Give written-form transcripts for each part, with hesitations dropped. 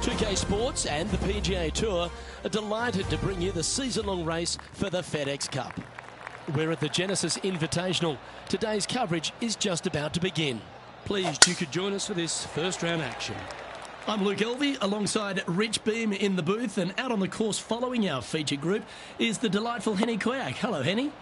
2K Sports and the PGA Tour are delighted to bring you the season-long race for the FedEx Cup. We're at the Genesis Invitational. Today's coverage is just about to begin. Pleased you could join us for this first round action. I'm Luke Elvey alongside Rich Beam in the booth, and out on the course following our featured group is the delightful Henny Koyak. Hello, Henny.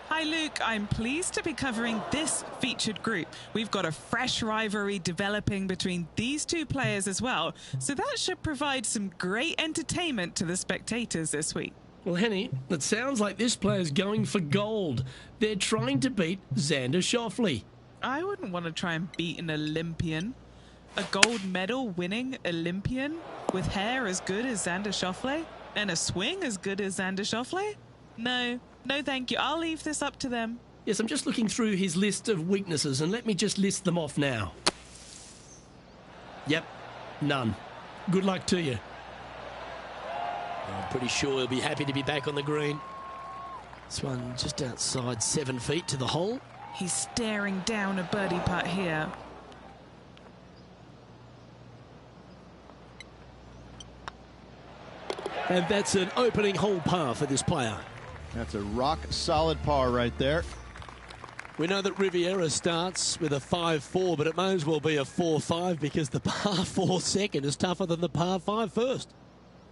Hi Luke, I'm pleased to be covering this featured group. We've got a fresh rivalry developing between these two players as well, so that should provide some great entertainment to the spectators this week. Well, Henny, it sounds like this player's going for gold. They're trying to beat Xander Schauffele. I wouldn't want to try and beat an Olympian. A gold medal winning Olympian with hair as good as Xander Schauffele and a swing as good as Xander Schauffele? No, thank you. I'll leave this up to them. Yes, I'm just looking through his list of weaknesses, and let me just list them off now. Yep, none. Good luck to you. I'm pretty sure he'll be happy to be back on the green. This one just outside 7 feet to the hole. He's staring down a birdie putt here. And that's an opening hole par for this player. That's a rock-solid par right there. We know that Riviera starts with a 5-4, but it may as well be a 4-5 because the par 4 second is tougher than the par 5 first.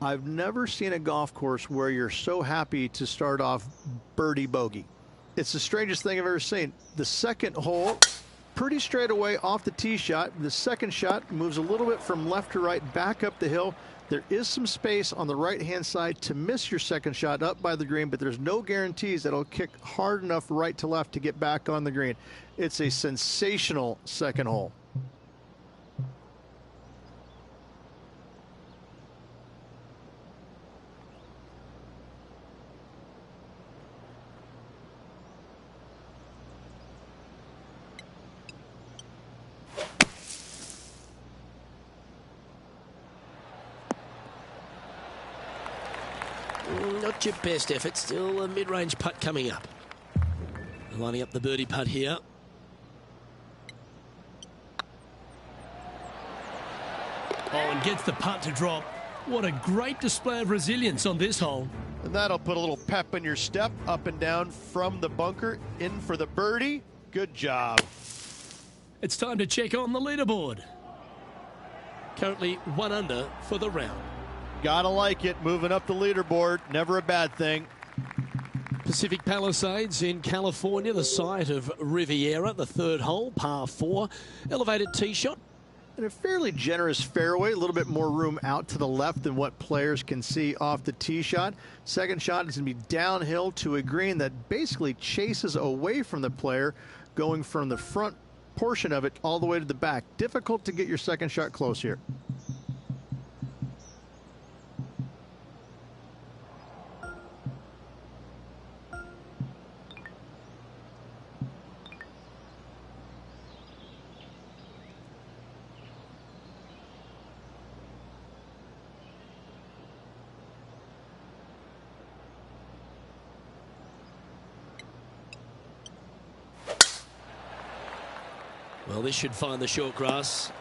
I've never seen a golf course where you're so happy to start off birdie bogey. It's the strangest thing I've ever seen. The second hole, pretty straight away off the tee shot. The second shot moves a little bit from left to right, back up the hill. There is some space on the right-hand side to miss your second shot up by the green, but there's no guarantees that it'll kick hard enough right to left to get back on the green. It's a sensational second hole. Not your best effort, still a mid-range putt coming up. Lining up the birdie putt here. Oh, and gets the putt to drop. What a great display of resilience on this hole. And that'll put a little pep in your step, up and down from the bunker, in for the birdie. Good job. It's time to check on the leaderboard. Currently 1 under for the round. Gotta like it, moving up the leaderboard, never a bad thing. Pacific Palisades in California, the site of Riviera, the third hole, par 4. Elevated tee shot. And a fairly generous fairway, a little bit more room out to the left than what players can see off the tee shot. Second shot is going to be downhill to a green that basically chases away from the player, going from the front portion of it all the way to the back. Difficult to get your second shot close here. Well, this should find the short grass.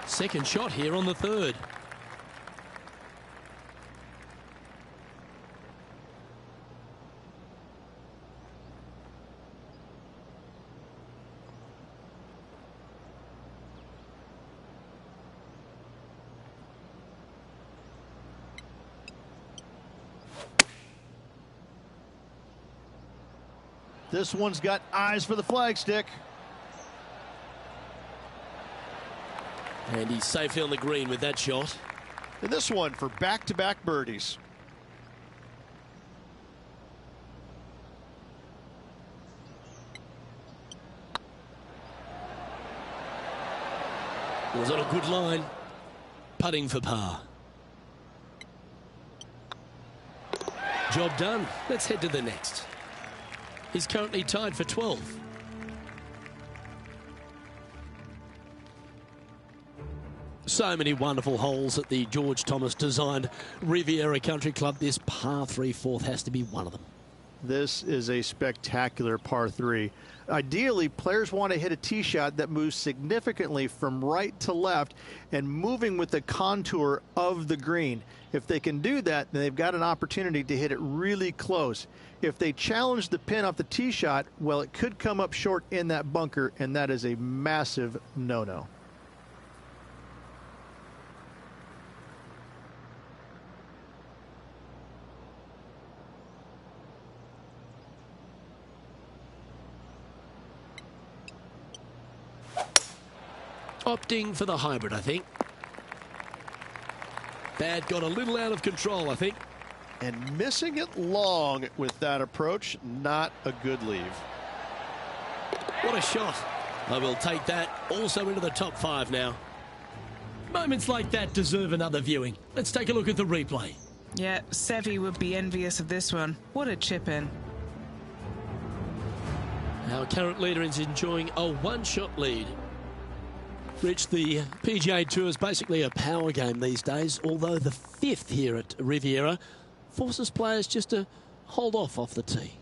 Second shot here on the third. This one's got eyes for the flagstick. And he's safely on the green with that shot. And this one for back-to-back birdies. Was on a good line. Putting for par. Job done. Let's head to the next. He's currently tied for 12. So many wonderful holes at the George Thomas designed Riviera Country Club. This par 3 fourth has to be one of them. This is a spectacular par 3. Ideally, players want to hit a tee shot that moves significantly from right to left and moving with the contour of the green. If they can do that, then they've got an opportunity to hit it really close. If they challenge the pin off the tee shot, well, it could come up short in that bunker, and that is a massive no-no. Opting for the hybrid, I think. That got a little out of control, I think. And missing it long with that approach, not a good leave. What a shot. I will take that also into the top 5 now. Moments like that deserve another viewing. Let's take a look at the replay. Yeah, Seve would be envious of this one. What a chip in. Our current leader is enjoying a one-shot lead. Rich, the PGA Tour is basically a power game these days, although the 5th here at Riviera forces players just to hold off the tee.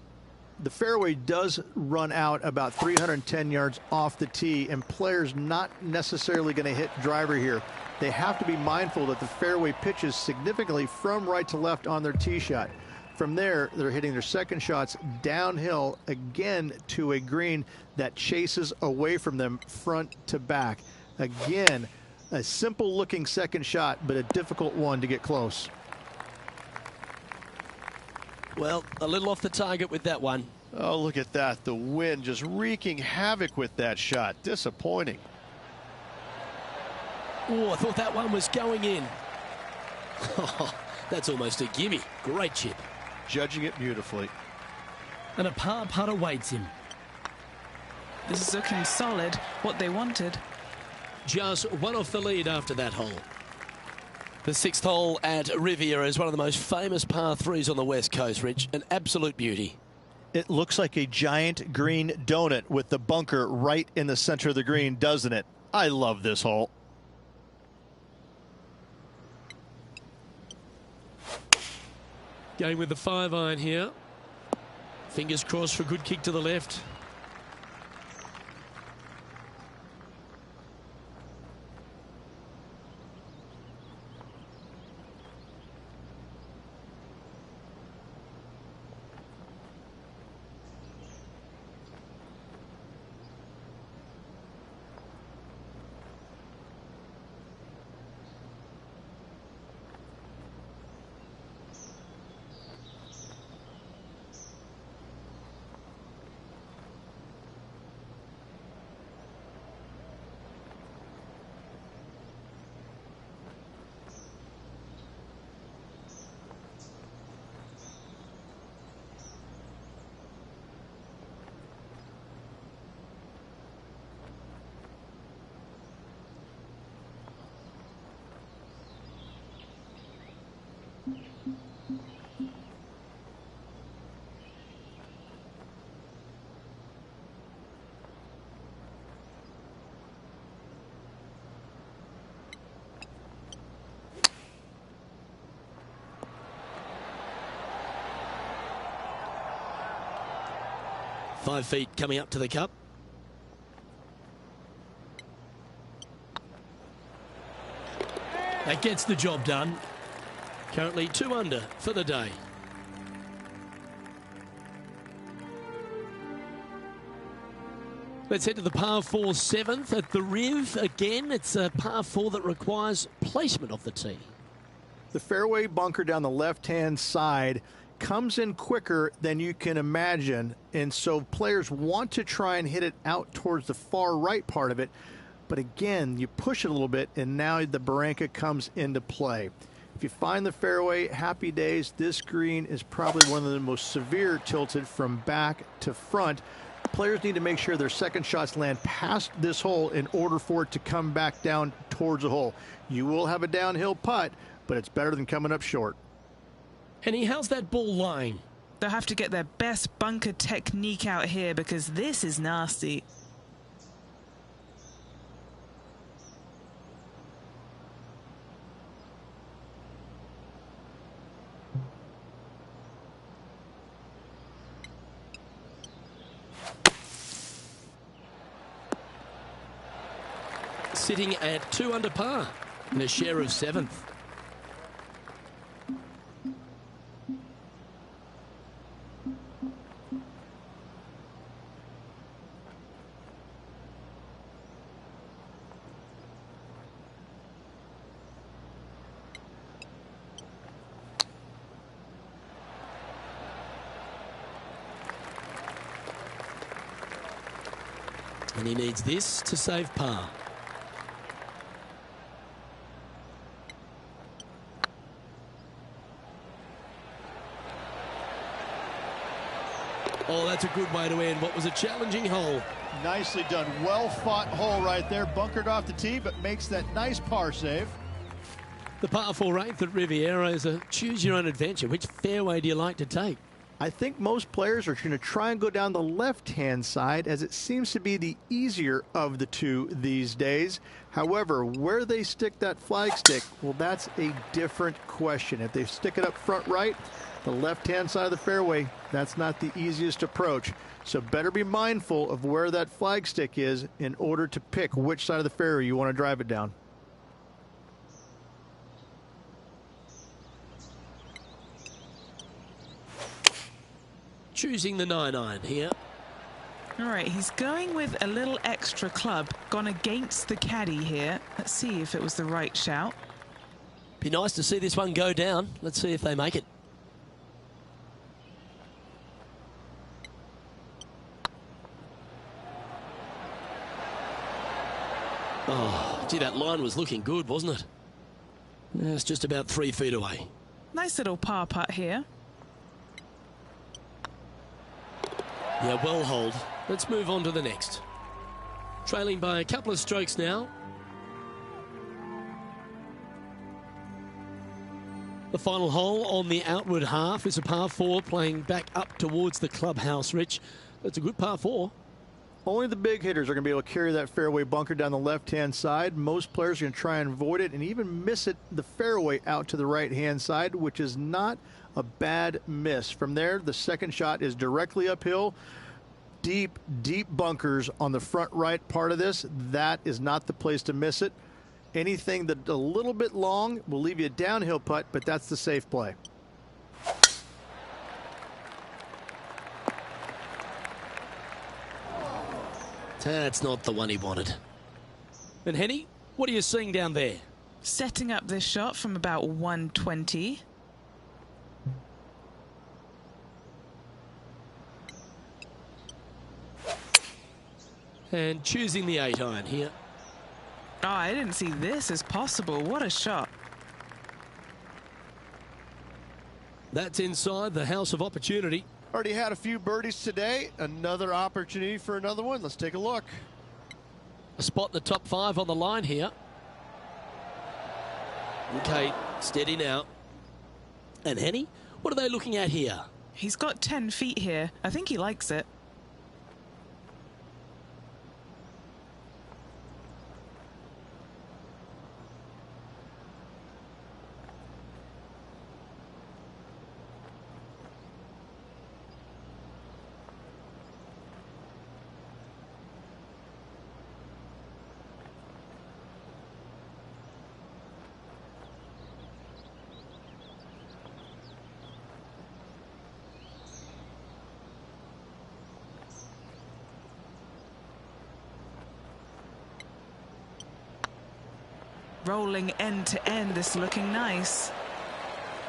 The fairway does run out about 310 yards off the tee, and players not necessarily going to hit driver here. They have to be mindful that the fairway pitches significantly from right to left on their tee shot. From there, they're hitting their second shots downhill again to a green that chases away from them front to back. Again, a simple looking second shot, but a difficult one to get close. Well, a little off the target with that one. Oh, look at that. The wind just wreaking havoc with that shot. Disappointing. Oh, I thought that one was going in. That's almost a gimme. Great chip. Judging it beautifully. And a par putt awaits him. This is looking solid, what they wanted. Just one off the lead after that hole. The 6th hole at Riviera is one of the most famous par 3s on the West Coast, Rich. An absolute beauty. It looks like a giant green donut with the bunker right in the center of the green, doesn't it? I love this hole. Going with the 5-iron here. Fingers crossed for a good kick to the left. Five feet coming up to the cup. That gets the job done. Currently 2 under for the day. Let's head to the par 4 7th at the Riv. Again, it's a par 4 that requires placement of the tee. The fairway bunker down the left-hand side comes in quicker than you can imagine, and so players want to try and hit it out towards the far right part of it, but again, you push it a little bit, and now the barranca comes into play. If you find the fairway, happy days. This green is probably one of the most severe tilted from back to front. Players need to make sure their second shots land past this hole in order for it to come back down towards the hole. You will have a downhill putt, but it's better than coming up short. Henny, how's that ball lying? They'll have to get their best bunker technique out here because this is nasty. sitting at 2 under par and a share of 7th. And he needs this to save par. Oh, that's a good way to end what was a challenging hole. Nicely done. Well-fought hole right there. Bunkered off the tee, but makes that nice par save. The par 4 8th at Riviera is a choose-your-own-adventure. Which fairway do you like to take? I think most players are going to try and go down the left-hand side, as it seems to be the easier of the two these days. However, where they stick that flagstick, well, that's a different question. If they stick it up front right, the left-hand side of the fairway, that's not the easiest approach. So better be mindful of where that flagstick is in order to pick which side of the fairway you want to drive it down. Choosing the 9-iron here. All right, he's going with a little extra club, gone against the caddy here. Let's see if it was the right shout. Be nice to see this one go down. Let's see if they make it. Oh, gee, that line was looking good, wasn't it? It's just about 3 feet away. Nice little par putt here. Yeah, well hold. Let's move on to the next. Trailing by a couple of strokes now. The final hole on the outward half is a par 4 playing back up towards the clubhouse, Rich. That's a good par 4. Only the big hitters are going to be able to carry that fairway bunker down the left-hand side. Most players are going to try and avoid it and even miss it the fairway out to the right-hand side, which is not a bad miss. From there, the second shot is directly uphill. Deep, deep bunkers on the front right part of this. That is not the place to miss it. Anything that a little bit long will leave you a downhill putt, but that's the safe play. That's not the one he wanted. And Henny, what are you seeing down there? Setting up this shot from about 120. And choosing the 8-iron here. Oh, I didn't see this as possible. What a shot. That's inside the house of opportunity. Already had a few birdies today. Another opportunity for another one. Let's take a look. A spot in the top 5 on the line here. Okay, steady now. And Henny, what are they looking at here? He's got 10 feet here. I think he likes it. Rolling end to end, this looking nice.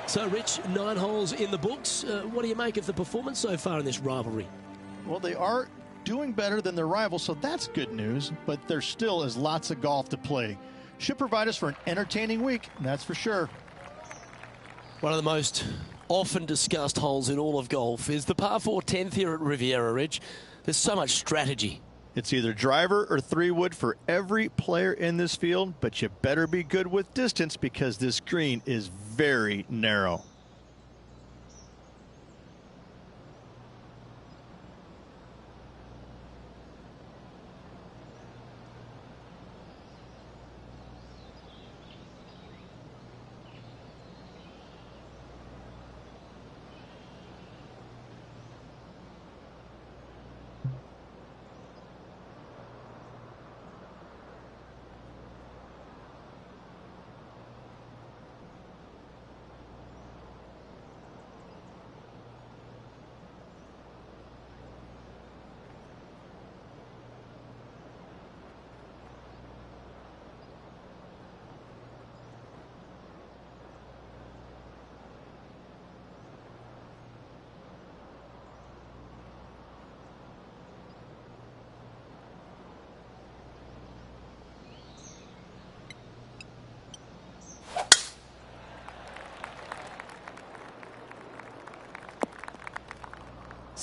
So, Rich, 9 holes in the books. What do you make of the performance so far in this rivalry? Well, they are doing better than their rivals, so that's good news, but there still is lots of golf to play. Should provide us for an entertaining week, that's for sure. One of the most often discussed holes in all of golf is the par 4 10th here at Riviera Ridge. There's so much strategy. It's either driver or 3-wood for every player in this field, but you better be good with distance because this green is very narrow.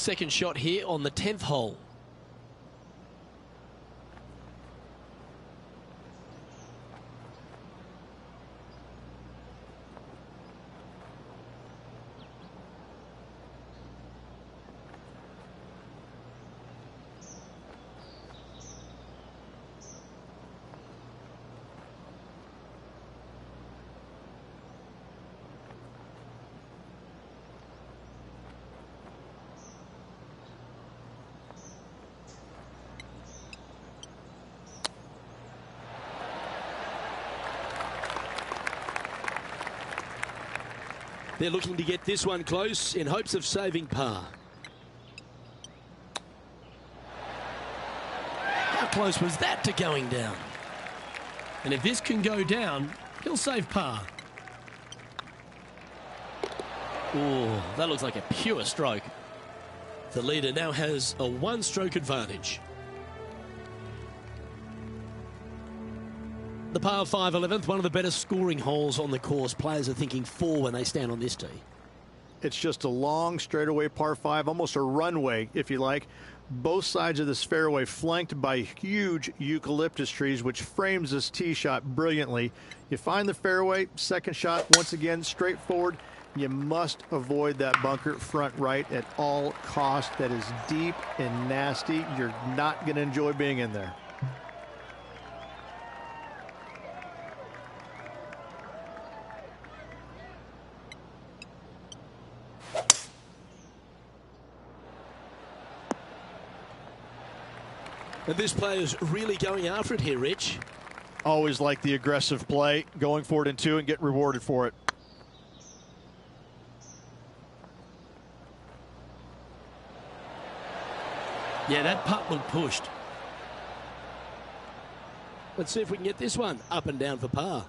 second shot here on the 10th hole. They're looking to get this one close in hopes of saving par. How close was that to going down? And if this can go down, he'll save par. Oh, that looks like a pure stroke. The leader now has a one-stroke advantage. The par 5 11th, one of the better scoring holes on the course. Players are thinking 4 when they stand on this tee. It's just a long straightaway par 5, almost a runway, if you like. Both sides of this fairway flanked by huge eucalyptus trees, which frames this tee shot brilliantly. You find the fairway, second shot, once again, straightforward. You must avoid that bunker front right at all costs. That is deep and nasty. You're not going to enjoy being in there. And this player's really going after it here, Rich. Always like the aggressive play, going for it in 2 and get rewarded for it. Yeah, that putt looked pushed. Let's see if we can get this one up and down for par.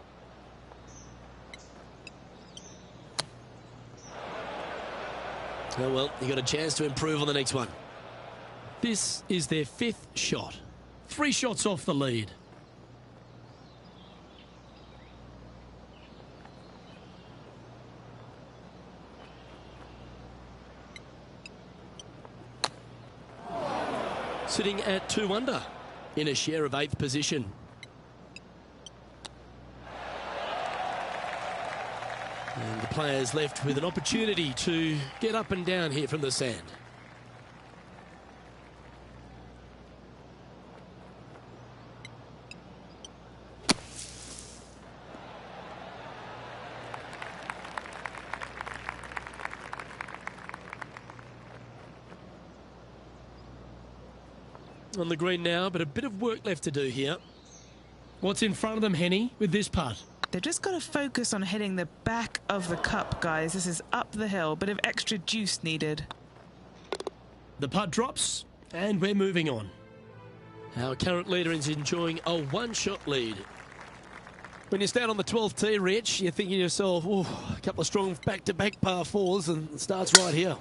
Oh well, you got a chance to improve on the next one. This is their 5th shot. 3 shots off the lead. Sitting at 2 under in a share of 8th position. And the players left with an opportunity to get up and down here from the sand. On the green now, but a bit of work left to do here. What's in front of them, Henny, with this putt? They've just got to focus on hitting the back of the cup, guys. This is up the hill, bit of extra juice needed. The putt drops, and we're moving on. Our current leader is enjoying a one-shot lead. When you stand on the 12th tee, Rich, you're thinking to yourself, oh, a couple of strong back-to-back par 4s, and it starts right here.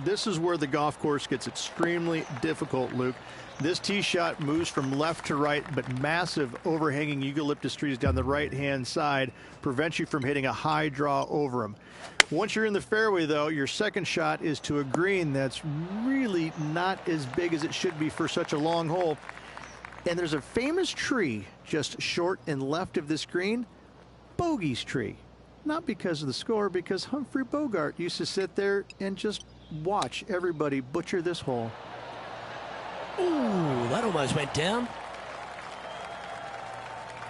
This is where the golf course gets extremely difficult, Luke. This tee shot moves from left to right, but massive overhanging eucalyptus trees down the right-hand side prevent you from hitting a high draw over them. Once you're in the fairway, though, your second shot is to a green that's really not as big as it should be for such a long hole. And there's a famous tree just short and left of this green, Bogey's tree. Not because of the score, because Humphrey Bogart used to sit there and just watch everybody butcher this hole. Ooh, that almost went down.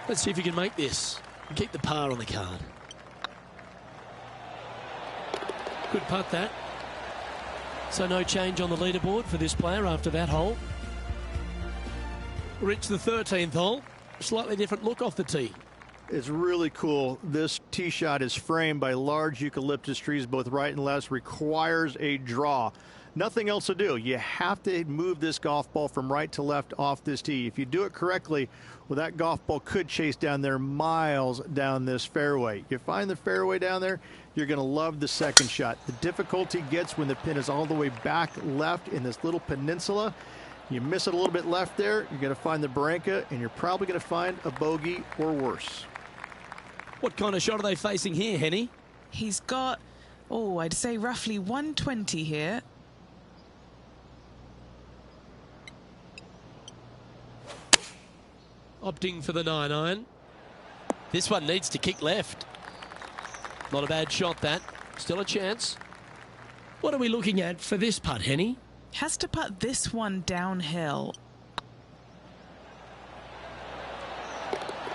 Let's see if you can make this and keep the par on the card. Good putt, that. So no change on the leaderboard for this player after that hole. Rich, the 13th hole. Slightly different look off the tee. It's really cool. This tee shot is framed by large eucalyptus trees, both right and left. Requires a draw. Nothing else to do. You have to move this golf ball from right to left off this tee. If you do it correctly, well, that golf ball could chase down there miles down this fairway. You find the fairway down there, you're going to love the second shot. The difficulty gets when the pin is all the way back left in this little peninsula. You miss it a little bit left there, you're going to find the barranca, and you're probably going to find a bogey or worse. What kind of shot are they facing here, Henny? He's got, oh, I'd say roughly 120 here. opting for the 9-iron. This one needs to kick left. Not a bad shot, that. Still a chance. What are we looking at for this putt, Henny? Has to putt this one downhill.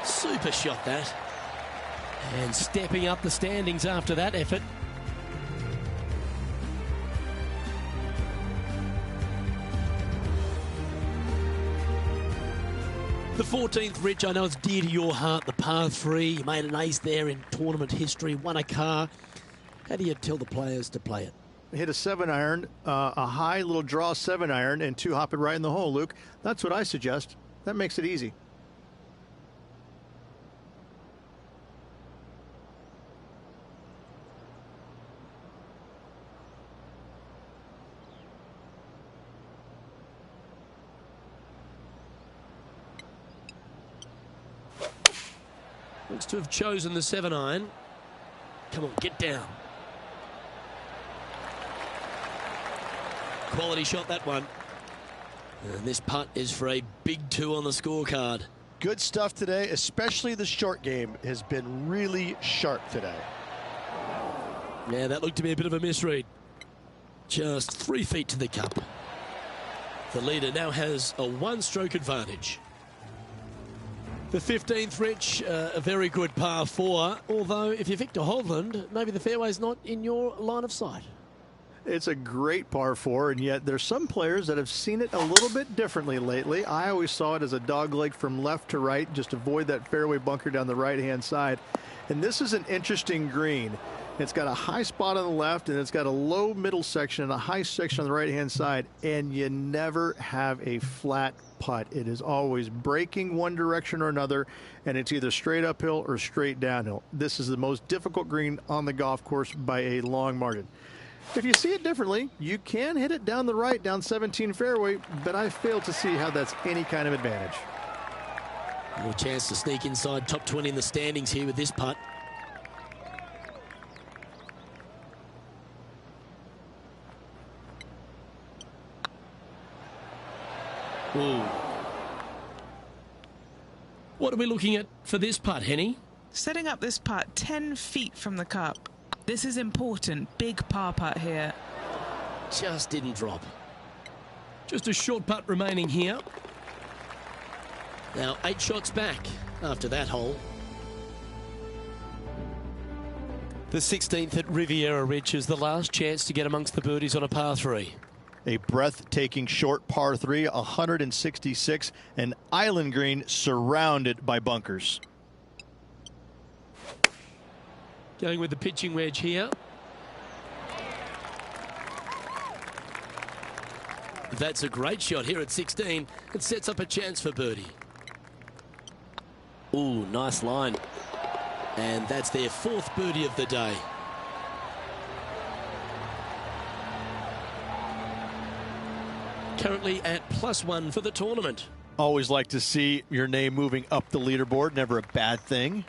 Super shot, that. And stepping up the standings after that effort. The 14th, Rich, I know it's dear to your heart, the par 3. You made an ace there in tournament history, won a car. How do you tell the players to play it? Hit a 7-iron, a high little draw 7-iron, and 2 hop it right in the hole, Luke. That's what I suggest. That makes it easy. Looks to have chosen the 7-iron. Come on, get down. Quality shot, that one. And this putt is for a big 2 on the scorecard. Good stuff today, especially the short game has been really sharp today. Yeah, that looked to be a bit of a misread. Just 3 feet to the cup. The leader now has a 1-stroke advantage. The 15th, Rich, a very good par 4. Although, if you're Victor Hovland, maybe the fairway's not in your line of sight. It's a great par 4, and yet there's some players that have seen it a little bit differently lately. I always saw it as a dogleg from left to right, just avoid that fairway bunker down the right-hand side. And this is an interesting green. It's got a high spot on the left, and it's got a low middle section and a high section on the right-hand side, and you never have a flat putt. It is always breaking one direction or another, and it's either straight uphill or straight downhill. This is the most difficult green on the golf course by a long margin. If you see it differently, you can hit it down the right, down 17 fairway, but I fail to see how that's any kind of advantage. More chance to sneak inside top 20 in the standings here with this putt. Ooh. What are we looking at for this putt, Henny? Setting up this putt 10 feet from the cup. This is important. Big par putt here. Just didn't drop. Just a short putt remaining here. Now 8 shots back after that hole. The 16th at Riviera Ridge is the last chance to get amongst the birdies on a par 3. A breathtaking short par 3, 166, an island green surrounded by bunkers. Going with the pitching wedge here. That's a great shot here at 16. It sets up a chance for birdie. Ooh, nice line. And that's their 4th birdie of the day. Currently at +1 for the tournament. Always like to see your name moving up the leaderboard. Never a bad thing.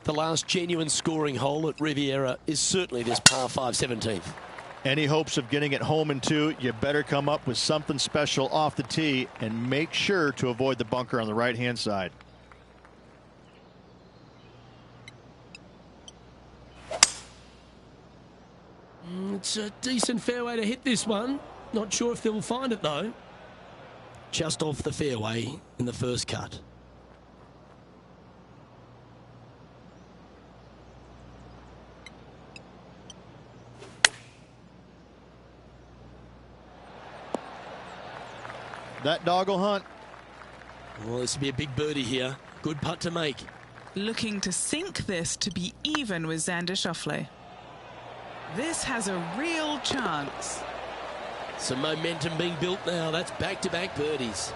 The last genuine scoring hole at Riviera is certainly this par 5 17th. Any hopes of getting it home in 2, you better come up with something special off the tee and make sure to avoid the bunker on the right-hand side. It's a decent fairway to hit this one. Not sure if they'll find it, though. Just off the fairway in the first cut. That dog will hunt. Well, this will be a big birdie here. Good putt to make. Looking to sink this to be even with Xander Schauffele. This has a real chance. Some momentum being built now. That's back-to-back birdies.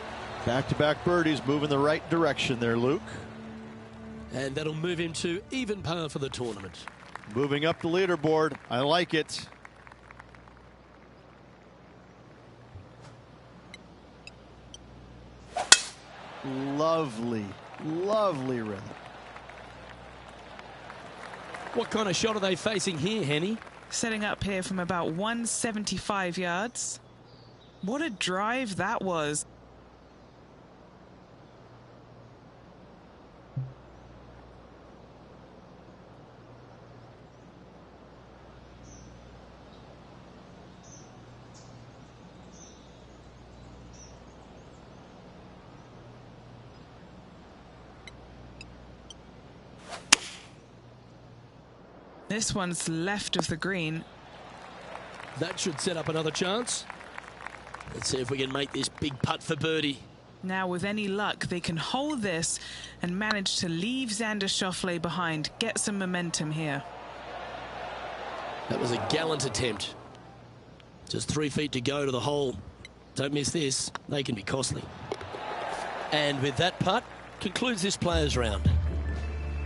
Back-to-back birdies, moving the right direction there, Luke. And that'll move him to even par for the tournament. Moving up the leaderboard. I like it. Lovely, lovely rhythm. What kind of shot are they facing here, Henny? Setting up here from about 175 yards. What a drive that was. This one's left of the green. That should set up another chance. Let's see if we can make this big putt for birdie. Now, with any luck, they can hold this and manage to leave Xander Schauffele behind. Get some momentum here. That was a gallant attempt. Just 3 feet to go to the hole. Don't miss this. They can be costly. And with that putt, concludes this players' round.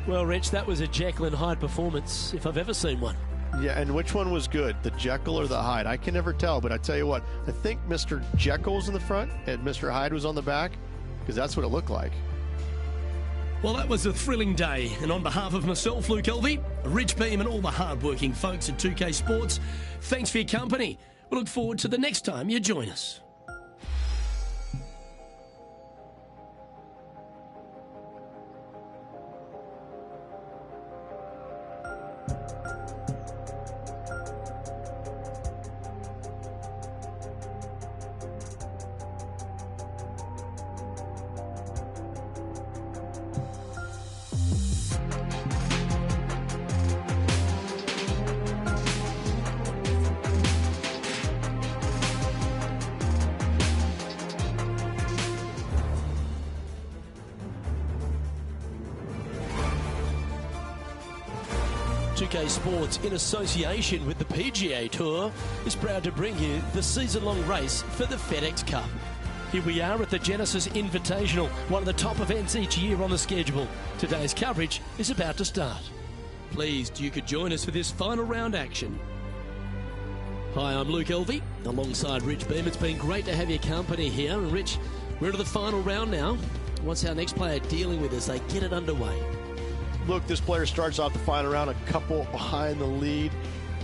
Well, Rich, that was a Jekyll and Hyde performance, if I've ever seen one. Yeah, and which one was good, the Jekyll or the Hyde? I can never tell, but I tell you what, I think Mr. Jekyll was in the front and Mr. Hyde was on the back, because that's what it looked like. Well, that was a thrilling day, and on behalf of myself, Luke Elvey, Rich Beam, and all the hard-working folks at 2K Sports, thanks for your company. We look forward to the next time you join us. Sports, in association with the PGA Tour, is proud to bring you the season-long race for the FedEx Cup. Here we are at the Genesis Invitational, one of the top events each year on the schedule. Today's coverage is about to start. Pleased you could join us for this final round action. Hi, I'm Luke Elvey, alongside Rich Beam. It's been great to have your company here. And Rich, we're into the final round now. What's our next player dealing with as they get it underway? Look, this player starts off the final round a couple behind the lead,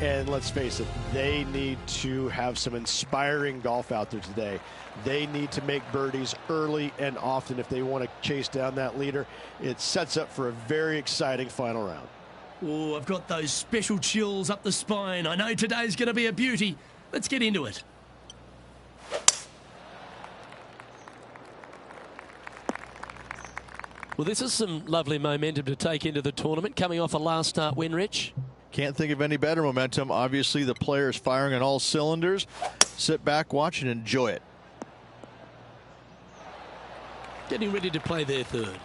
and let's face it, they need to have some inspiring golf out there today. They need to make birdies early and often if they want to chase down that leader. It sets up for a very exciting final round. Oh, I've got those special chills up the spine. I know today's going to be a beauty. Let's get into it. Well, this is some lovely momentum to take into the tournament, coming off a last start win, Rich. Can't think of any better momentum. Obviously, the players firing on all cylinders. Sit back, watch, and enjoy it. Getting ready to play their third.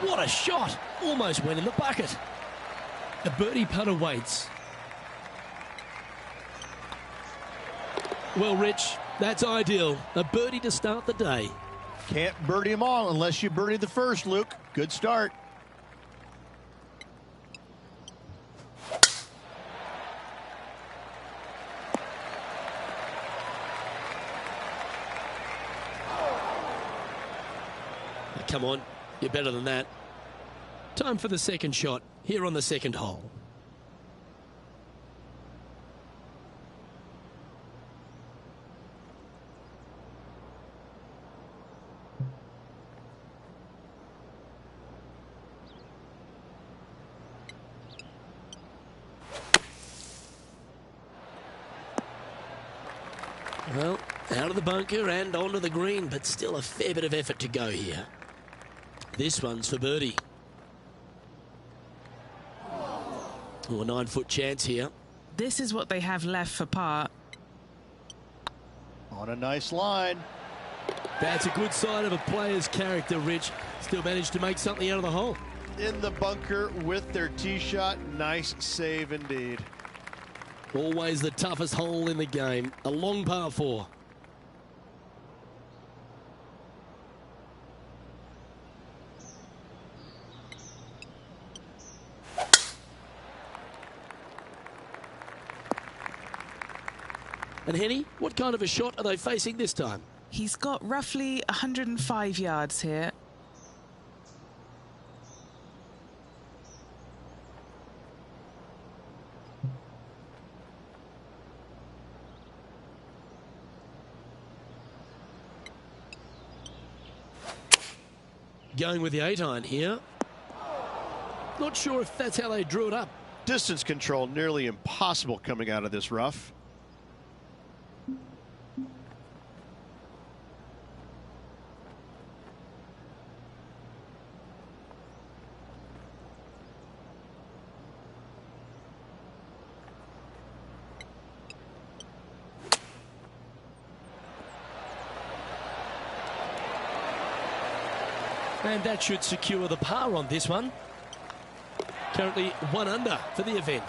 What a shot! Almost went in the bucket. A birdie putt awaits. Well, Rich, that's ideal. A birdie to start the day. Can't birdie them all unless you birdie the first, Luke. Good start. Come on, you're better than that. Time for the second shot here on the second hole. Well, out of the bunker and onto the green, but still a fair bit of effort to go here. This one's for birdie. Oh, a 9-foot chance here. This is what they have left for par. On a nice line. That's a good sign of a player's character, Rich. Still managed to make something out of the hole. In the bunker with their tee shot. Nice save indeed. Always the toughest hole in the game. A long par 4. And Henny, what kind of a shot are they facing this time? He's got roughly 105 yards here. Going with the 8-iron here. Not sure if that's how they drew it up. Distance control nearly impossible coming out of this rough. And that should secure the par on this one. Currently 1 under for the event.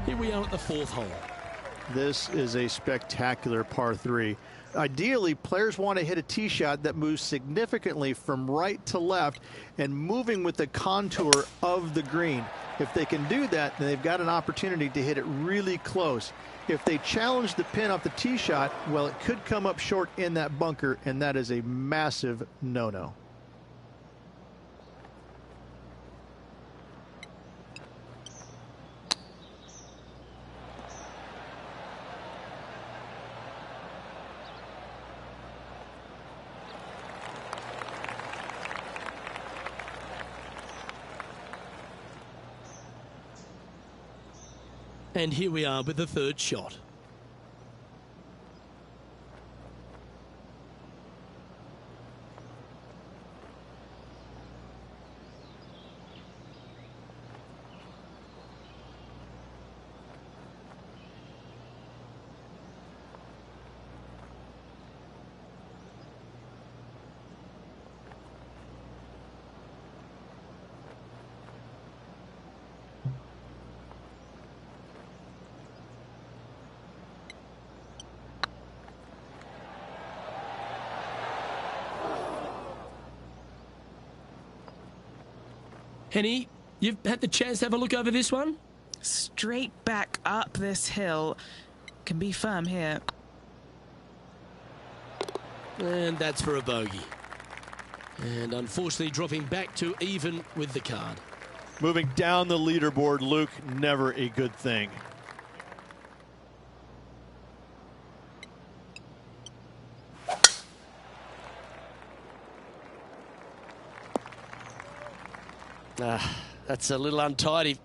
Here we are at the 4th hole. This is a spectacular par 3. Ideally, players want to hit a tee shot that moves significantly from right to left and moving with the contour of the green. If they can do that, then they've got an opportunity to hit it really close. If they challenge the pin off the tee shot, well, it could come up short in that bunker, and that is a massive no-no. And here we are with the 3rd shot. Henny, you've had the chance to have a look over this one? Straight back up this hill. Can be firm here. And that's for a bogey. And unfortunately dropping back to even with the card. Moving down the leaderboard, Luke, never a good thing. That's a little untidy.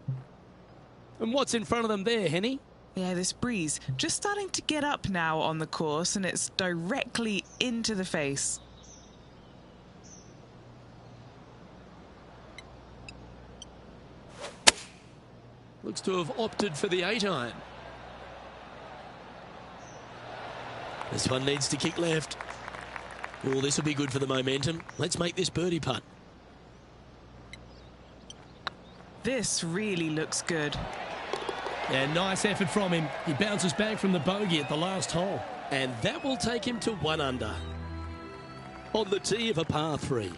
And what's in front of them there, Henny? Yeah, this breeze just starting to get up now on the course, and it's directly into the face. Looks to have opted for the 8-iron. This one needs to kick left. Oh, this will be good for the momentum. Let's make this birdie putt. This really looks good. Yeah, nice effort from him. He bounces back from the bogey at the last hole. And that will take him to 1 under. On the tee of a par 3.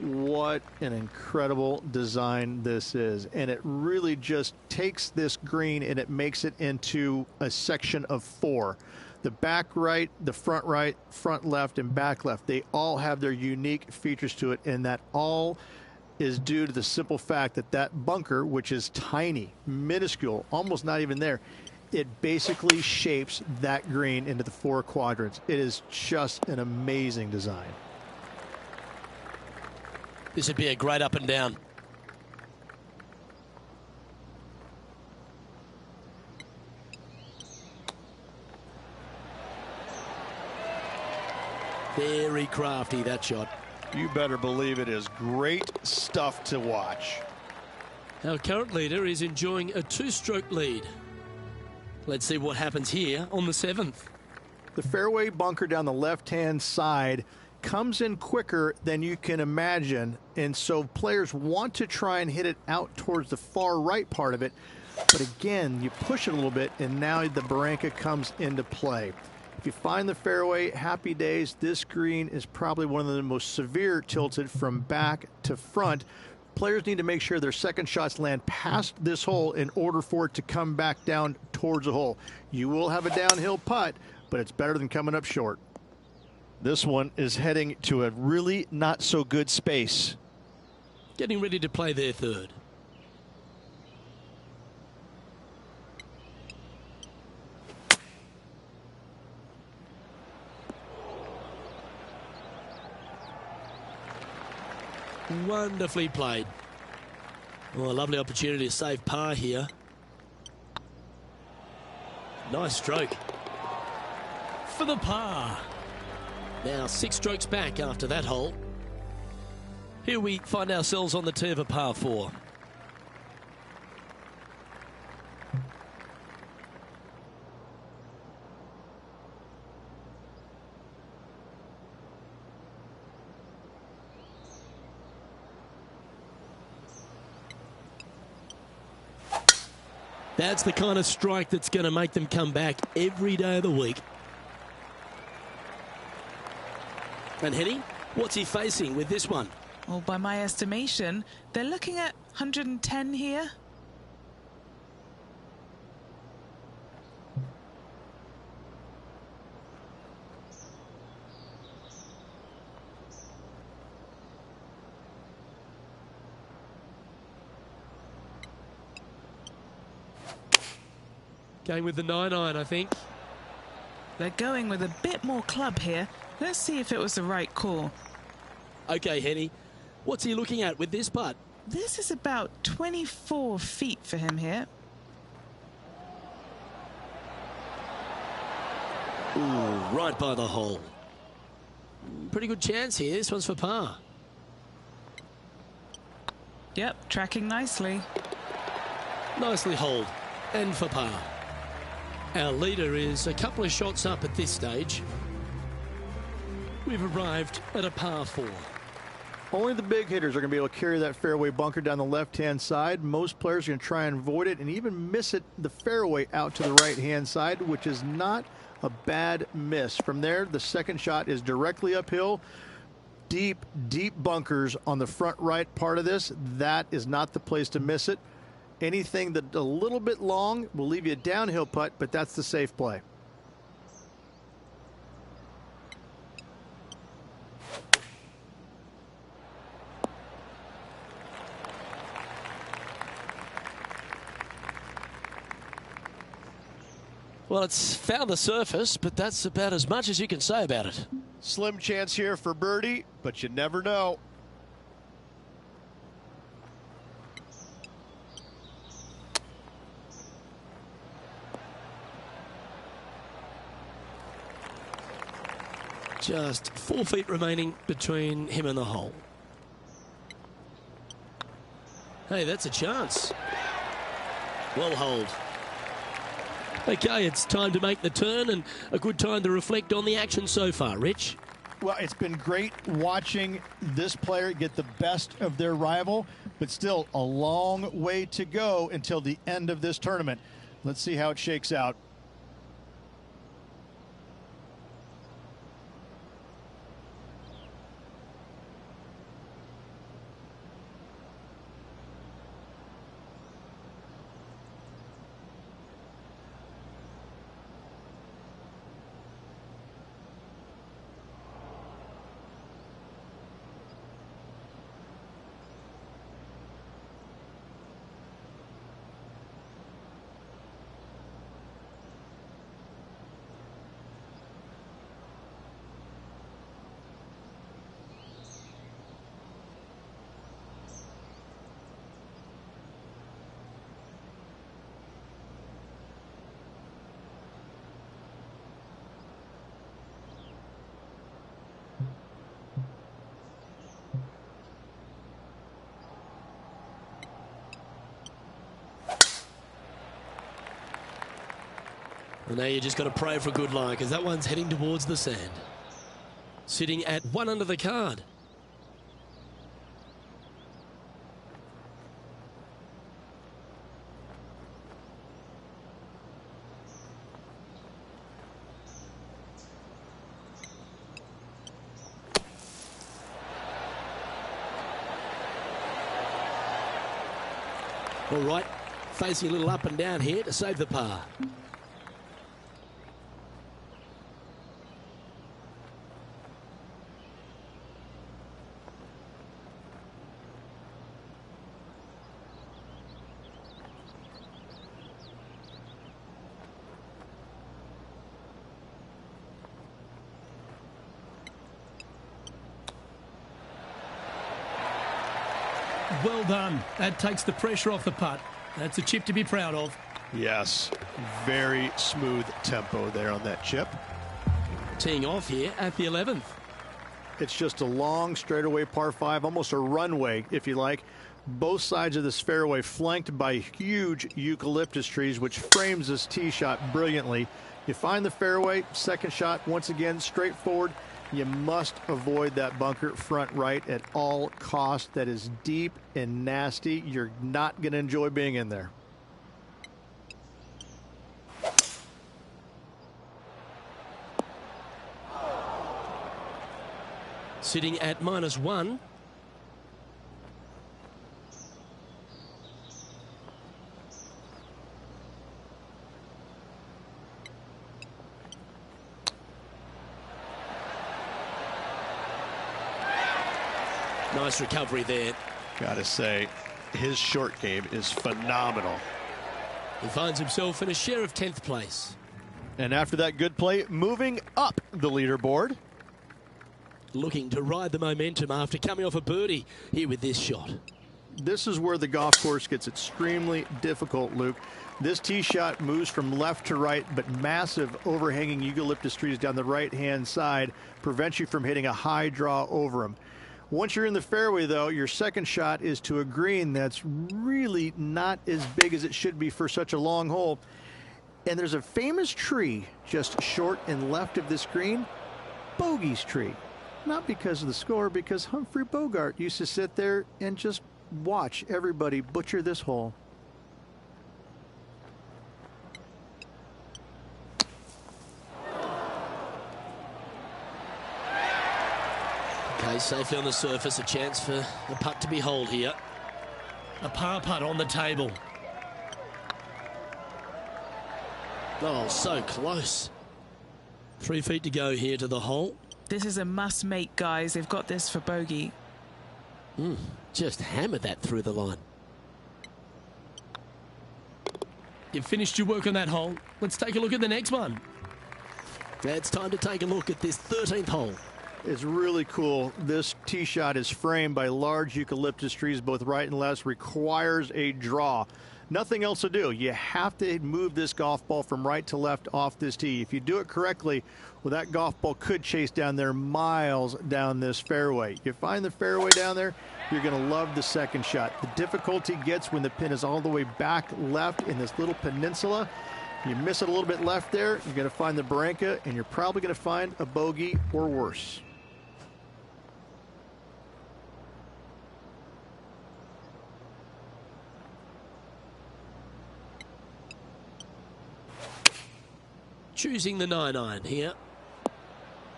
What an incredible design this is. And it really just takes this green and it makes it into a section of 4. The back right, the front right, front left, and back left. They all have their unique features to it, and that all is due to the simple fact that that bunker, which is tiny, minuscule, almost not even there, it basically shapes that green into the 4 quadrants. It is just an amazing design. This would be a great up and down. Very crafty, that shot. You better believe it is great stuff to watch. Our current leader is enjoying a 2-stroke lead. Let's see what happens here on the 7th. The fairway bunker down the left-hand side comes in quicker than you can imagine, and so players want to try and hit it out towards the far right part of it. But again, you push it a little bit, and now the barranca comes into play. If you find the fairway, happy days. This green is probably one of the most severe tilted from back to front. Players need to make sure their second shots land past this hole in order for it to come back down towards the hole. You will have a downhill putt, but it's better than coming up short. This one is heading to a really not so good space. Getting ready to play their 3rd. Wonderfully played. Well, a lovely opportunity to save par here. Nice stroke. For the par. Now 6 strokes back after that hole. Here we find ourselves on the tee of a par 4. That's the kind of strike that's going to make them come back every day of the week. And Henny, what's he facing with this one? Well, by my estimation, they're looking at 110 here. Going with the 9-iron, I think. They're going with a bit more club here. Let's see if it was the right call. Okay, Henny, what's he looking at with this putt? This is about 24 feet for him here. Ooh, right by the hole. Pretty good chance here. This one's for par. Yep, tracking nicely. Nicely holed. And for par. Our leader is a couple of shots up at this stage. We've arrived at a par 4. Only the big hitters are going to be able to carry that fairway bunker down the left-hand side. Most players are going to try and avoid it and even miss it the fairway out to the right-hand side, which is not a bad miss. From there, the second shot is directly uphill. Deep, deep bunkers on the front right part of this. That is not the place to miss it. Anything that a little bit long will leave you a downhill putt, but that's the safe play. Well, it's found the surface, but that's about as much as you can say about it. Slim chance here for birdie, but you never know. Just 4 feet remaining between him and the hole. Hey, that's a chance. Well holed. Okay, it's time to make the turn and a good time to reflect on the action so far. Rich? Well, it's been great watching this player get the best of their rival, but still a long way to go until the end of this tournament. Let's see how it shakes out. Well, now you just got to pray for good luck, because that one's heading towards the sand. Sitting at 1 under the card. All right, facing a little up and down here to save the par. Well done. That takes the pressure off the putt. That's a chip to be proud of. Yes, very smooth tempo there on that chip. Teeing off here at the 11th. It's just a long straightaway par 5, almost a runway, if you like. Both sides of this fairway flanked by huge eucalyptus trees, which frames this tee shot brilliantly. You find the fairway, second shot, once again, straightforward. You must avoid that bunker front right at all costs. That is deep and nasty. You're not going to enjoy being in there. Sitting at -1. Nice recovery there. Gotta say, his short game is phenomenal. He finds himself in a share of 10th place. And after that good play, moving up the leaderboard. Looking to ride the momentum after coming off a birdie here with this shot. This is where the golf course gets extremely difficult, Luke. This tee shot moves from left to right, but massive overhanging eucalyptus trees down the right-hand side prevents you from hitting a high draw over them. Once you're in the fairway, though, your second shot is to a green that's really not as big as it should be for such a long hole. And there's a famous tree just short and left of this green, Bogey's tree. Not because of the score, because Humphrey Bogart used to sit there and just watch everybody butcher this hole. Okay, safely on the surface, a chance for the putt to be holed here. A par putt on the table. Oh, so close. 3 feet to go here to the hole. This is a must-make, guys. They've got this for bogey. Just hammered that through the line. You've finished your work on that hole. Let's take a look at the next one. It's time to take a look at this 13th hole. It's really cool. This tee shot is framed by large eucalyptus trees, both right and left, requires a draw. Nothing else to do. You have to move this golf ball from right to left off this tee. If you do it correctly, well, that golf ball could chase down there miles down this fairway. You find the fairway down there, you're going to love the second shot. The difficulty gets when the pin is all the way back left in this little peninsula. You miss it a little bit left there, you're going to find the barranca, and you're probably going to find a bogey or worse. Choosing the 9-iron here.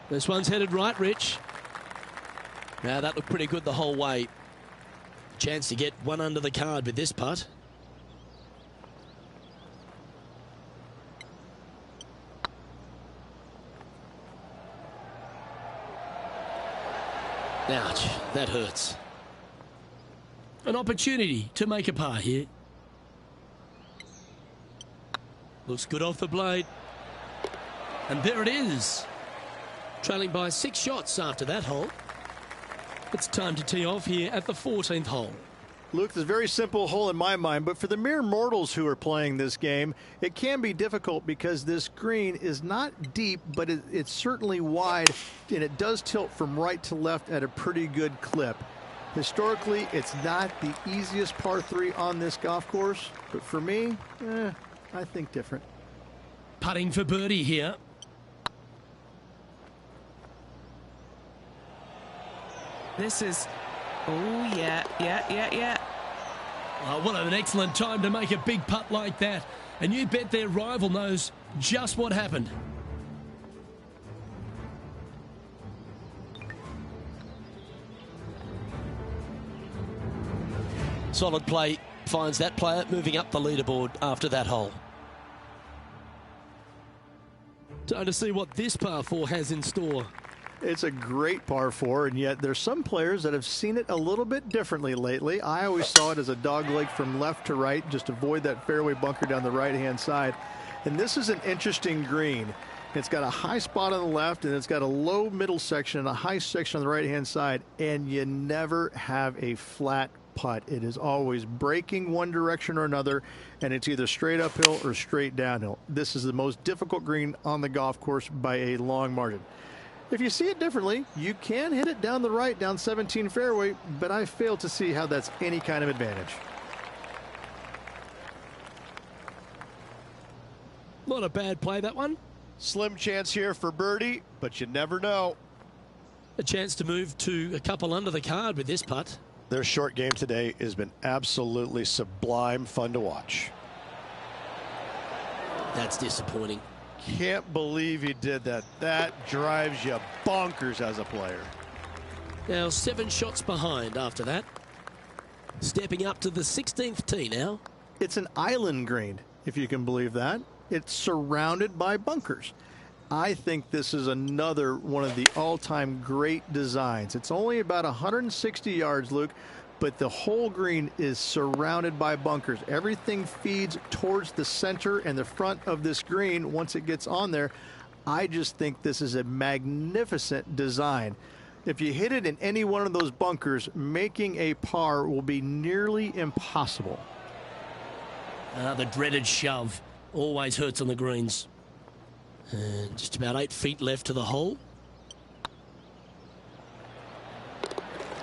This one's headed right, Rich. Now that looked pretty good the whole way. Chance to get one under the card with this putt. Ouch, that hurts. An opportunity to make a par here. Looks good off the blade. And there it is. Trailing by 6 shots after that hole. It's time to tee off here at the 14th hole. Luke, this is a very simple hole in my mind, but for the mere mortals who are playing this game, it can be difficult because this green is not deep, but it's certainly wide, and it does tilt from right to left at a pretty good clip. Historically, it's not the easiest par 3 on this golf course, but for me, I think different. Putting for birdie here. This is... Oh, yeah. Oh, what an excellent time to make a big putt like that. And you bet their rival knows just what happened. Solid play finds that player moving up the leaderboard after that hole. Time to see what this par 4 has in store. It's a great par 4, and yet there's some players that have seen it a little bit differently lately. I always saw it as a dogleg from left to right, just avoid that fairway bunker down the right-hand side. And this is an interesting green. It's got a high spot on the left, and it's got a low middle section and a high section on the right-hand side, and you never have a flat putt. It is always breaking one direction or another, and it's either straight uphill or straight downhill. This is the most difficult green on the golf course by a long margin. If you see it differently, you can hit it down the right, down 17 fairway, but I fail to see how that's any kind of advantage. Not a bad play, that one. Slim chance here for birdie, but you never know. A chance to move to a couple under the card with this putt. Their short game today has been absolutely sublime fun to watch. That's disappointing. Can't believe he did that. That drives you bonkers as a player. Now 7 shots behind after that. Stepping up to the 16th tee now. It's an island green, if you can believe that. It's surrounded by bunkers. I think this is another one of the all-time great designs. It's only about 160 yards, Luke, but the whole green is surrounded by bunkers. Everything feeds towards the center and the front of this green once it gets on there. I just think this is a magnificent design. If you hit it in any one of those bunkers, making a par will be nearly impossible. The dreaded shove always hurts on the greens. And just about 8 feet left to the hole.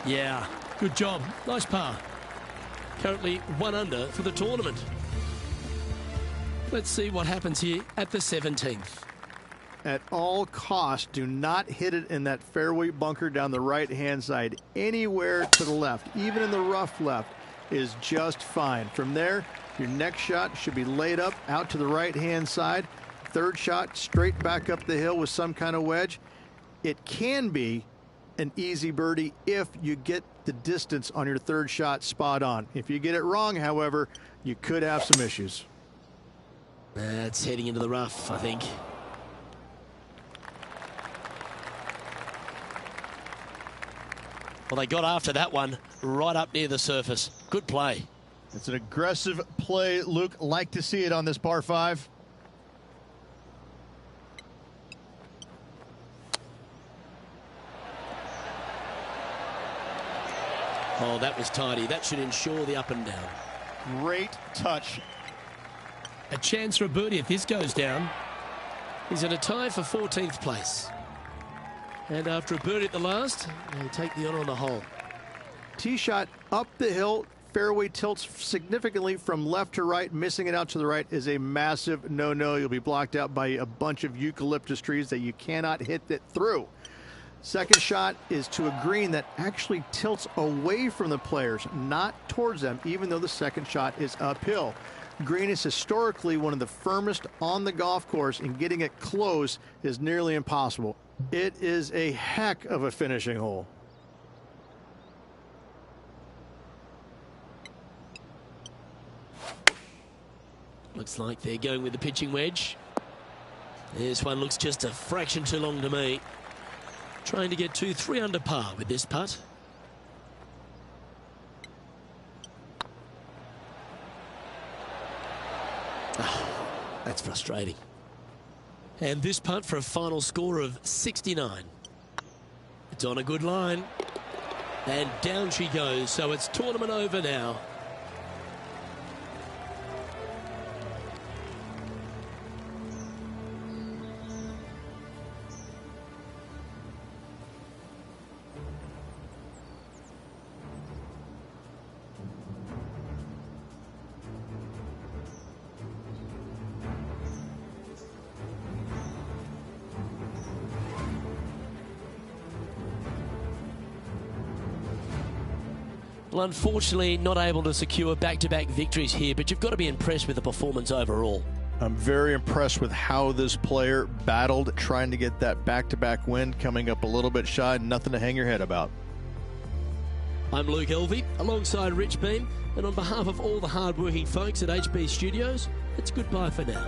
Yeah, good job. Nice par. Currently 1 under for the tournament. Let's see what happens here at the 17th. At all costs, do not hit it in that fairway bunker down the right-hand side. Anywhere to the left, even in the rough left, is just fine. From there, your next shot should be laid up out to the right-hand side. Third shot straight back up the hill with some kind of wedge. It can be an easy birdie if you get the distance on your third shot spot on. If you get it wrong, however, you could have some issues. That's heading into the rough, I think. Well, they got after that one right up near the surface. Good play. It's an aggressive play, Luke. Like to see it on this par 5. Oh, that was tidy. That should ensure the up and down. Great touch. A chance for a birdie if this goes down. He's in a tie for 14th place. And after a birdie at the last, they take the honour on the hole. Tee shot up the hill. Fairway tilts significantly from left to right. Missing it out to the right is a massive no-no. You'll be blocked out by a bunch of eucalyptus trees that you cannot hit it through. Second shot is to a green that actually tilts away from the players, not towards them, even though the second shot is uphill. Green is historically one of the firmest on the golf course, and getting it close is nearly impossible. It is a heck of a finishing hole. Looks like they're going with the pitching wedge. This one looks just a fraction too long to me. Trying to get to 3 under par with this putt. Oh, that's frustrating. And this putt for a final score of 69. It's on a good line. And down she goes. So it's tournament over now. Well, unfortunately, not able to secure back-to-back victories here, but you've got to be impressed with the performance overall. I'm very impressed with how this player battled trying to get that back-to-back win, coming up a little bit shy. Nothing to hang your head about. I'm Luke Elvey, alongside Rich Beam, and on behalf of all the hard-working folks at HB Studios, it's goodbye for now.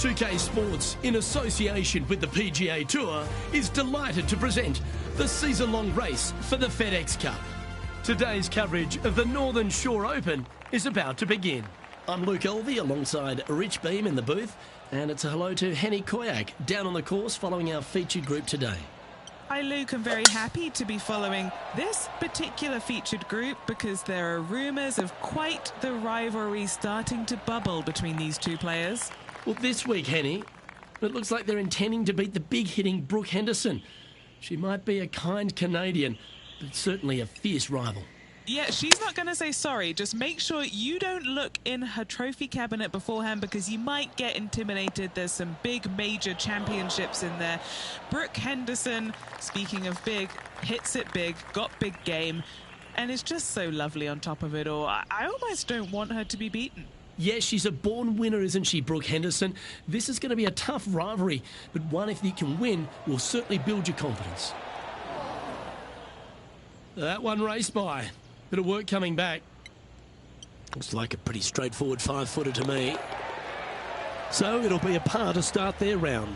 2K Sports, in association with the PGA Tour, is delighted to present the season-long race for the FedEx Cup. Today's coverage of the Northern Shore Open is about to begin. I'm Luke Elvey alongside Rich Beam in the booth, and it's a hello to Henny Koyak down on the course following our featured group today. Hi Luke, I'm very happy to be following this particular featured group because there are rumours of quite the rivalry starting to bubble between these two players. Well, this week, Henny, it looks like they're intending to beat the big-hitting Brooke Henderson. She might be a kind Canadian, but certainly a fierce rival. Yeah, she's not going to say sorry. Just make sure you don't look in her trophy cabinet beforehand because you might get intimidated. There's some big major championships in there. Brooke Henderson, speaking of big, hits it big, got big game, and is just so lovely on top of it all. I almost don't want her to be beaten. Yes, she's a born winner, isn't she, Brooke Henderson? This is going to be a tough rivalry, but one if you can win will certainly build your confidence. That one raced by. Bit of work coming back. Looks like a pretty straightforward 5-footer to me. So it'll be a par to start their round.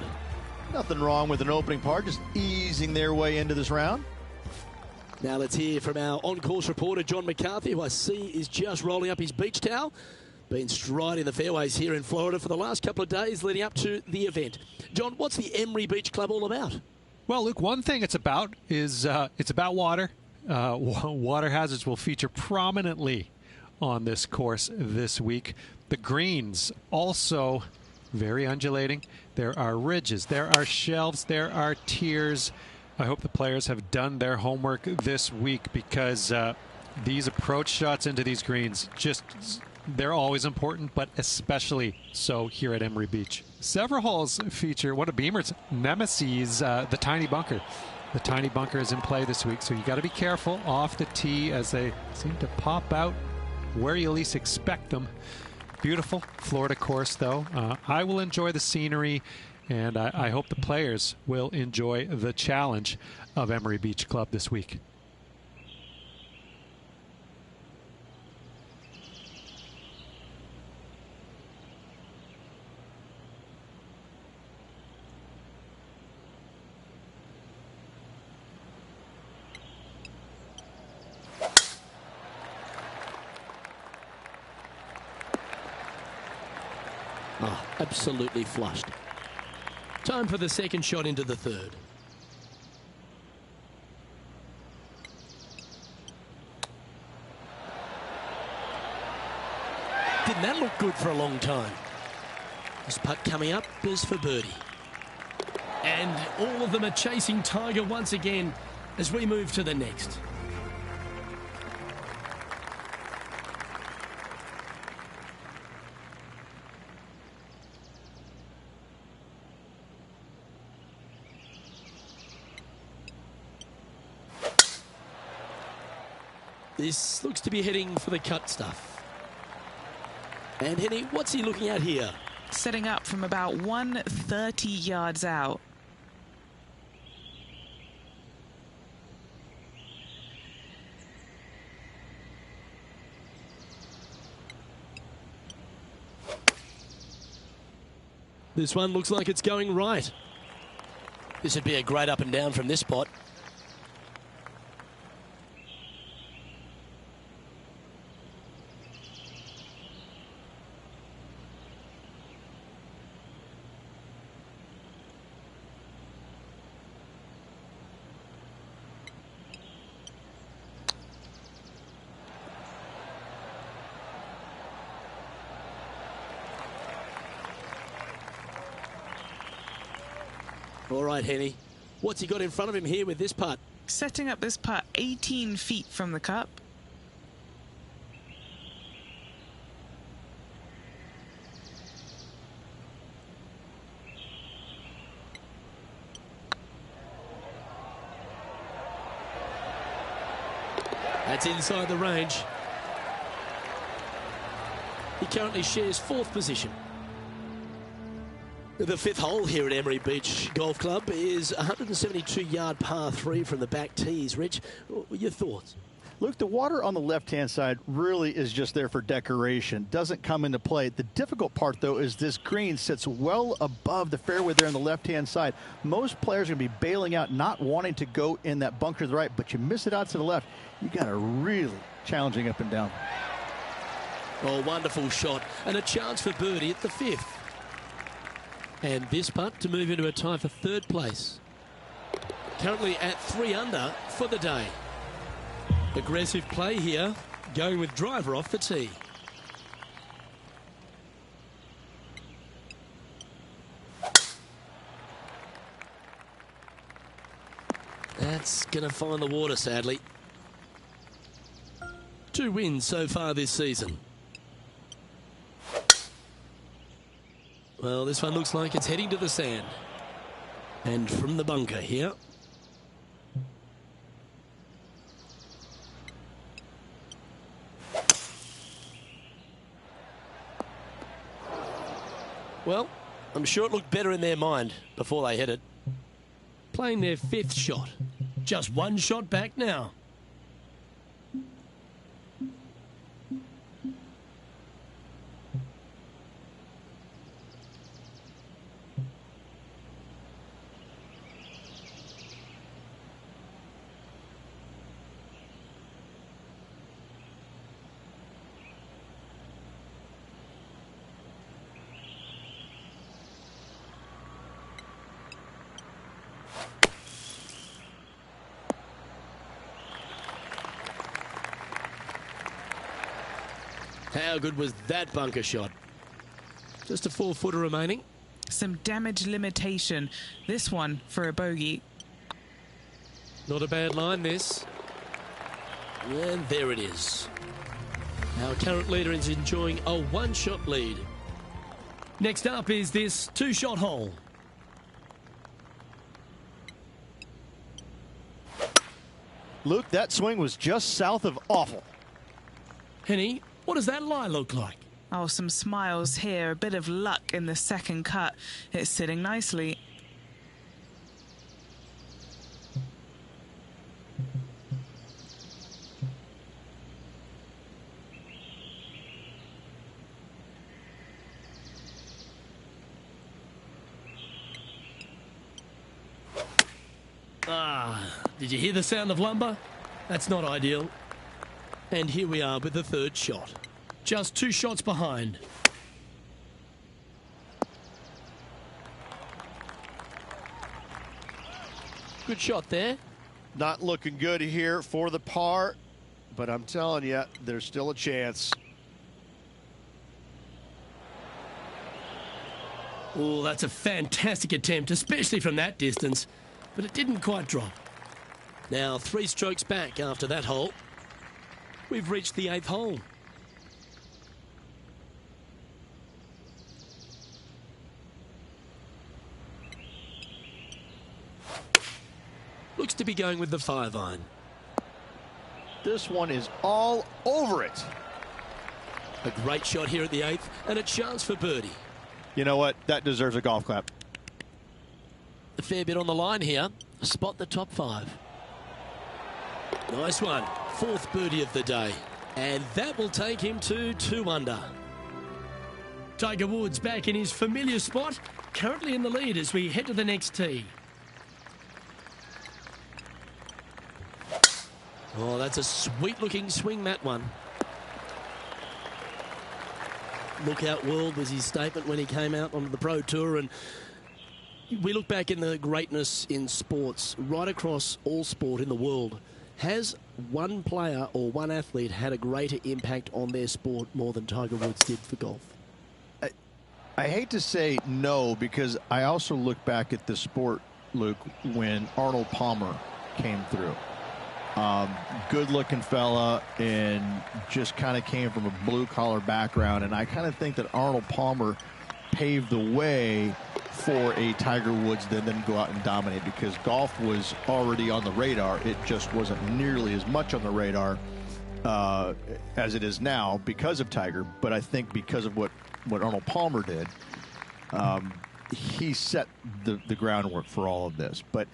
Nothing wrong with an opening par, just easing their way into this round. Now let's hear from our on-course reporter, John McCarthy, who I see is just rolling up his beach towel. Been striding the fairways here in Florida for the last couple of days leading up to the event. John, what's the Emery Beach Club all about? Well, Luke, one thing it's about is it's about water. Water hazards will feature prominently on this course this week. The greens also very undulating. There are ridges, there are shelves, there are tiers. I hope the players have done their homework this week because these approach shots into these greens they're always important, but especially so here at Emery Beach. Several holes feature one of Beamer's nemesis, the tiny bunker. The tiny bunker is in play this week, so you got to be careful off the tee as they seem to pop out where you least expect them. Beautiful Florida course, though. I will enjoy the scenery, and I hope the players will enjoy the challenge of Emery Beach Club this week. Oh, absolutely flushed. Time for the second shot into the third. Didn't that look good for a long time? This putt coming up is for birdie. And all of them are chasing Tiger once again as we move to the next. This looks to be heading for the cut stuff. And Henny, what's he looking at here? Setting up from about 130 yards out. This one looks like it's going right. This would be a great up and down from this spot. All right, Henny. What's he got in front of him here with this putt? Setting up this putt 18 feet from the cup. That's inside the range. He currently shares 4th position. The 5th hole here at Emery Beach Golf Club is a 172-yard par 3 from the back tees. Rich, your thoughts? Look, the water on the left-hand side really is just there for decoration. Doesn't come into play. The difficult part, though, is this green sits well above the fairway there on the left-hand side. Most players are going to be bailing out, not wanting to go in that bunker to the right, but you miss it out to the left. You got a really challenging up and down. Oh, wonderful shot. And a chance for birdie at the 5th. And this putt to move into a tie for 3rd place. Currently at 3 under for the day. Aggressive play here, going with driver off the tee. That's going to find the water, sadly. 2 wins so far this season. Well, this one looks like it's heading to the sand. And from the bunker here. Well, I'm sure it looked better in their mind before they hit it. Playing their 5th shot. Just 1 shot back now. How good was that bunker shot? Just a 4-footer remaining. Some damage limitation. This one for a bogey. Not a bad line, this. And there it is. Our current leader is enjoying a 1-shot lead. Next up is this 2-shot hole. Luke, that swing was just south of awful. Henny, what does that lie look like? Oh, some smiles here. A bit of luck in the 2nd cut. It's sitting nicely. Did you hear the sound of lumber? That's not ideal. And here we are with the 3rd shot. Just 2 shots behind. Good shot there. Not looking good here for the par, but I'm telling you, there's still a chance. Oh, that's a fantastic attempt, especially from that distance, but it didn't quite drop. Now 3 strokes back after that hole. We've reached the 8th hole. Looks to be going with the 5-iron. This one is all over it. A great shot here at the 8th and a chance for birdie. You know what? That deserves a golf clap. A fair bit on the line here. Spot the top 5. Nice one. 4th birdie of the day. And that will take him to 2 under. Tiger Woods back in his familiar spot. currently in the lead as we head to the next tee. Oh, that's a sweet-looking swing, that one. Lookout world was his statement when he came out onto the Pro Tour, and we look back in the greatness in sports, right across all sport in the world. Has one player or one athlete had a greater impact on their sport more than Tiger Woods did for golf? I hate to say no, because I also look back at the sport, Luke, when Arnold Palmer came through. Good-looking fella, and just kind of came from a blue-collar background. And I kind of think that Arnold Palmer paved the way for a Tiger Woods to then go out and dominate, because golf was already on the radar. It just wasn't nearly as much on the radar as it is now because of Tiger. But I think because of what Arnold Palmer did, he set the groundwork for all of this. But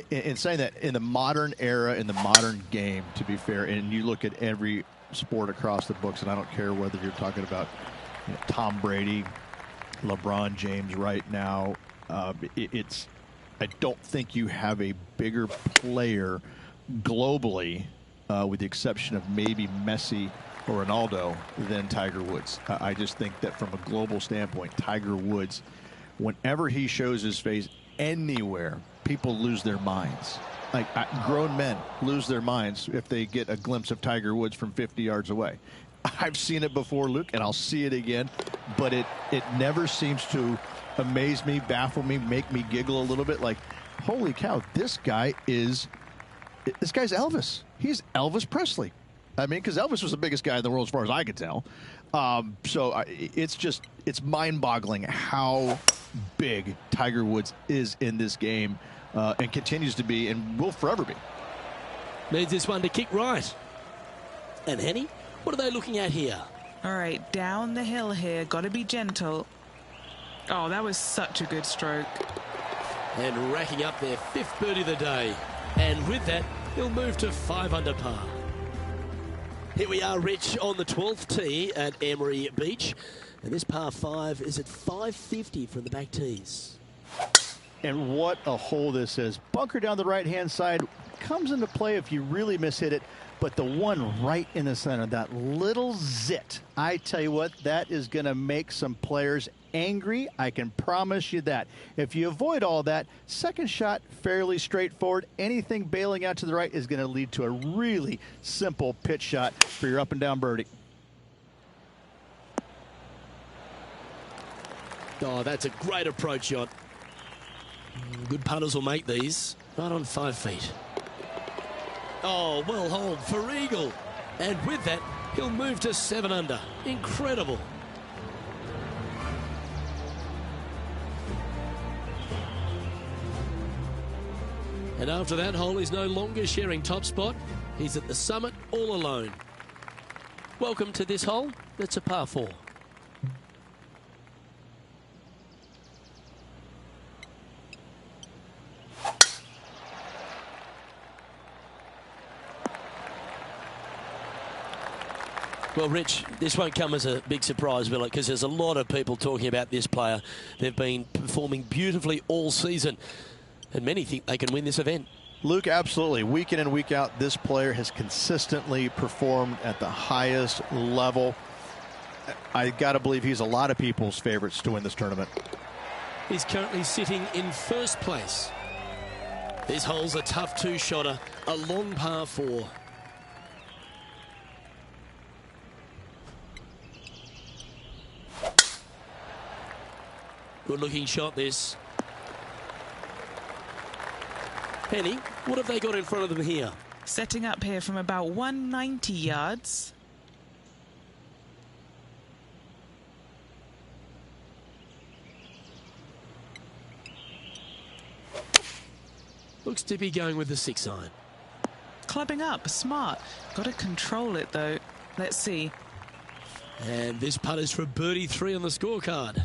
in saying that, in the modern era, in the modern game, to be fair, and you look at every sport across the books, and I don't care whether you're talking about Tom Brady, LeBron James right now, I don't think you have a bigger player globally, with the exception of maybe Messi or Ronaldo, than Tiger Woods. I just think that from a global standpoint, Tiger Woods, whenever he shows his face anywhere, people lose their minds. Like, grown men lose their minds if they get a glimpse of Tiger Woods from 50 yards away. I've seen it before, Luke, and I'll see it again, but it never seems to amaze me, baffle me, make me giggle a little bit. Like, holy cow, this guy's Elvis. He's Elvis Presley. I mean, because Elvis was the biggest guy in the world as far as I could tell. It's mind-boggling how big Tiger Woods is in this game, and continues to be, and will forever be. Needs this one to kick right. And Henny, what are they looking at here? All right, down the hill here. Got to be gentle. Oh, that was such a good stroke. And racking up their 5th birdie of the day. And with that, he'll move to 5 under par. Here we are, Rich, on the 12th tee at Emery Beach. And this par 5 is at 550 from the back tees. And what a hole this is. Bunker down the right-hand side comes into play if you really mishit it. But the one right in the center, that little zit, I tell you what, that is going to make some players angry. I can promise you that. If you avoid all that, second shot, fairly straightforward. Anything bailing out to the right is going to lead to a really simple pitch shot for your up-and-down birdie. Oh, that's a great approach shot. Good putters will make these. Right on 5 feet. Oh, well holed for eagle. And with that, he'll move to 7 under. Incredible. And after that hole, he's no longer sharing top spot. He's at the summit all alone. Welcome to this hole. That's a par 4. Well, Rich, this won't come as a big surprise, will it? Because there's a lot of people talking about this player. They've been performing beautifully all season, and many think they can win this event. Luke, absolutely. Week in and week out, this player has consistently performed at the highest level. I got to believe he's a lot of people's favorites to win this tournament. He's currently sitting in 1st place. This hole's a tough 2-shotter, a long par 4. Good looking shot, this. Penny, what have they got in front of them here? Setting up here from about 190 yards. Looks to be going with the 6-iron. Clubbing up, smart. Got to control it, though. Let's see. And this putt is for birdie 3 on the scorecard.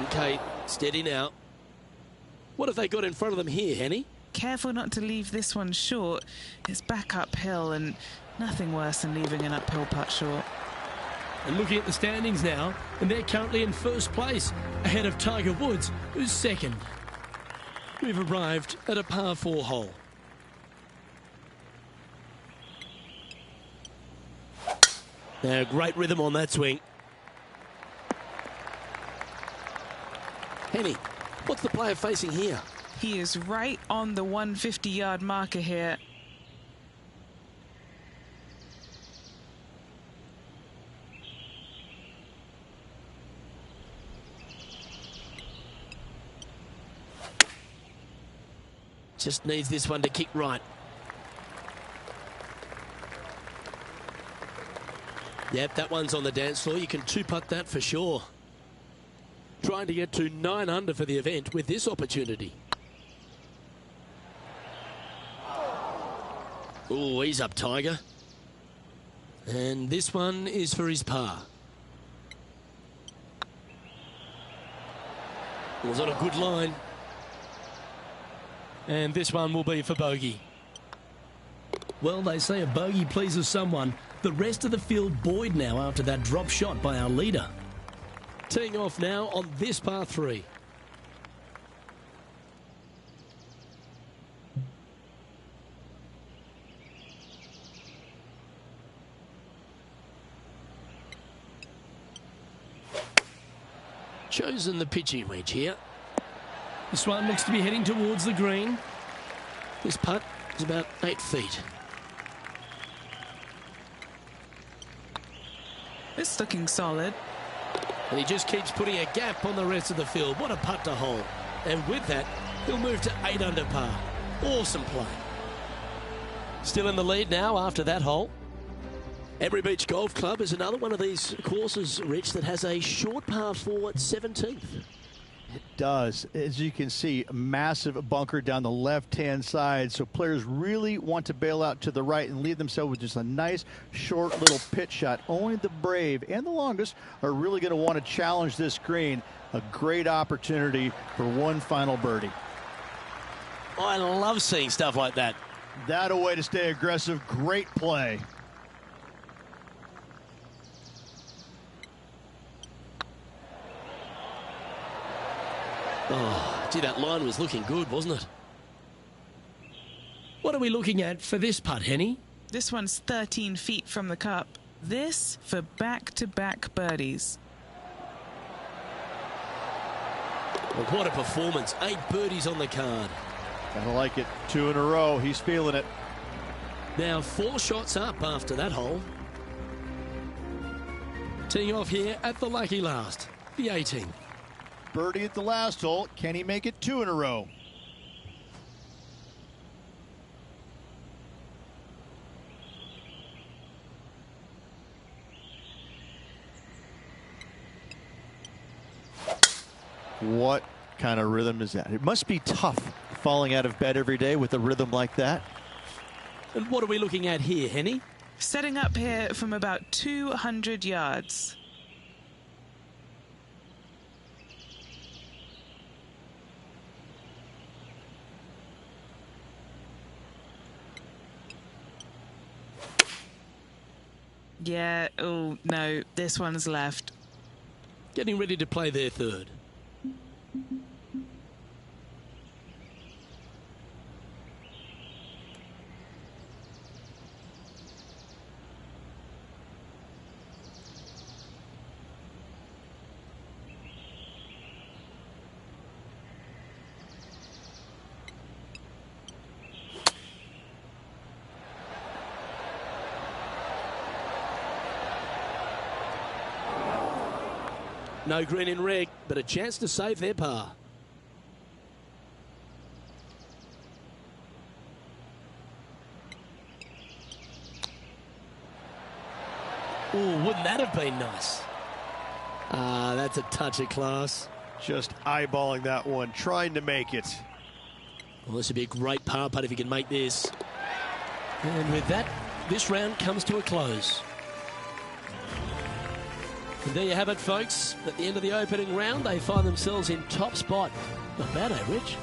Okay, steady now. What have they got in front of them here, Henny? Careful not to leave this one short. It's back uphill, and nothing worse than leaving an uphill putt short. And looking at the standings now, and they're currently in first place, ahead of Tiger Woods, who's second. We've arrived at a par 4 hole. Now, great rhythm on that swing. Henny, what's the player facing here? He is right on the 150-yard marker here. Just needs this one to kick right. Yep, that one's on the dance floor. You can two-putt that for sure. Trying to get to 9 under for the event with this opportunity. Oh, he's up, Tiger. And this one is for his par. Was on a good line. And this one will be for bogey. Well, they say a bogey pleases someone. The rest of the field buoyed now after that drop shot by our leader. Teeing off now on this par 3. Chosen the pitching wedge here. This one looks to be heading towards the green. This putt is about 8 feet. It's looking solid. And he just keeps putting a gap on the rest of the field. What a putt to hole. And with that, he'll move to 8 under par. Awesome play. Still in the lead now after that hole. Emery Beach Golf Club is another one of these courses, Rich, that has a short par 4 at 17th. It does. As you can see, a massive bunker down the left-hand side. So players really want to bail out to the right and leave themselves with just a nice, short little pitch shot. Only the brave and the longest are really going to want to challenge this green. A great opportunity for one final birdie. I love seeing stuff like that. That a way to stay aggressive. Great play. Oh, gee, that line was looking good, wasn't it? What are we looking at for this putt, Henny? This one's 13 feet from the cup. This for back-to-back birdies. Well, what a performance. 8 birdies on the card. Gotta like it. 2 in a row. He's feeling it. Now 4 shots up after that hole. Teeing off here at the lucky last, the 18th. Birdie at the last hole. Can he make it 2 in a row? What kind of rhythm is that? It must be tough falling out of bed every day with a rhythm like that. And what are we looking at here, Henny? Setting up here from about 200 yards. Yeah, oh no, this one's left. Getting ready to play their third. No green in red, but a chance to save their par. Oh, wouldn't that have been nice? Ah, that's a touch of class. Just eyeballing that one, trying to make it. Well, this would be a great par putt if he can make this. And with that, this round comes to a close. And there you have it, folks. At the end of the opening round, they find themselves in top spot. Not bad, eh, Rich?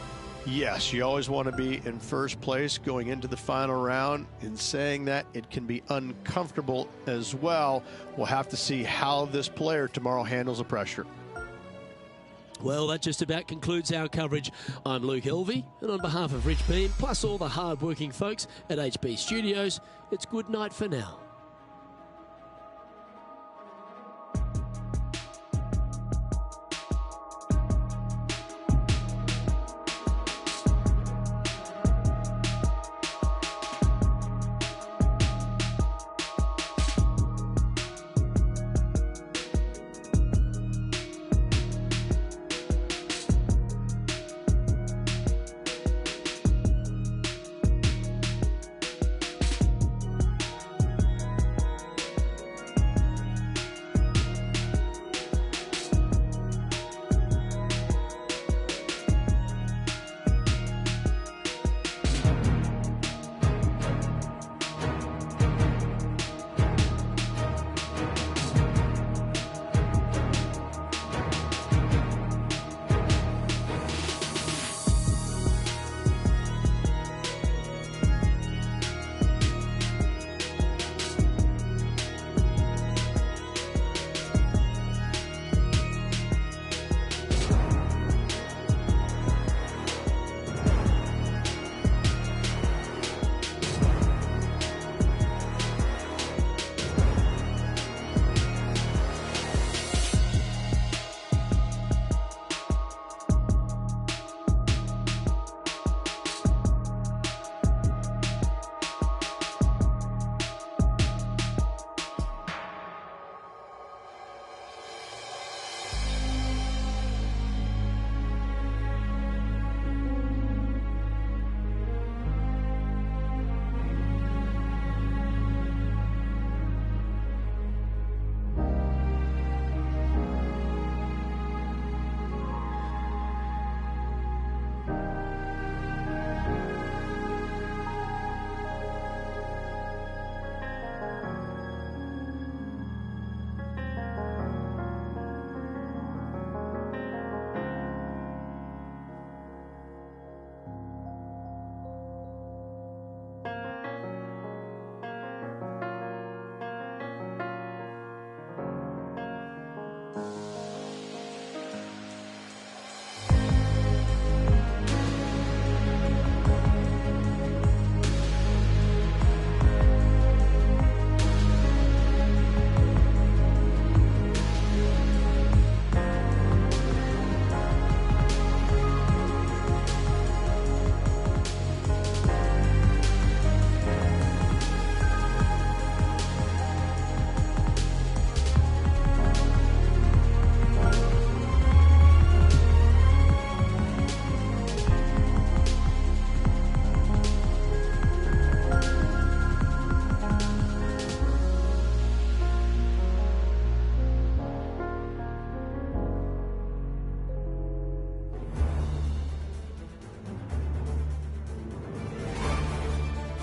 Yes, you always want to be in first place going into the final round. In saying that, it can be uncomfortable as well. We'll have to see how this player tomorrow handles the pressure. Well, that just about concludes our coverage. I'm Luke Elvey, and on behalf of Rich Beam, plus all the hard-working folks at HB Studios, it's good night for now.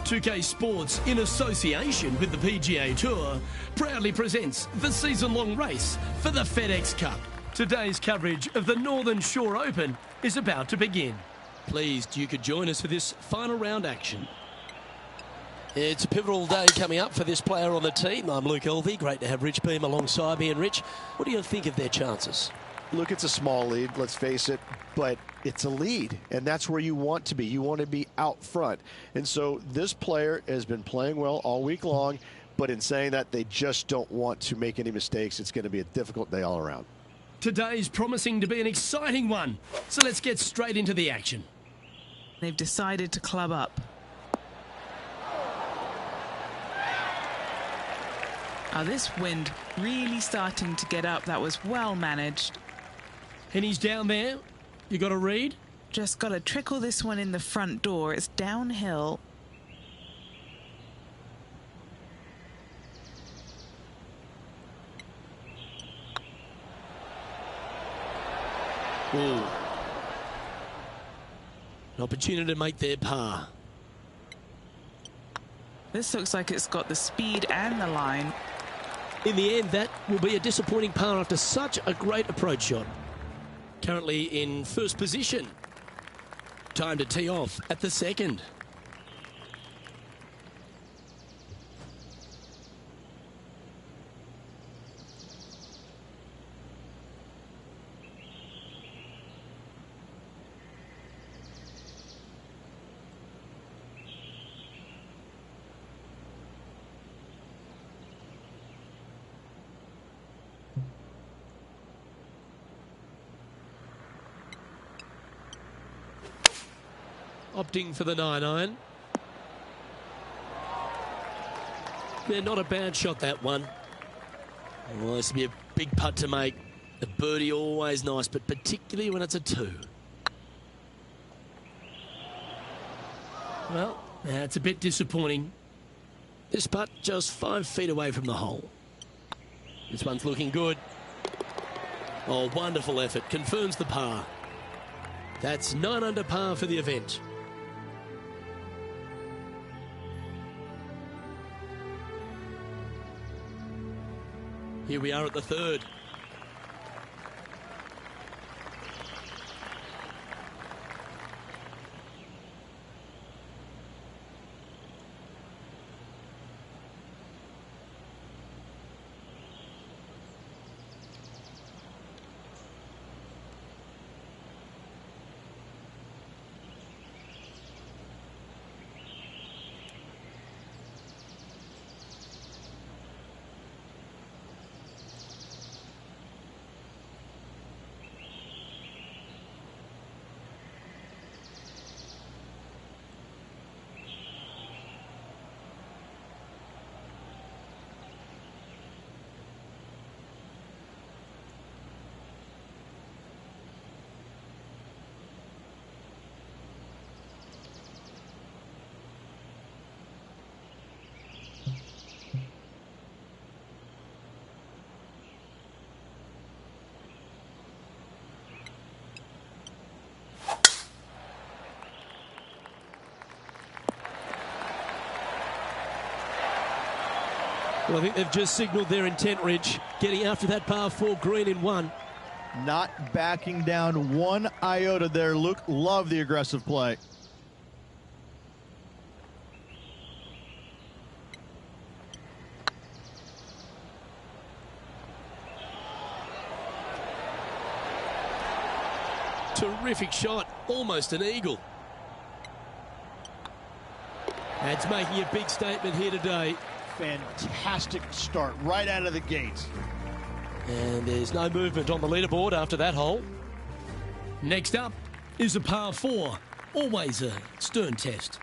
.2K Sports, in association with the PGA Tour, proudly presents the season-long race for the FedEx Cup. Today's coverage of the Northern Shore Open is about to begin. Pleased you could join us for this final round action. It's a pivotal day coming up for this player on the team. I'm Luke Elvey. Great to have Rich Beam alongside me. And Rich, what do you think of their chances? Look, it's a small lead, let's face it, but it's a lead, and that's where you want to be. You want to be out front. And so this player has been playing well all week long, but in saying that, they just don't want to make any mistakes. It's going to be a difficult day all around. Today's promising to be an exciting one, so let's get straight into the action. They've decided to club up. This wind really starting to get up. That was well managed. Henny's down there. You got a read? Just got to trickle this one in the front door. It's downhill. Ooh. An opportunity to make their par. This looks like it's got the speed and the line. In the end, that will be a disappointing par after such a great approach shot. Currently in first position. Time to tee off at the second. Opting for the 9-iron. Yeah, not a bad shot, that one. Well, this will be a big putt to make. A birdie always nice, but particularly when it's a 2. Well, that's a bit disappointing. This putt just 5 feet away from the hole. This one's looking good. Oh, wonderful effort. Confirms the par. That's 9 under par for the event. Here we are at the third. Well, I think they've just signalled their intent, Rich, getting after that par 4 green in 1. Not backing down one iota there, Luke. Love the aggressive play. Terrific shot, almost an eagle. That's making a big statement here today. Fantastic start right out of the gates. And there's no movement on the leaderboard after that hole. Next up is a par 4. Always a stern test.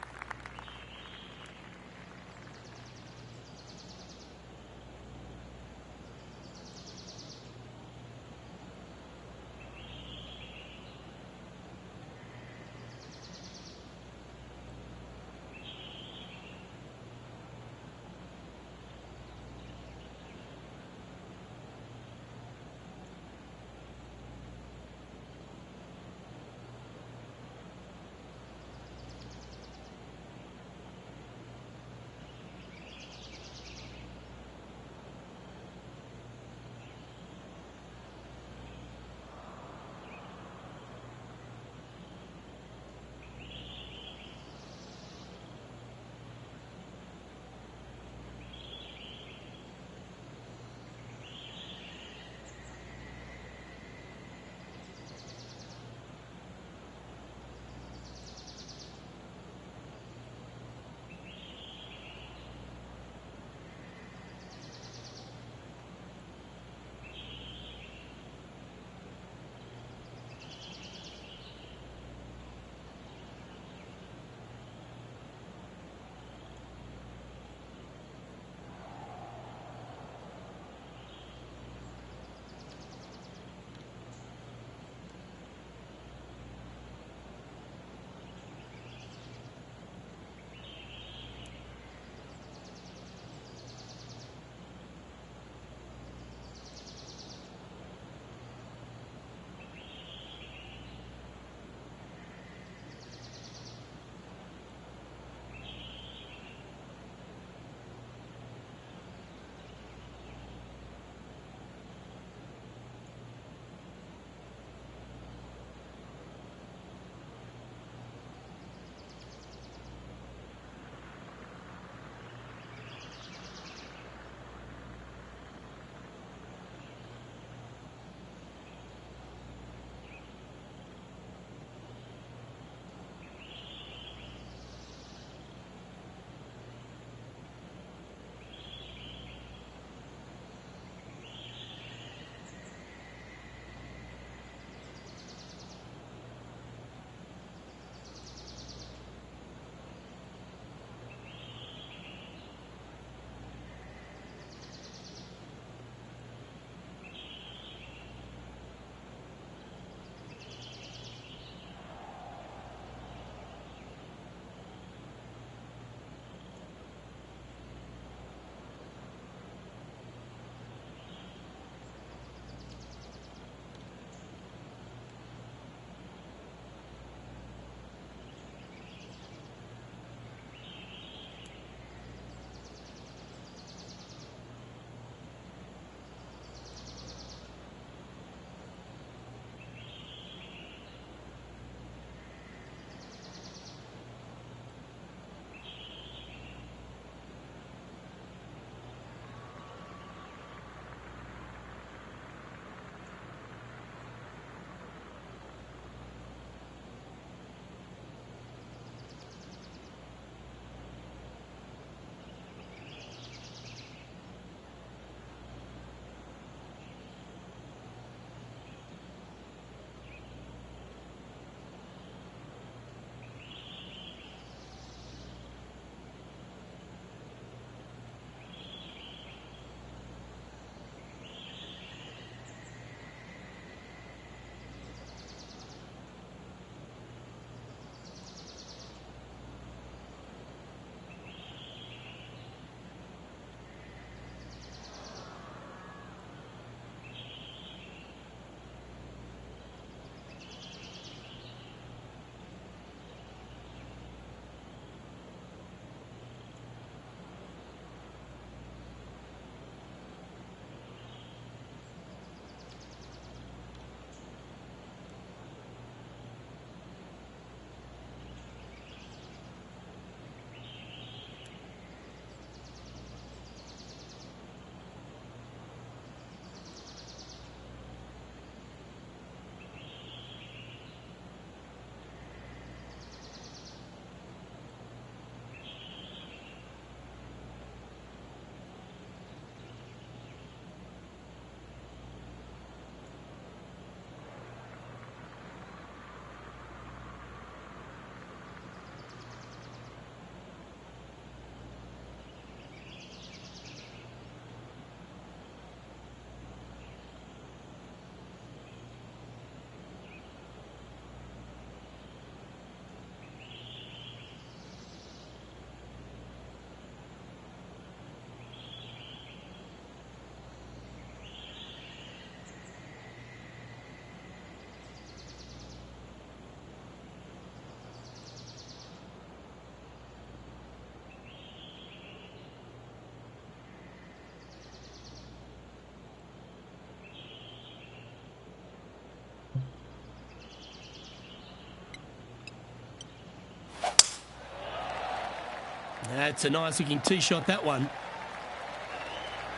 That's a nice looking tee shot, that one.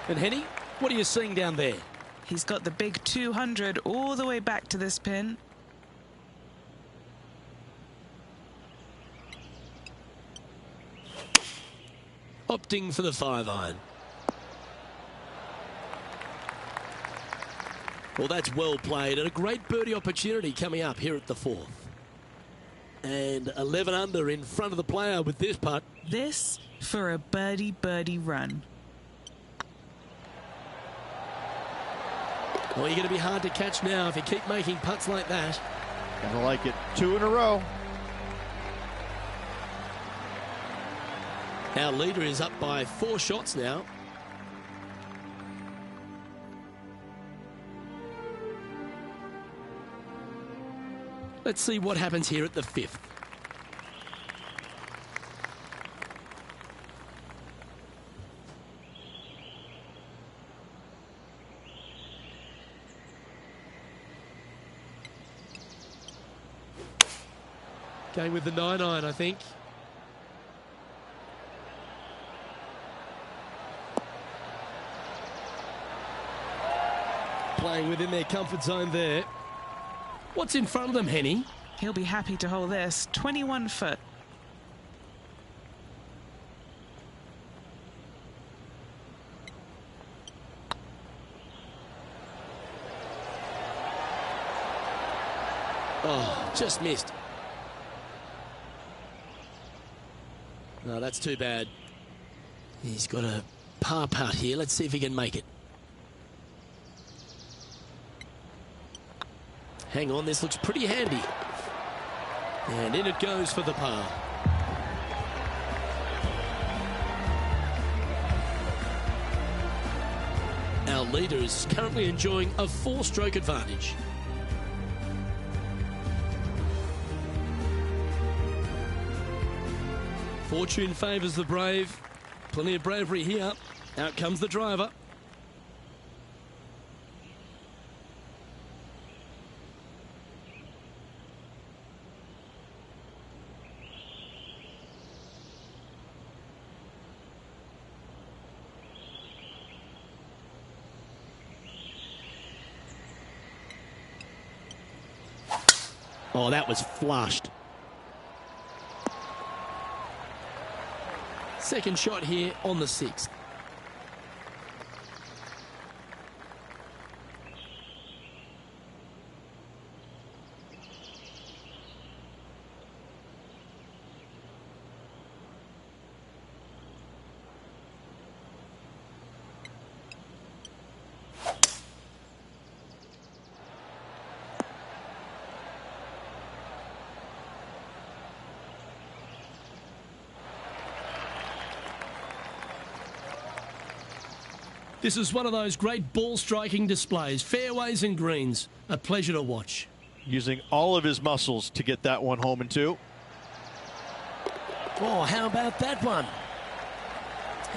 And Henny, what are you seeing down there? He's got the big 200 all the way back to this pin. Opting for the 5-iron. Well, that's well played and a great birdie opportunity coming up here at the 4th. And 11 under in front of the player with this putt. This for a birdie run. Well, you're going to be hard to catch now if you keep making putts like that. Kind of like it. 2 in a row. Our leader is up by 4 shots now. Let's see what happens here at the 5th. Going with the 9-iron, I think. Playing within their comfort zone there. What's in front of them, Henny? He'll be happy to hold this. 21 foot. Oh, just missed. No, that's too bad. He's got a par putt here. Let's see if he can make it. Hang on, this looks pretty handy. And in it goes for the par. Our leader is currently enjoying a 4-stroke advantage. Fortune favours the brave. Plenty of bravery here. Out comes the driver. Oh, that was flushed. Second shot here on the 6th. This is one of those great ball striking displays. Fairways and greens. A pleasure to watch. Using all of his muscles to get that one home in 2. Oh, how about that one?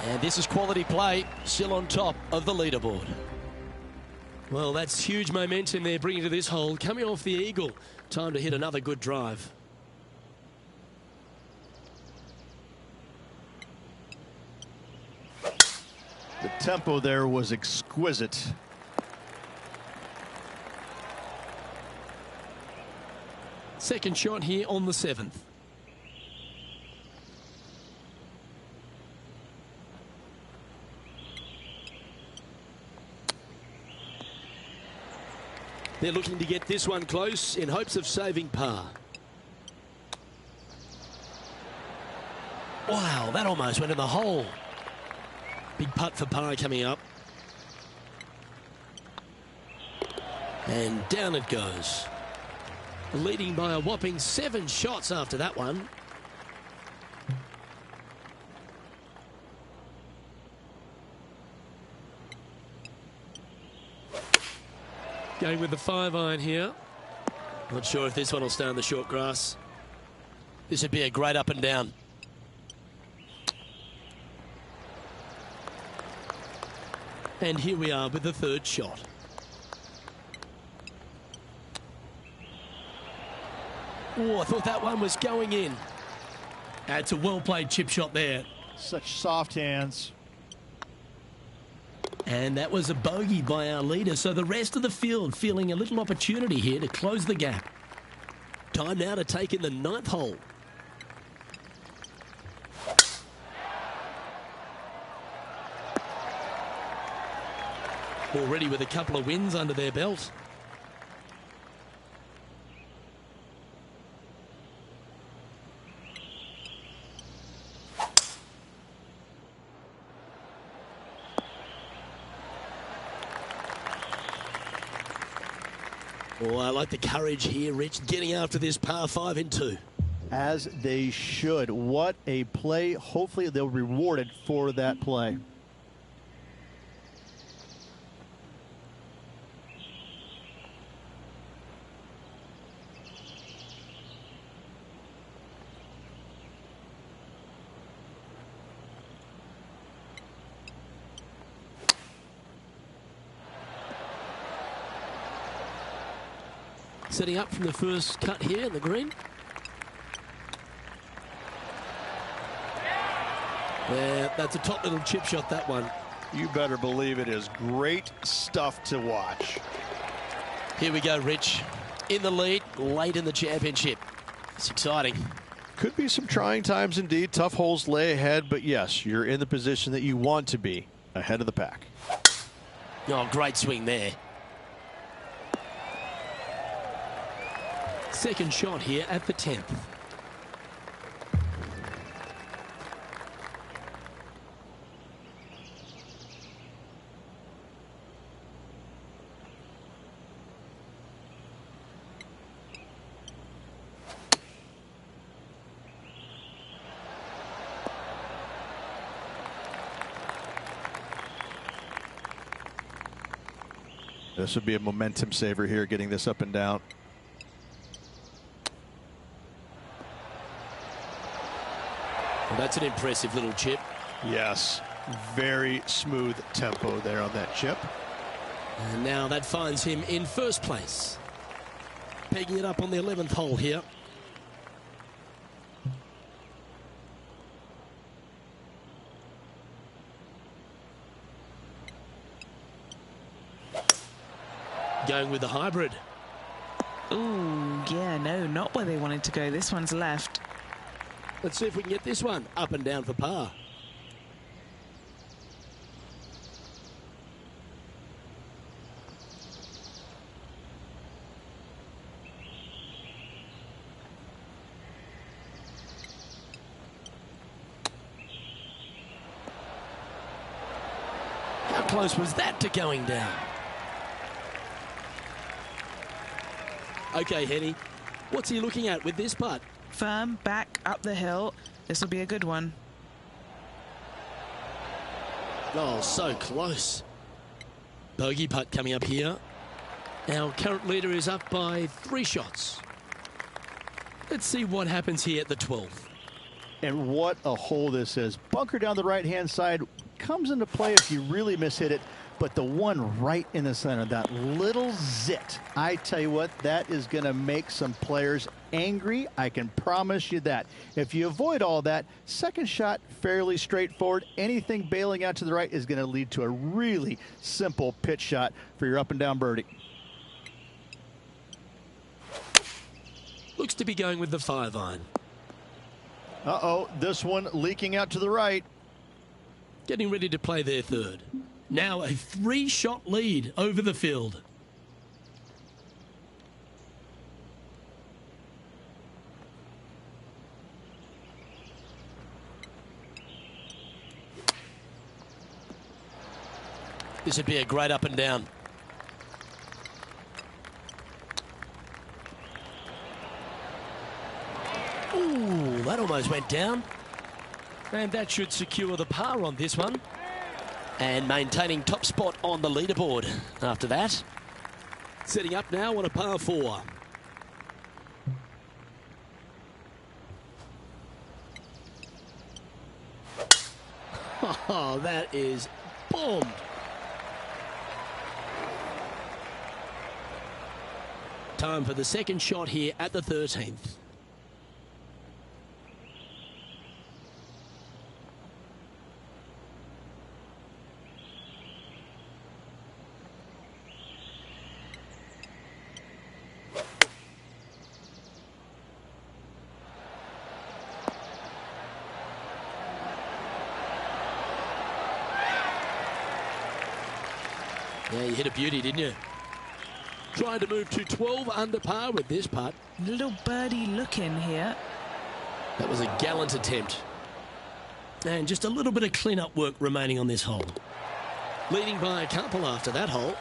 And this is quality play, still on top of the leaderboard. Well, that's huge momentum they're bringing to this hole. Coming off the eagle. Time to hit another good drive. The tempo there was exquisite. Second shot here on the 7th. They're looking to get this one close in hopes of saving par. Wow, that almost went in the hole. Big putt for par coming up. And down it goes. Leading by a whopping 7 shots after that one. Going with the 5-iron here. Not sure if this one will stay on the short grass. This would be a great up and down. And here we are with the 3rd shot. Oh, I thought that one was going in. That's a well-played chip shot there. Such soft hands. And that was a bogey by our leader, so the rest of the field feeling a little opportunity here to close the gap. Time now to take in the 9th hole. Already with a couple of wins under their belt. Oh, I like the courage here, Rich, getting after this par 5 in 2. As they should. What a play. Hopefully they'll be rewarded for that play. Setting up from the first cut here in the green. Yeah, that's a top little chip shot, that one. You better believe it is great stuff to watch. Here we go, Rich. In the lead, late in the championship. It's exciting. Could be some trying times indeed. Tough holes lay ahead, but yes, you're in the position that you want to be, ahead of the pack. Oh, great swing there. Second shot here at the 10th. This would be a momentum saver here, getting this up and down. Well, that's an impressive little chip. Yes, very smooth tempo there on that chip. And now that finds him in first place. Pegging it up on the 11th hole here. Going with the hybrid. Ooh, yeah, no, not where they wanted to go. This one's left. Let's see if we can get this one up and down for par. How close was that to going down? Okay, Henny, what's he looking at with this putt? Firm, back, up the hill. This will be a good one. Oh, so close. Bogey putt coming up here. Our current leader is up by 3 shots. Let's see what happens here at the 12th. And what a hole this is. Bunker down the right-hand side comes into play if you really mishit it. But the one right in the center, that little zit, I tell you what, that is going to make some players angry. I can promise you that. If you avoid all that, second shot, fairly straightforward. Anything bailing out to the right is going to lead to a really simple pitch shot for your up and down birdie. Looks to be going with the 5-iron. Uh-oh, this one leaking out to the right. Getting ready to play their third. Now a 3-shot lead over the field. This would be a great up and down. Ooh, that almost went down. And that should secure the par on this one. And maintaining top spot on the leaderboard after that. Setting up now on a par 4. Oh, that is bombed. Time for the second shot here at the 13th. Yeah, you hit a beauty, didn't you? Trying to move to 12 under par with this putt. Little birdie look in here. That was a gallant attempt. And just a little bit of clean-up work remaining on this hole. Leading by a couple after that hole.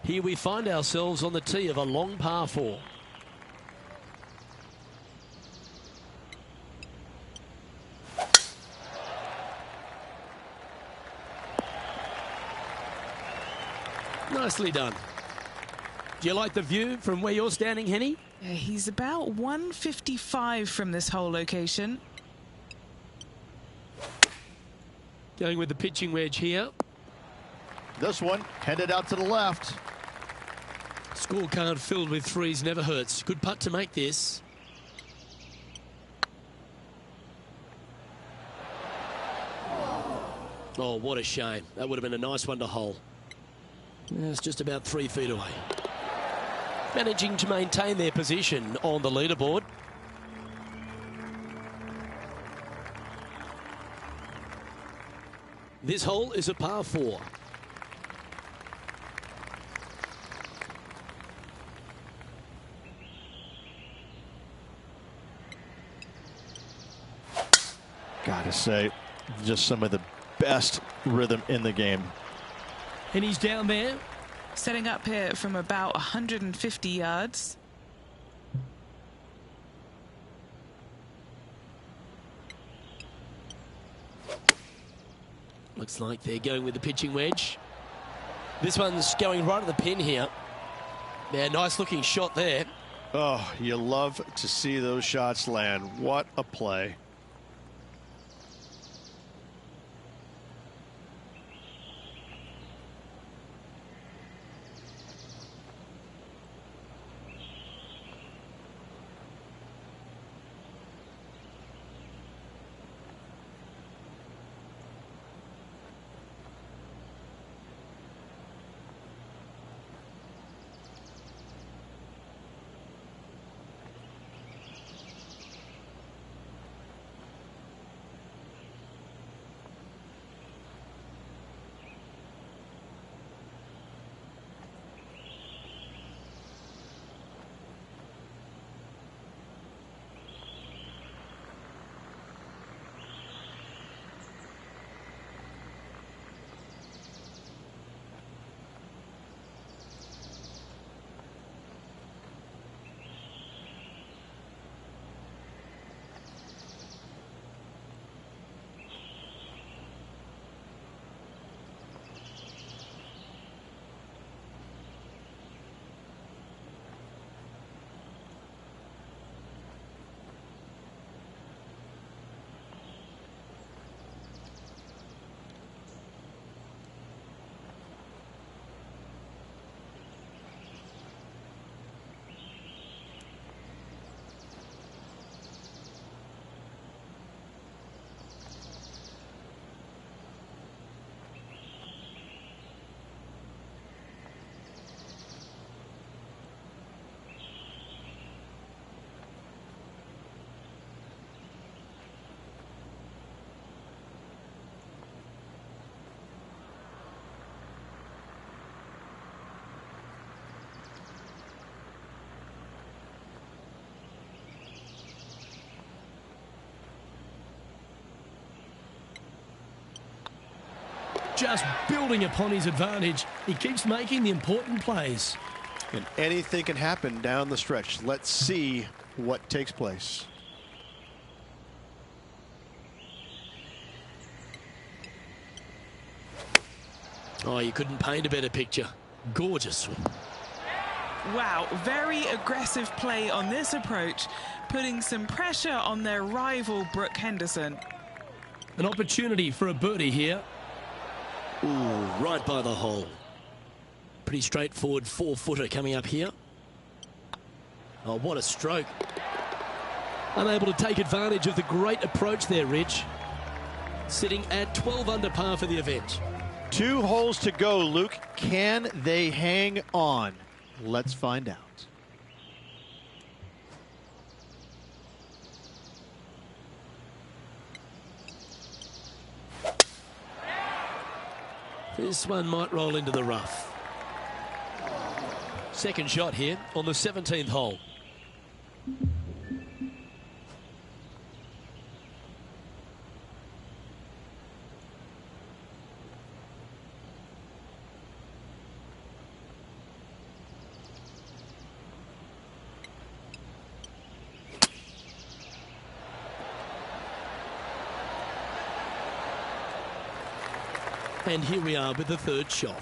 Here we find ourselves on the tee of a long par 4. Nicely done. Do you like the view from where you're standing, Henny? Yeah, he's about 155 from this hole location. Going with the pitching wedge here. This one headed out to the left. Scorecard filled with threes never hurts. Good putt to make this. Oh, what a shame. That would have been a nice one to hole. It's just about 3 feet away. Managing to maintain their position on the leaderboard. This hole is a par 4. Gotta say, just some of the best rhythm in the game. And he's down there. Setting up here from about 150 yards. Looks like they're going with the pitching wedge. This one's going right at the pin here. Yeah, nice looking shot there. Oh, you love to see those shots land. What a play. Just building upon his advantage. He keeps making the important plays. And anything can happen down the stretch. Let's see what takes place. Oh, you couldn't paint a better picture. Gorgeous. Wow, very aggressive play on this approach, putting some pressure on their rival Brooke Henderson. An opportunity for a birdie here. Ooh, right by the hole. Pretty straightforward 4-footer coming up here. Oh, what a stroke. Unable to take advantage of the great approach there, Rich. Sitting at 12 under par for the event. 2 holes to go, Luke. Can they hang on? Let's find out. This one might roll into the rough. Second shot here on the 17th hole. And here we are with the third shot.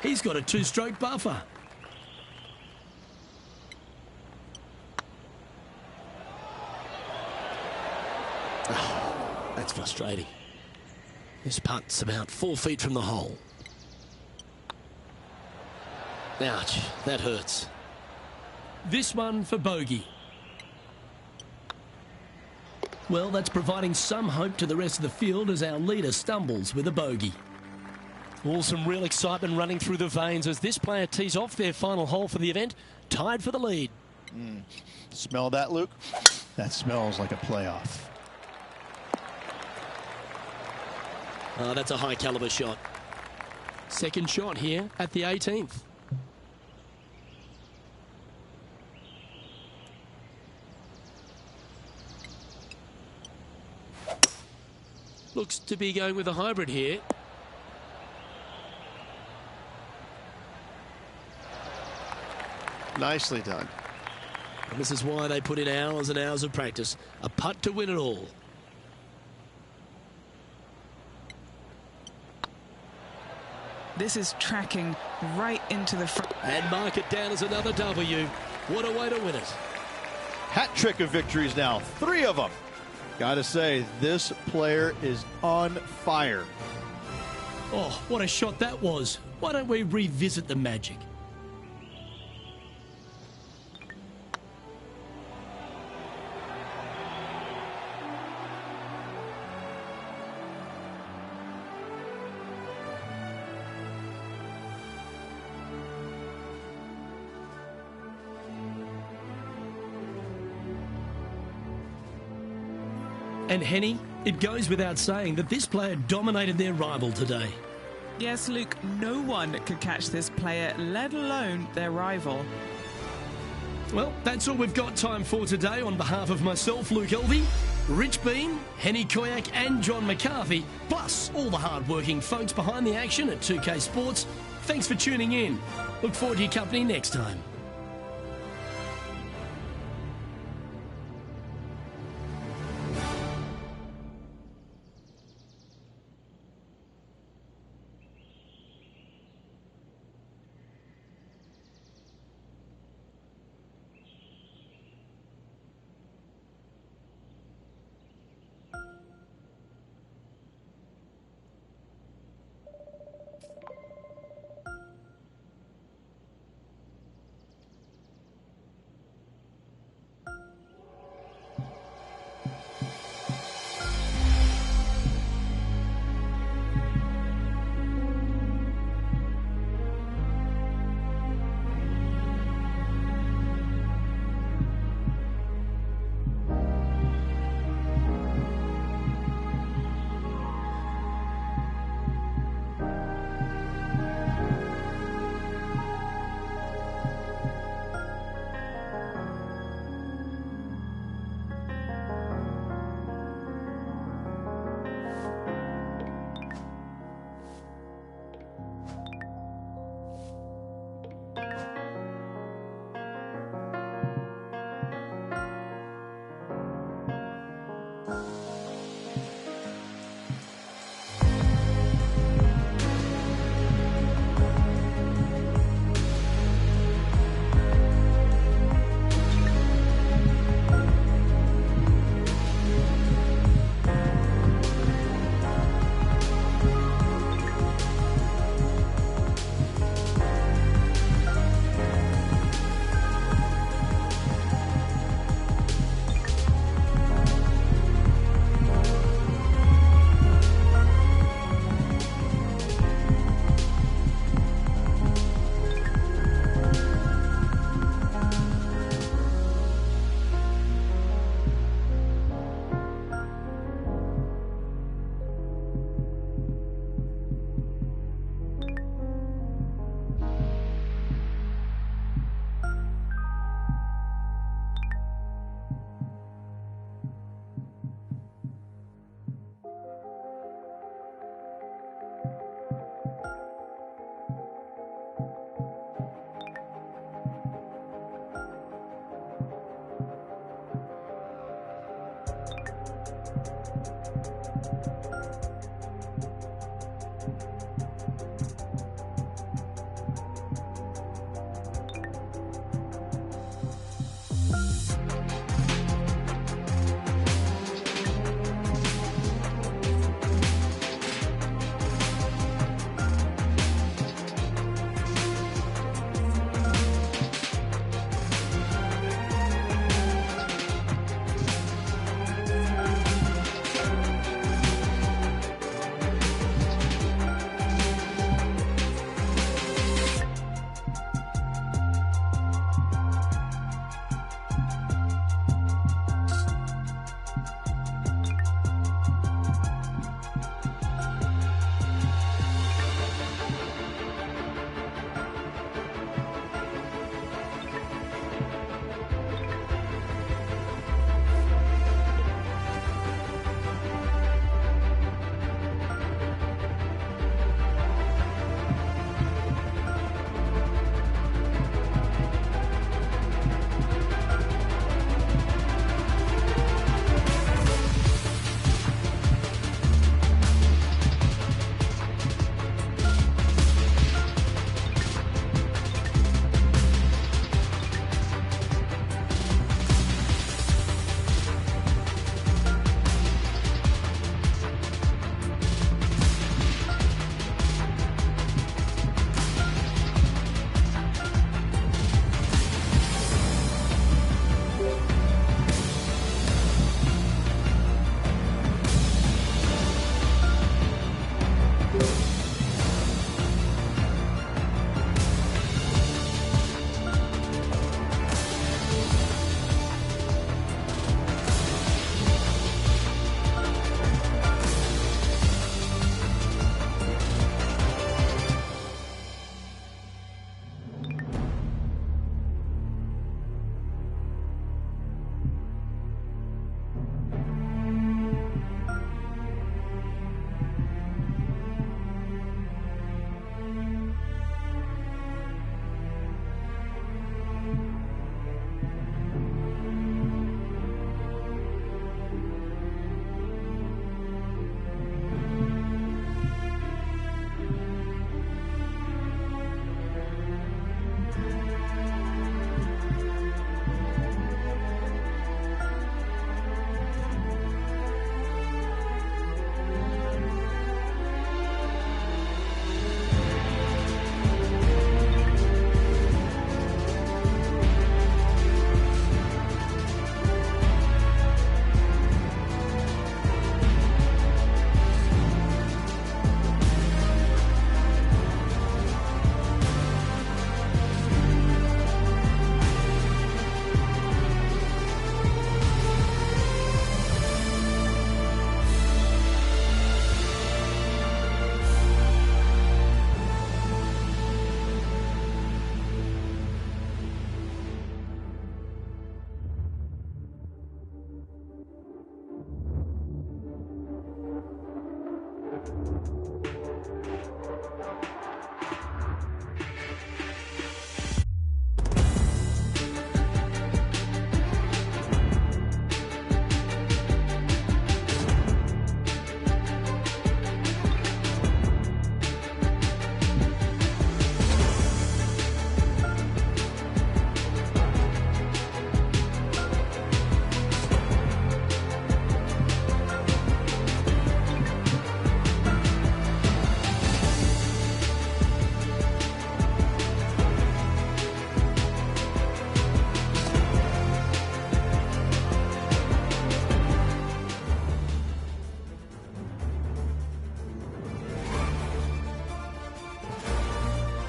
He's got a two-stroke buffer. Oh, that's frustrating. This putt's about 4 feet from the hole. Ouch, that hurts. This one for bogey. Well, that's providing some hope to the rest of the field as our leader stumbles with a bogey. All some real excitement running through the veins as this player tees off their final hole for the event, tied for the lead. Smell that, Luke? That smells like a playoff. Oh, that's a high caliber shot. Second shot here at the 18th. Looks to be going with a hybrid here. Nicely done. And this is why they put in hours and hours of practice. A putt to win it all. This is tracking right into the front. And mark it down as another W. What a way to win it. Hat trick of victories now. 3 of them. Gotta say, this player is on fire. Oh, what a shot that was. Why don't we revisit the magic? And Henny, it goes without saying that this player dominated their rival today. Yes, Luke, no one could catch this player, let alone their rival. Well, that's all we've got time for today. On behalf of myself, Luke Elvey, Rich Bean, Henny Koyak and John McCarthy, plus all the hard-working folks behind the action at 2K Sports, thanks for tuning in. Look forward to your company next time.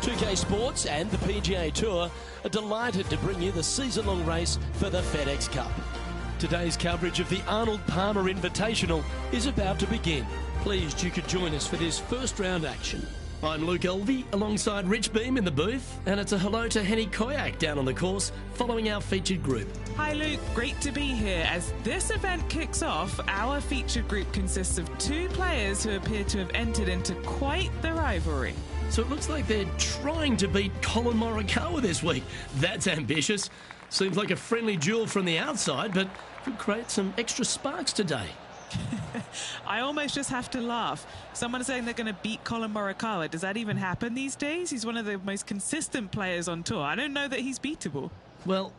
2K Sports and the PGA Tour are delighted to bring you the season-long race for the FedEx Cup. Today's coverage of the Arnold Palmer Invitational is about to begin. Pleased you could join us for this first round action. I'm Luke Elvey alongside Rich Beam in the booth, and it's a hello to Henny Koyak down on the course following our featured group. Hi Luke, great to be here. As this event kicks off, our featured group consists of two players who appear to have entered into quite the rivalry. So it looks like they're trying to beat Colin Morikawa this week. That's ambitious. Seems like a friendly duel from the outside, but could create some extra sparks today. I almost just have to laugh. Someone saying they're going to beat Colin Morikawa. Does that even happen these days? He's one of the most consistent players on tour. I don't know that he's beatable. Well,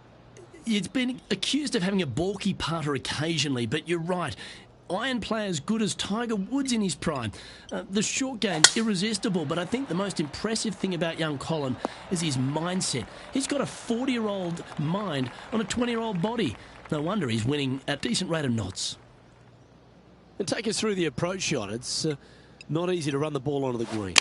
He's been accused of having a balky putter occasionally, but you're right. Iron play as good as Tiger Woods in his prime. The short game's irresistible, but I think the most impressive thing about young Colin is his mindset. He's got a 40-year-old mind on a 20-year-old body. No wonder he's winning at a decent rate of knots. And take us through the approach shot. It's not easy to run the ball onto the green.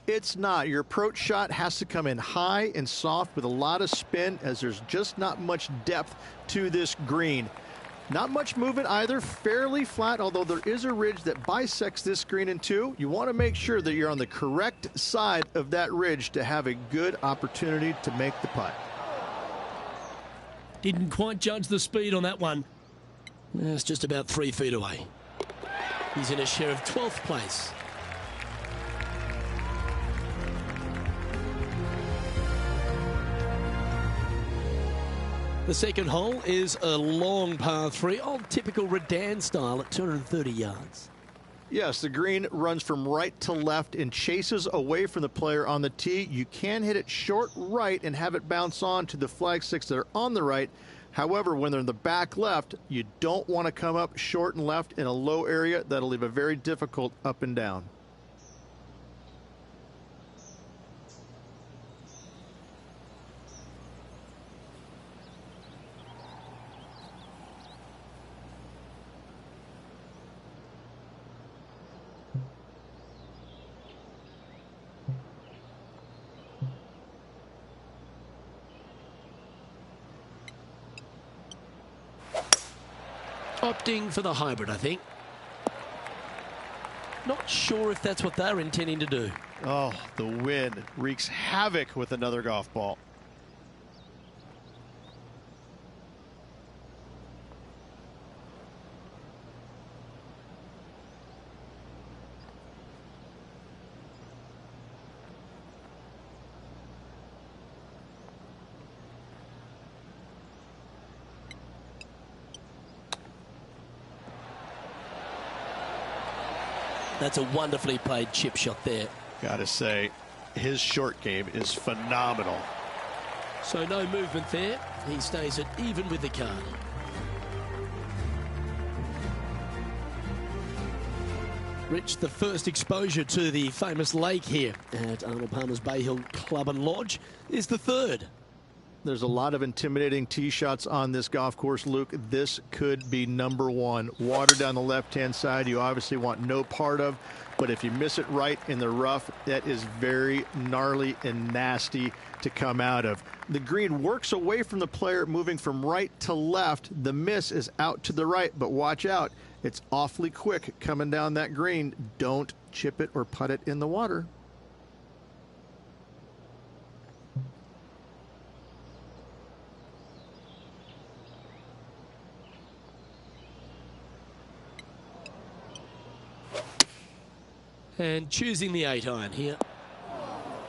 It's not. Your approach shot has to come in high and soft with a lot of spin, as there's just not much depth to this green. Not much movement either, fairly flat, although there is a ridge that bisects this green in two. You want to make sure that you're on the correct side of that ridge to have a good opportunity to make the putt. Didn't quite judge the speed on that one. It's just about 3 feet away. He's in a share of 12th place. The second hole is a long par 3, old typical Redan style at 230 yards. Yes, the green runs from right to left and chases away from the player on the tee. You can hit it short right and have it bounce on to the flag sticks that are on the right. However, when they're in the back left, you don't want to come up short and left in a low area. That'll leave a very difficult up and down. Opting for the hybrid, I think. Not sure if that's what they're intending to do. Oh, the wind wreaks havoc with another golf ball. That's a wonderfully played chip shot there. Gotta say, his short game is phenomenal. So no movement there. He stays at even with the card. Rich, the first exposure to the famous lake here at Arnold Palmer's Bay Hill Club and Lodge is the third. There's a lot of intimidating tee shots on this golf course, Luke. This could be number one. Water down the left-hand side, you obviously want no part of, but if you miss it right in the rough, that is very gnarly and nasty to come out of. The green works away from the player, moving from right to left. The miss is out to the right, but watch out. It's awfully quick coming down that green. Don't chip it or putt it in the water. And choosing the 8-iron here.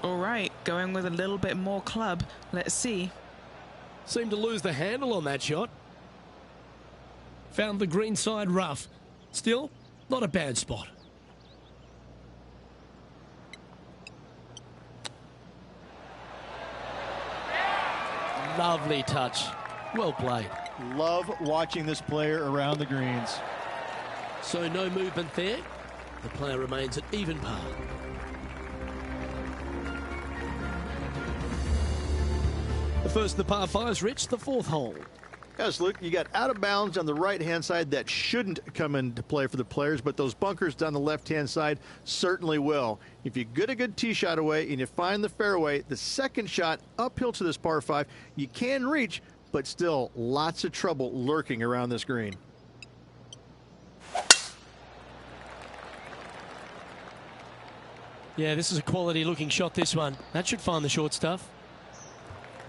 All right, going with a little bit more club. Let's see. Seemed to lose the handle on that shot. Found the green side rough. Still, not a bad spot. Lovely touch. Well played. Love watching this player around the greens. So no movement there. The player remains at even par. The first of the par 5s, Rich, the fourth hole. Yes, Luke, you got out of bounds on the right-hand side. That shouldn't come into play for the players, but those bunkers down the left-hand side certainly will. If you get a good tee shot away and you find the fairway, the second shot uphill to this par 5, you can reach, but still lots of trouble lurking around this green. Yeah, this is a quality-looking shot, this one. That should find the short stuff.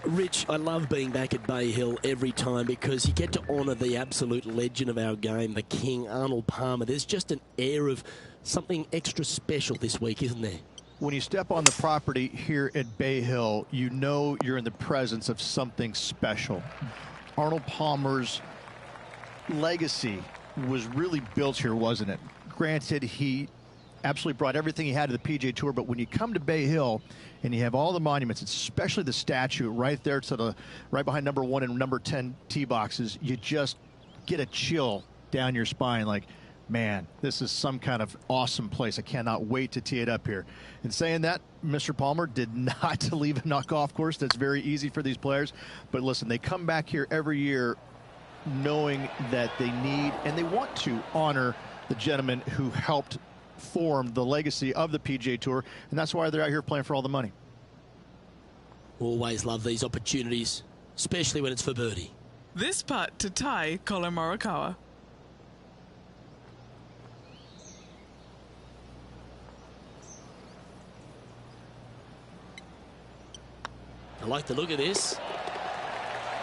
Rich, I love being back at Bay Hill every time because you get to honour the absolute legend of our game, the King, Arnold Palmer. There's just an air of something extra special this week, isn't there? When you step on the property here at Bay Hill, you know you're in the presence of something special. Arnold Palmer's legacy was really built here, wasn't it? Granted, he absolutely brought everything he had to the PGA Tour. But when you come to Bay Hill and you have all the monuments, especially the statue right there to the right behind number 1 and number 10 tee boxes, you just get a chill down your spine. Like, man, this is some kind of awesome place. I cannot wait to tee it up here. And saying that, Mr. Palmer did not leave a golf course. That's very easy for these players. But listen, they come back here every year knowing that they need and they want to honor the gentleman who helped form the legacy of the PGA Tour, and that's why they're out here playing for all the money. Always love these opportunities, especially when it's for birdie. This putt to tie Colin Morikawa. I like the look of this.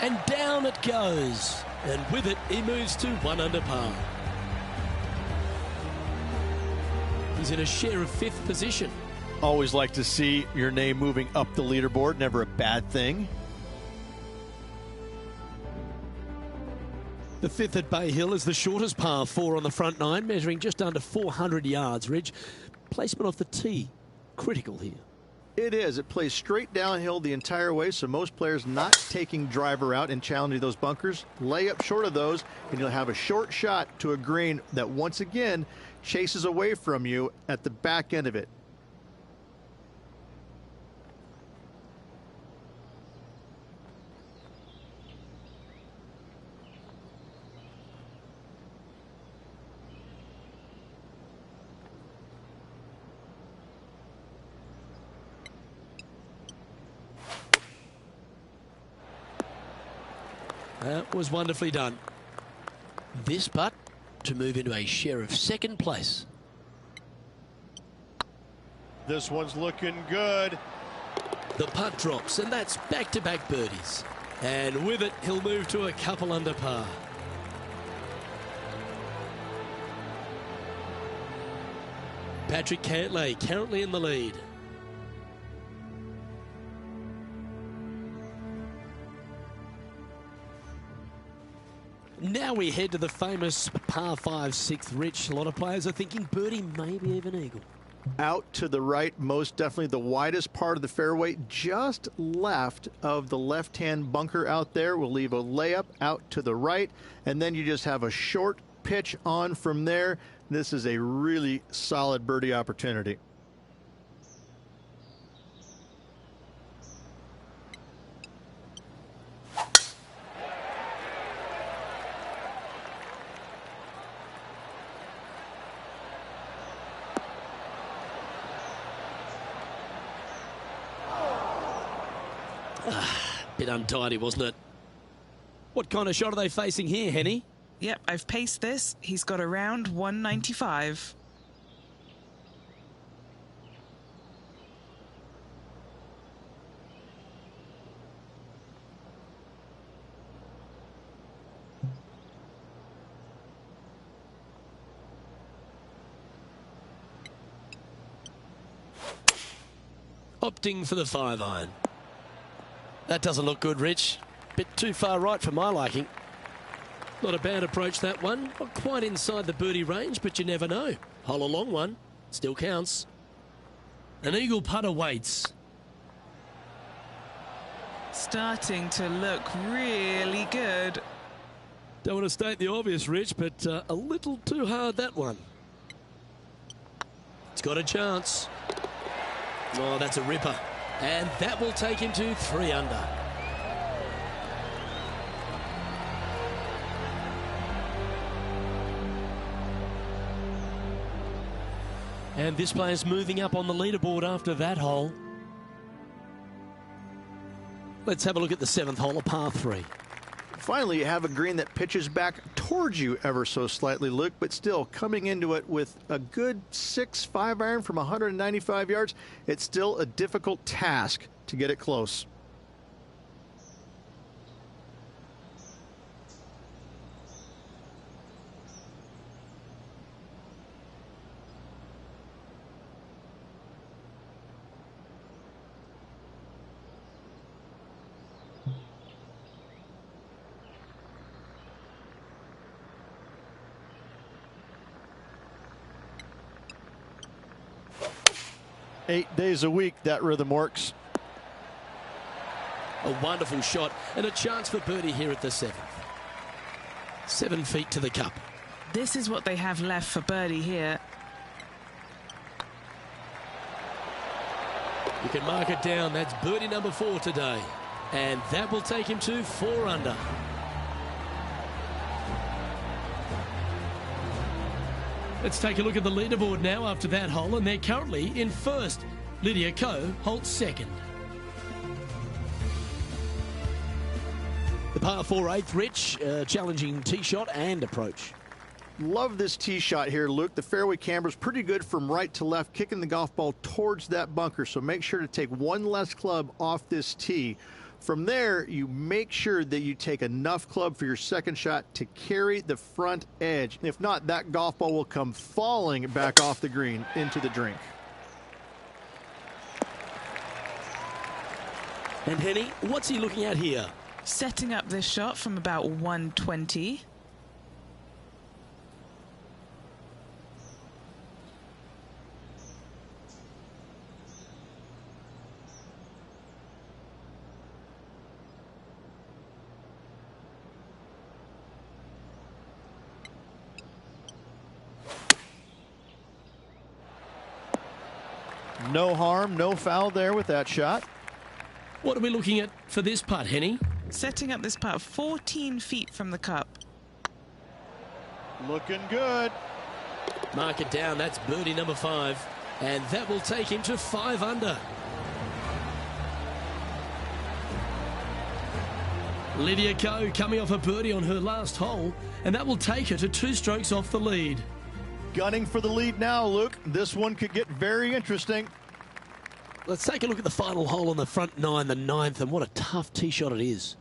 And down it goes. And with it, he moves to 1 under par. He's in a share of 5th position. Always like to see your name moving up the leaderboard. Never a bad thing. The 5th at Bay Hill is the shortest par 4 on the front 9, measuring just under 400 yards. Ridge, placement off the tee, critical here. It is. It plays straight downhill the entire way, so most players not taking driver out and challenging those bunkers. Lay up short of those, and you'll have a short shot to a green that once again chases away from you at the back end of it. That was wonderfully done. This putt to move into a share of 2nd place. This one's looking good. The putt drops, and that's back-to-back birdies. And with it, he'll move to a couple under par. Patrick Cantlay currently in the lead. Now we head to the famous par 5 6th. Rich, a lot of players are thinking birdie, maybe even eagle. Out to the right, most definitely the widest part of the fairway, just left of the left-hand bunker out there. We'll leave a layup out to the right, and then you just have a short pitch on from there. This is a really solid birdie opportunity. Bit untidy, wasn't it? What kind of shot are they facing here, Henny? Yep, I've paced this. He's got around 195. Opting for the 5-iron. That doesn't look good, Rich. Bit too far right for my liking. Not a bad approach, that one. Not quite inside the birdie range, but you never know. Hole a long one. Still counts. An eagle putt awaits. Starting to look really good. Don't want to state the obvious, Rich, but a little too hard, that one. It's got a chance. Oh, that's a ripper. And that will take him to 3 under. And this player's moving up on the leaderboard after that hole. Let's have a look at the 7th hole, a par 3. Finally, you have a green that pitches back towards you ever so slightly, Luke, but still coming into it with a good 6-5 iron from 195 yards. It's still a difficult task to get it close. 8 days a week, that rhythm works. A wonderful shot and a chance for birdie here at the 7th. 7 feet to the cup. This is what they have left for birdie here. You can mark it down. That's birdie number 4 today. And that will take him to 4 under. Let's take a look at the leaderboard now after that hole, and they're currently in first. Lydia Ko holds second. The par 4 8th, Rich, challenging tee shot and approach. Love this tee shot here, Luke. The fairway camber is pretty good from right to left, kicking the golf ball towards that bunker. So make sure to take one less club off this tee. From there, you make sure that you take enough club for your second shot to carry the front edge. If not, that golf ball will come falling back off the green into the drink. And Henny, what's he looking at here? Setting up this shot from about 120. No harm, no foul there with that shot. What are we looking at for this putt, Henny? Setting up this putt 14 feet from the cup. Looking good. Mark it down. That's birdie number 5. And that will take him to 5 under. Lydia Ko coming off a birdie on her last hole, and that will take her to 2 strokes off the lead. Gunning for the lead now, Luke. This one could get very interesting. Let's take a look at the final hole on the front 9, the 9th, and what a tough tee shot it is.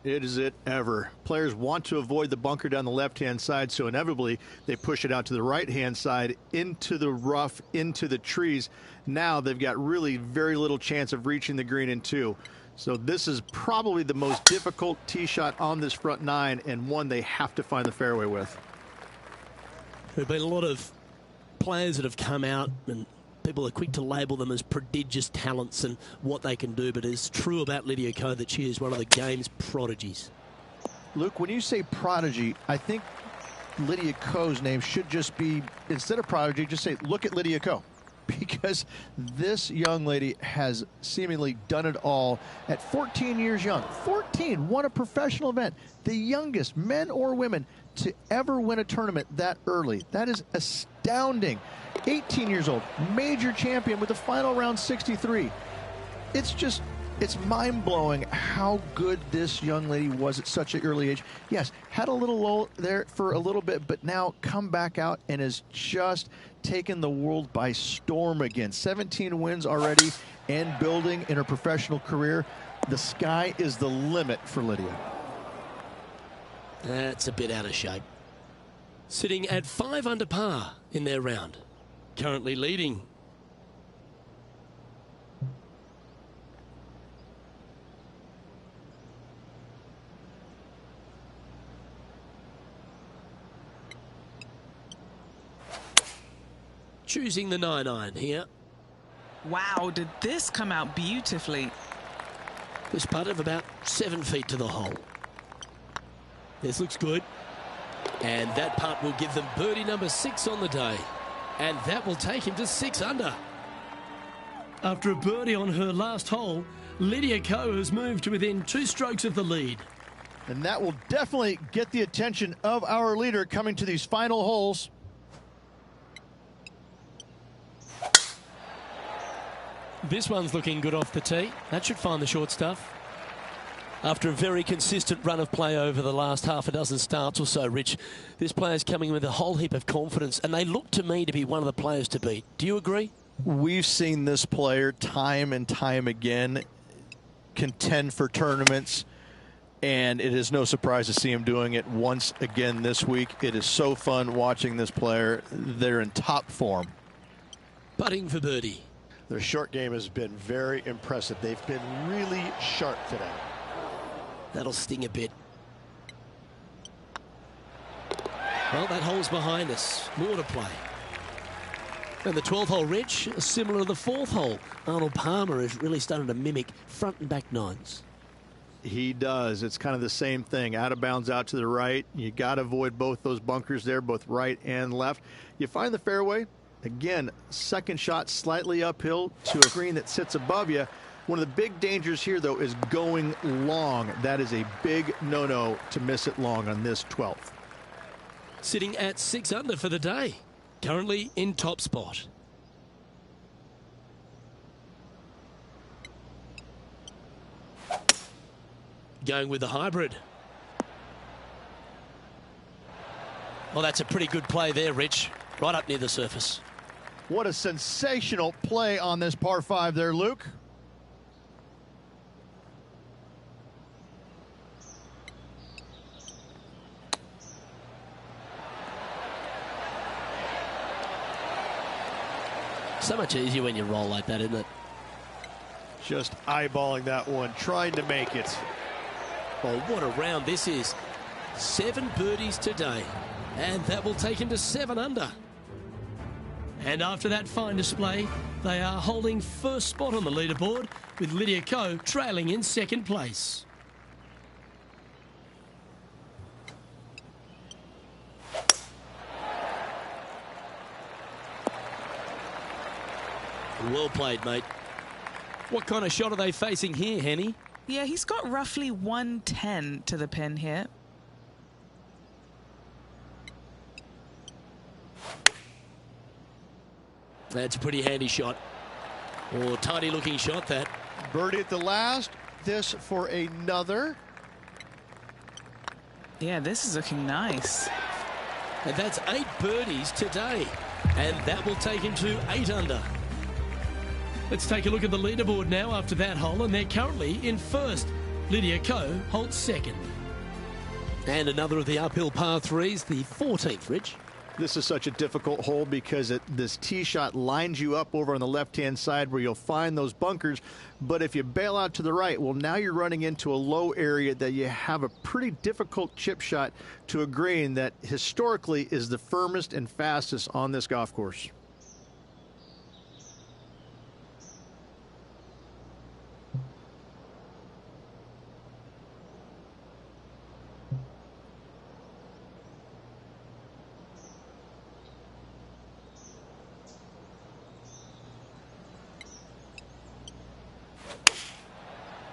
It is it ever. Players want to avoid the bunker down the left-hand side, so inevitably they push it out to the right-hand side, into the rough, into the trees. Now they've got really very little chance of reaching the green in 2. So this is probably the most difficult tee shot on this front 9, and one they have to find the fairway with. There have been a lot of players that have come out, and people are quick to label them as prodigious talents and what they can do, but it's true about Lydia Ko that she is one of the game's prodigies. Luke, when you say prodigy, I think Lydia Ko's name should just be, instead of prodigy, just say, look at Lydia Ko. Because this young lady has seemingly done it all at 14 years young. 14, won a professional event. The youngest, men or women, to ever win a tournament that early. That is astounding. 18 years old, major champion with the final round 63. It's mind-blowing how good this young lady was at such an early age. Yes, had a little lull there for a little bit, but now come back out and has just taken the world by storm again. 17 wins already and building in her professional career. The sky is the limit for Lydia. That's a bit out of shape. Sitting at 5 under par in their round. Currently leading. Choosing the 9-iron here. Wow, did this come out beautifully. This putt of about 7 feet to the hole. This looks good. And that putt will give them birdie number 6 on the day. And that will take him to 6 under. After a birdie on her last hole, Lydia Ko has moved to within 2 strokes of the lead. And that will definitely get the attention of our leader coming to these final holes. This one's looking good off the tee. That should find the short stuff. After a very consistent run of play over the last half a dozen starts or so, Rich, this player's coming with a whole heap of confidence, and they look to me to be one of the players to beat. Do you agree? We've seen this player time and time again contend for tournaments, and it is no surprise to see him doing it once again this week. It is so fun watching this player. They're in top form. Putting for birdie. Their short game has been very impressive. They've been really sharp today. That'll sting a bit. Well, that hole's behind us. More to play. And the 12th hole, Rich, similar to the 4th hole. Arnold Palmer is really starting to mimic front and back nines. He does. It's kind of the same thing. Out of bounds, out to the right. You got to avoid both those bunkers there, both right and left. You find the fairway. Again, second shot slightly uphill to a green that sits above you. One of the big dangers here, though, is going long. That is a big no-no to miss it long on this 12th. Sitting at 6 under for the day. Currently in top spot. Going with the hybrid. Well, that's a pretty good play there, Rich. Right up near the surface. What a sensational play on this par 5 there, Luke. So much easier when you roll like that, isn't it? Just eyeballing that one, trying to make it. Oh, what a round this is. 7 birdies today. And that will take him to 7 under. And after that fine display, they are holding first spot on the leaderboard, with Lydia Ko trailing in second place. Well played, mate. What kind of shot are they facing here, Henny? Yeah, he's got roughly 110 to the pin here. That's a pretty handy shot. Or tidy looking shot, that. Birdie at the last. This for another. Yeah, this is looking nice. And that's 8 birdies today. And that will take him to 8 under. Let's take a look at the leaderboard now after that hole, and they're currently in first. Lydia Ko holds second. And another of the uphill par 3s, the 14th, Rich. This is such a difficult hole because this tee shot lines you up over on the left-hand side where you'll find those bunkers. But if you bail out to the right, well, now you're running into a low area that you have a pretty difficult chip shot to a green that historically is the firmest and fastest on this golf course.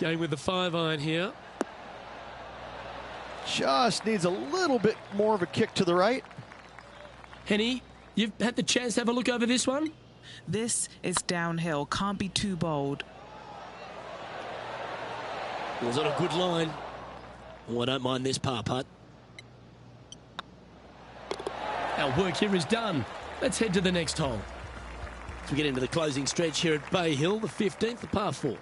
Going with the 5-iron here. Just needs a little bit more of a kick to the right. Henny, you've had the chance to have a look over this one? This is downhill. Can't be too bold. Was on a good line. Oh, I don't mind this par putt. Our work here is done. Let's head to the next hole. As we get into the closing stretch here at Bay Hill, the 15th, the par 4.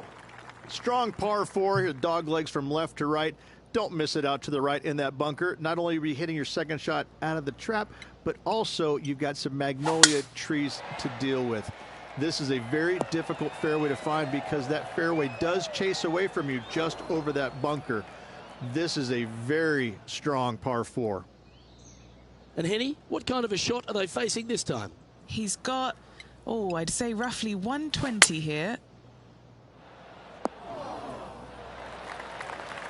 Strong par 4 here, dog legs from left to right. Don't miss it out to the right in that bunker. Not only are you hitting your second shot out of the trap, but also you've got some magnolia trees to deal with. This is a very difficult fairway to find because that fairway does chase away from you just over that bunker. This is a very strong par 4. And Henny, what kind of a shot are they facing this time? He's got, oh, I'd say roughly 120 here.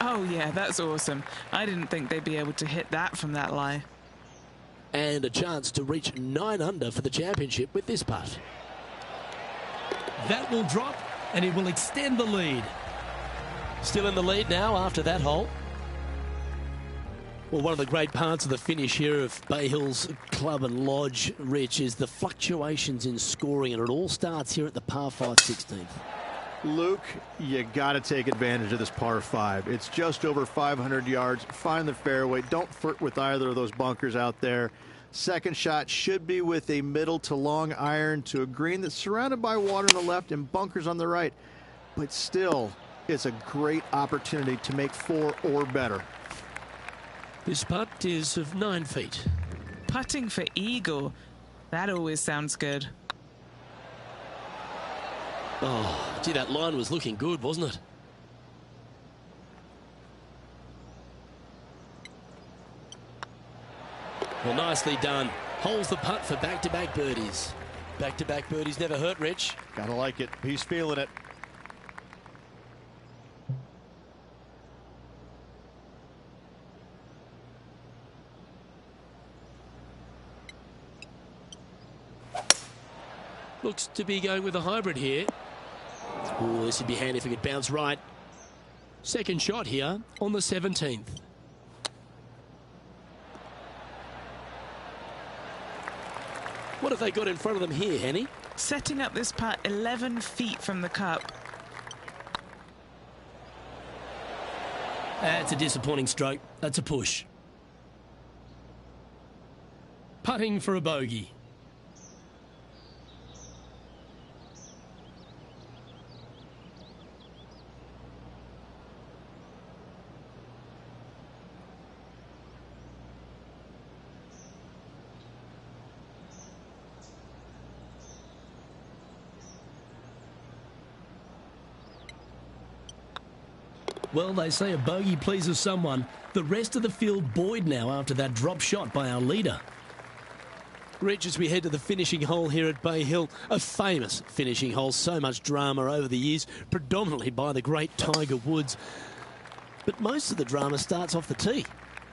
Oh, yeah, that's awesome. I didn't think they'd be able to hit that from that lie. And a chance to reach 9 under for the championship with this putt. That will drop, and it will extend the lead. Still in the lead now after that hole. Well, one of the great parts of the finish here of Bay Hill's Club and Lodge, Rich, is the fluctuations in scoring, and it all starts here at the par 5 16th. Luke, you got to take advantage of this par 5. It's just over 500 yards. Find the fairway. Don't flirt with either of those bunkers out there. Second shot should be with a middle to long iron to a green that's surrounded by water on the left and bunkers on the right. But still, it's a great opportunity to make 4 or better. This putt is of 9 feet. Putting for eagle. That always sounds good. Oh, gee, that line was looking good, wasn't it? Well, nicely done. Holds the putt for back-to-back birdies. Back-to-back birdies never hurt, Rich. Gotta like it. He's feeling it. Looks to be going with a hybrid here. Oh, this would be handy if it could bounce right. Second shot here on the 17th. What have they got in front of them here, Henny? Setting up this putt 11 feet from the cup. That's a disappointing stroke. That's a push. Putting for a bogey. Well, they say a bogey pleases someone. The rest of the field buoyed now after that drop shot by our leader. Rich, as we head to the finishing hole here at Bay Hill, a famous finishing hole, so much drama over the years, predominantly by the great Tiger Woods. But most of the drama starts off the tee.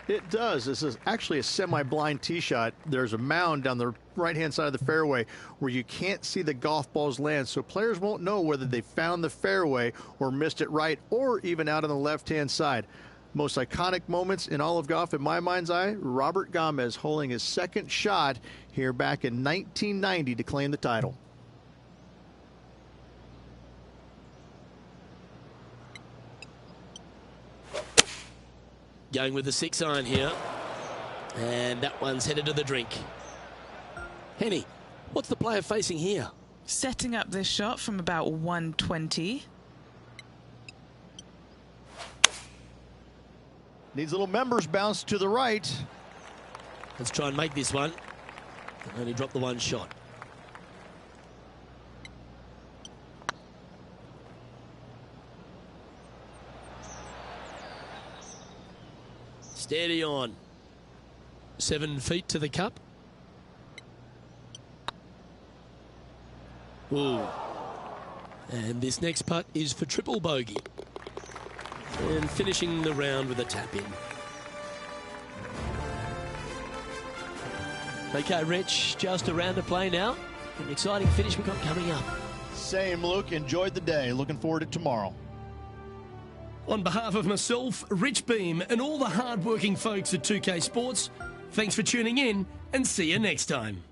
It does. This is actually a semi-blind tee shot. There's a mound down the right-hand side of the fairway where you can't see the golf balls land, so players won't know whether they found the fairway or missed it right or even out on the left-hand side. Most iconic moments in all of golf, in my mind's eye, Robert Gomez holding his second shot here back in 1990 to claim the title. Going with the 6-iron here. And that one's headed to the drink. Henny, what's the player facing here? Setting up this shot from about 120. Needs a little members bounce to the right. Let's try and make this one. Can only drop the one shot. Steady on. 7 feet to the cup. Ooh. And this next putt is for triple bogey. And finishing the round with a tap in. Okay, Rich, just a round to play now. An exciting finish we've got coming up. Same, Luke. Enjoyed the day. Looking forward to tomorrow. On behalf of myself, Rich Beam, and all the hard-working folks at 2K Sports, thanks for tuning in, and see you next time.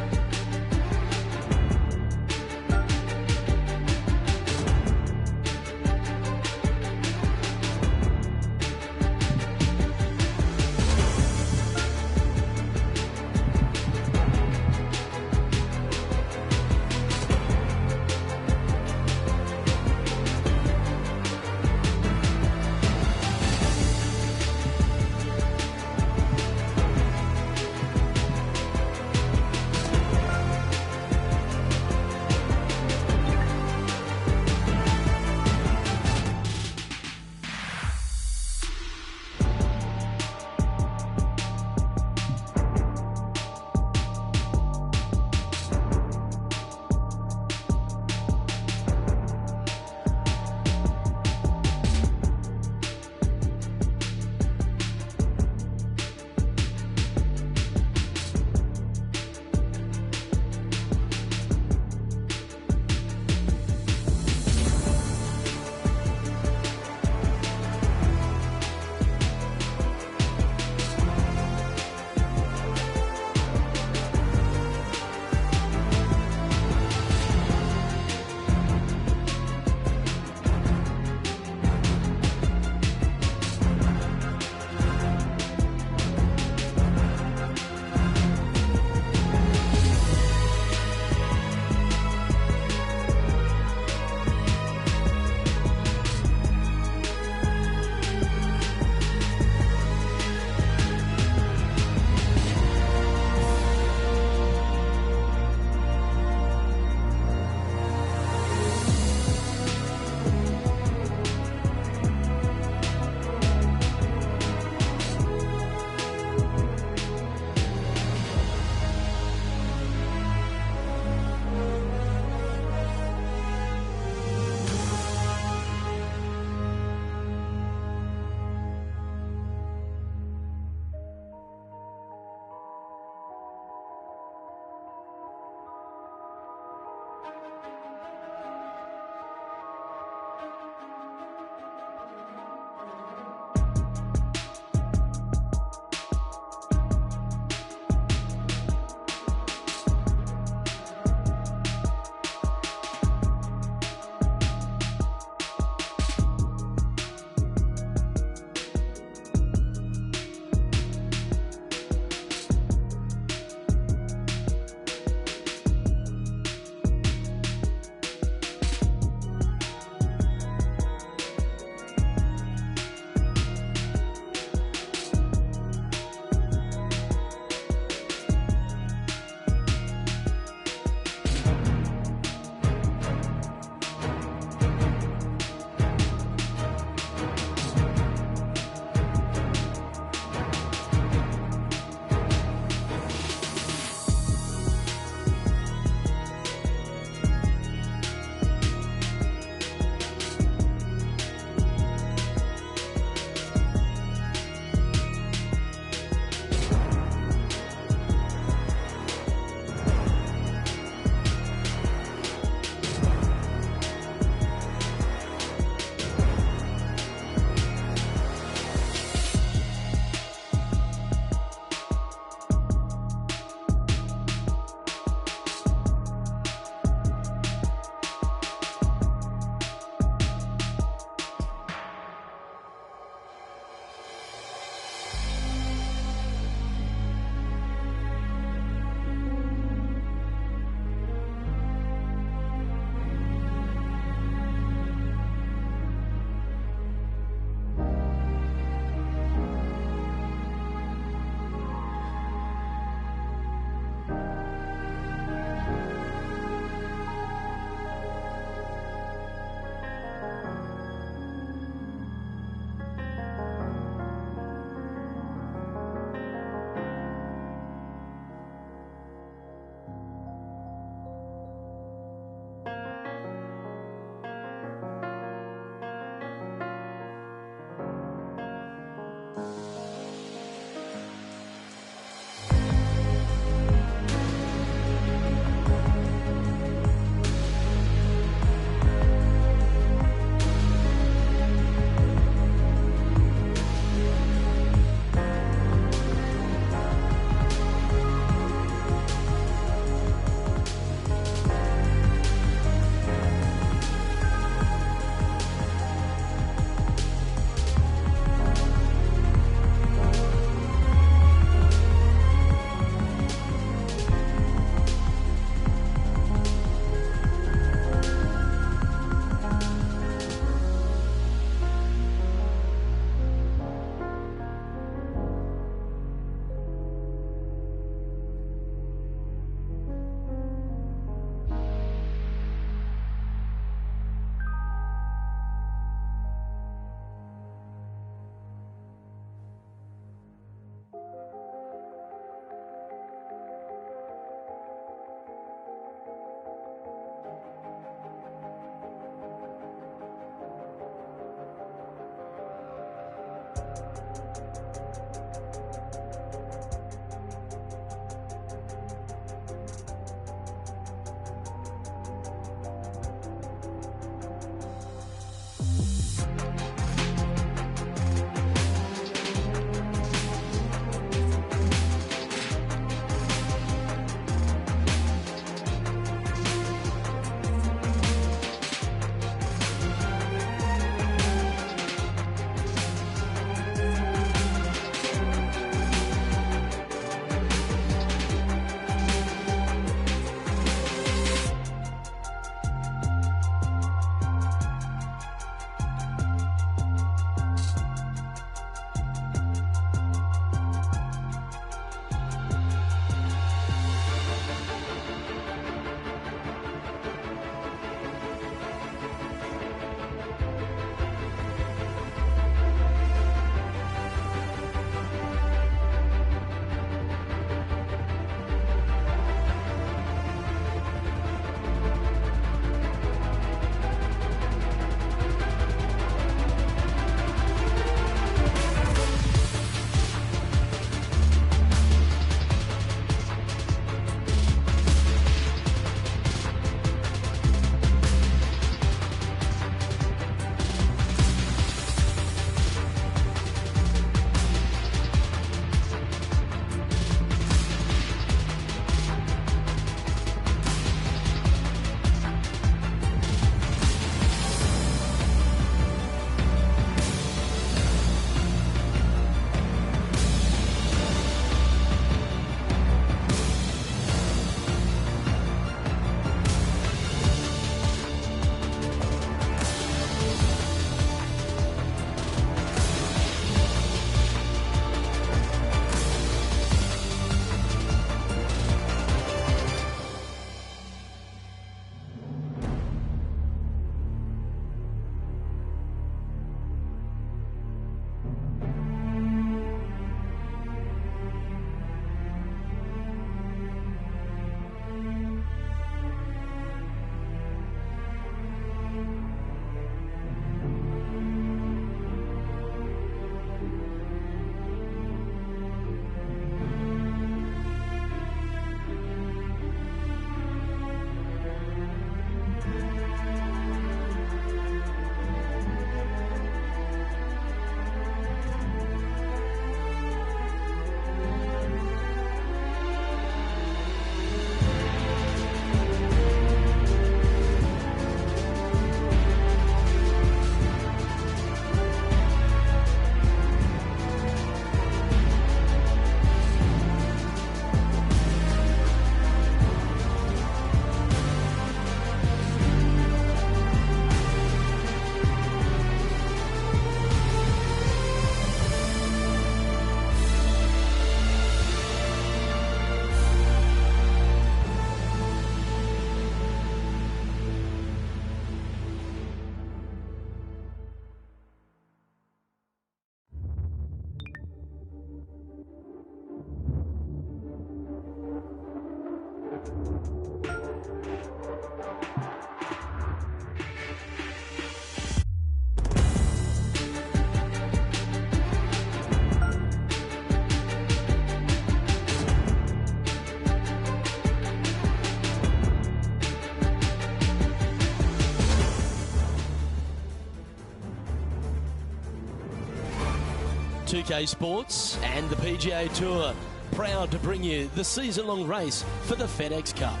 2K Sports and the PGA Tour, proud to bring you the season-long race for the FedEx Cup.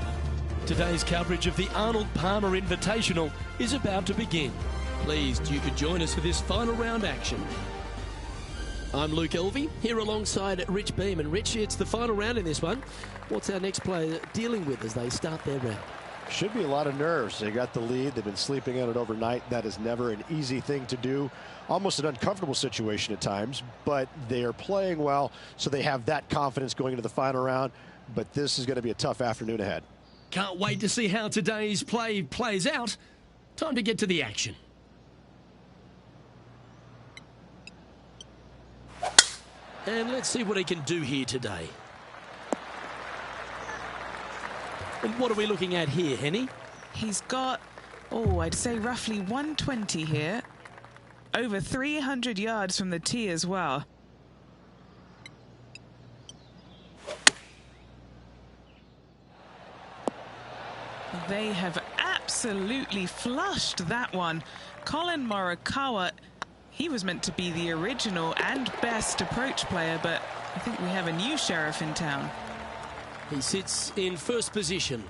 Today's coverage of the Arnold Palmer Invitational is about to begin. Pleased you could join us for this final round action. I'm Luke Elvey, here alongside Rich Beam. And Rich, it's the final round in this one. What's our next player dealing with as they start their round? Should be a lot of nerves. They got the lead. They've been sleeping on it overnight. That is never an easy thing to do. Almost an uncomfortable situation at times, but they are playing well, so they have that confidence going into the final round. But this is going to be a tough afternoon ahead. Can't wait to see how today's play plays out. Time to get to the action. And let's see what he can do here today. And what are we looking at here, Henny? He's got, I'd say roughly 120 here. Over 300 yards from the tee as well. They have absolutely flushed that one. Colin Morikawa, he was meant to be the original and best approach player, but I think we have a new sheriff in town. He sits in first position.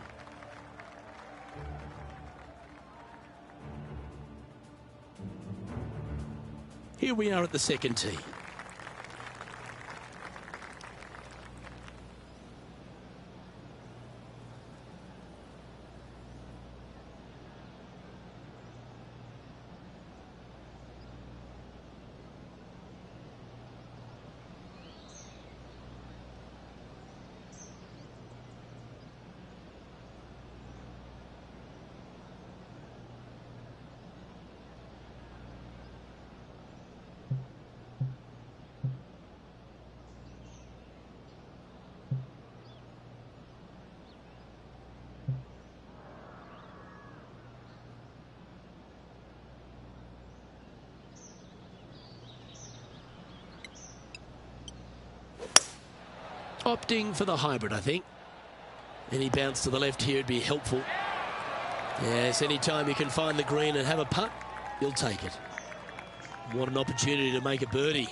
Here we are at the second tee. Opting for the hybrid, I think. Any bounce to the left here would be helpful. Yes, anytime you can find the green and have a putt, you'll take it. What an opportunity to make a birdie.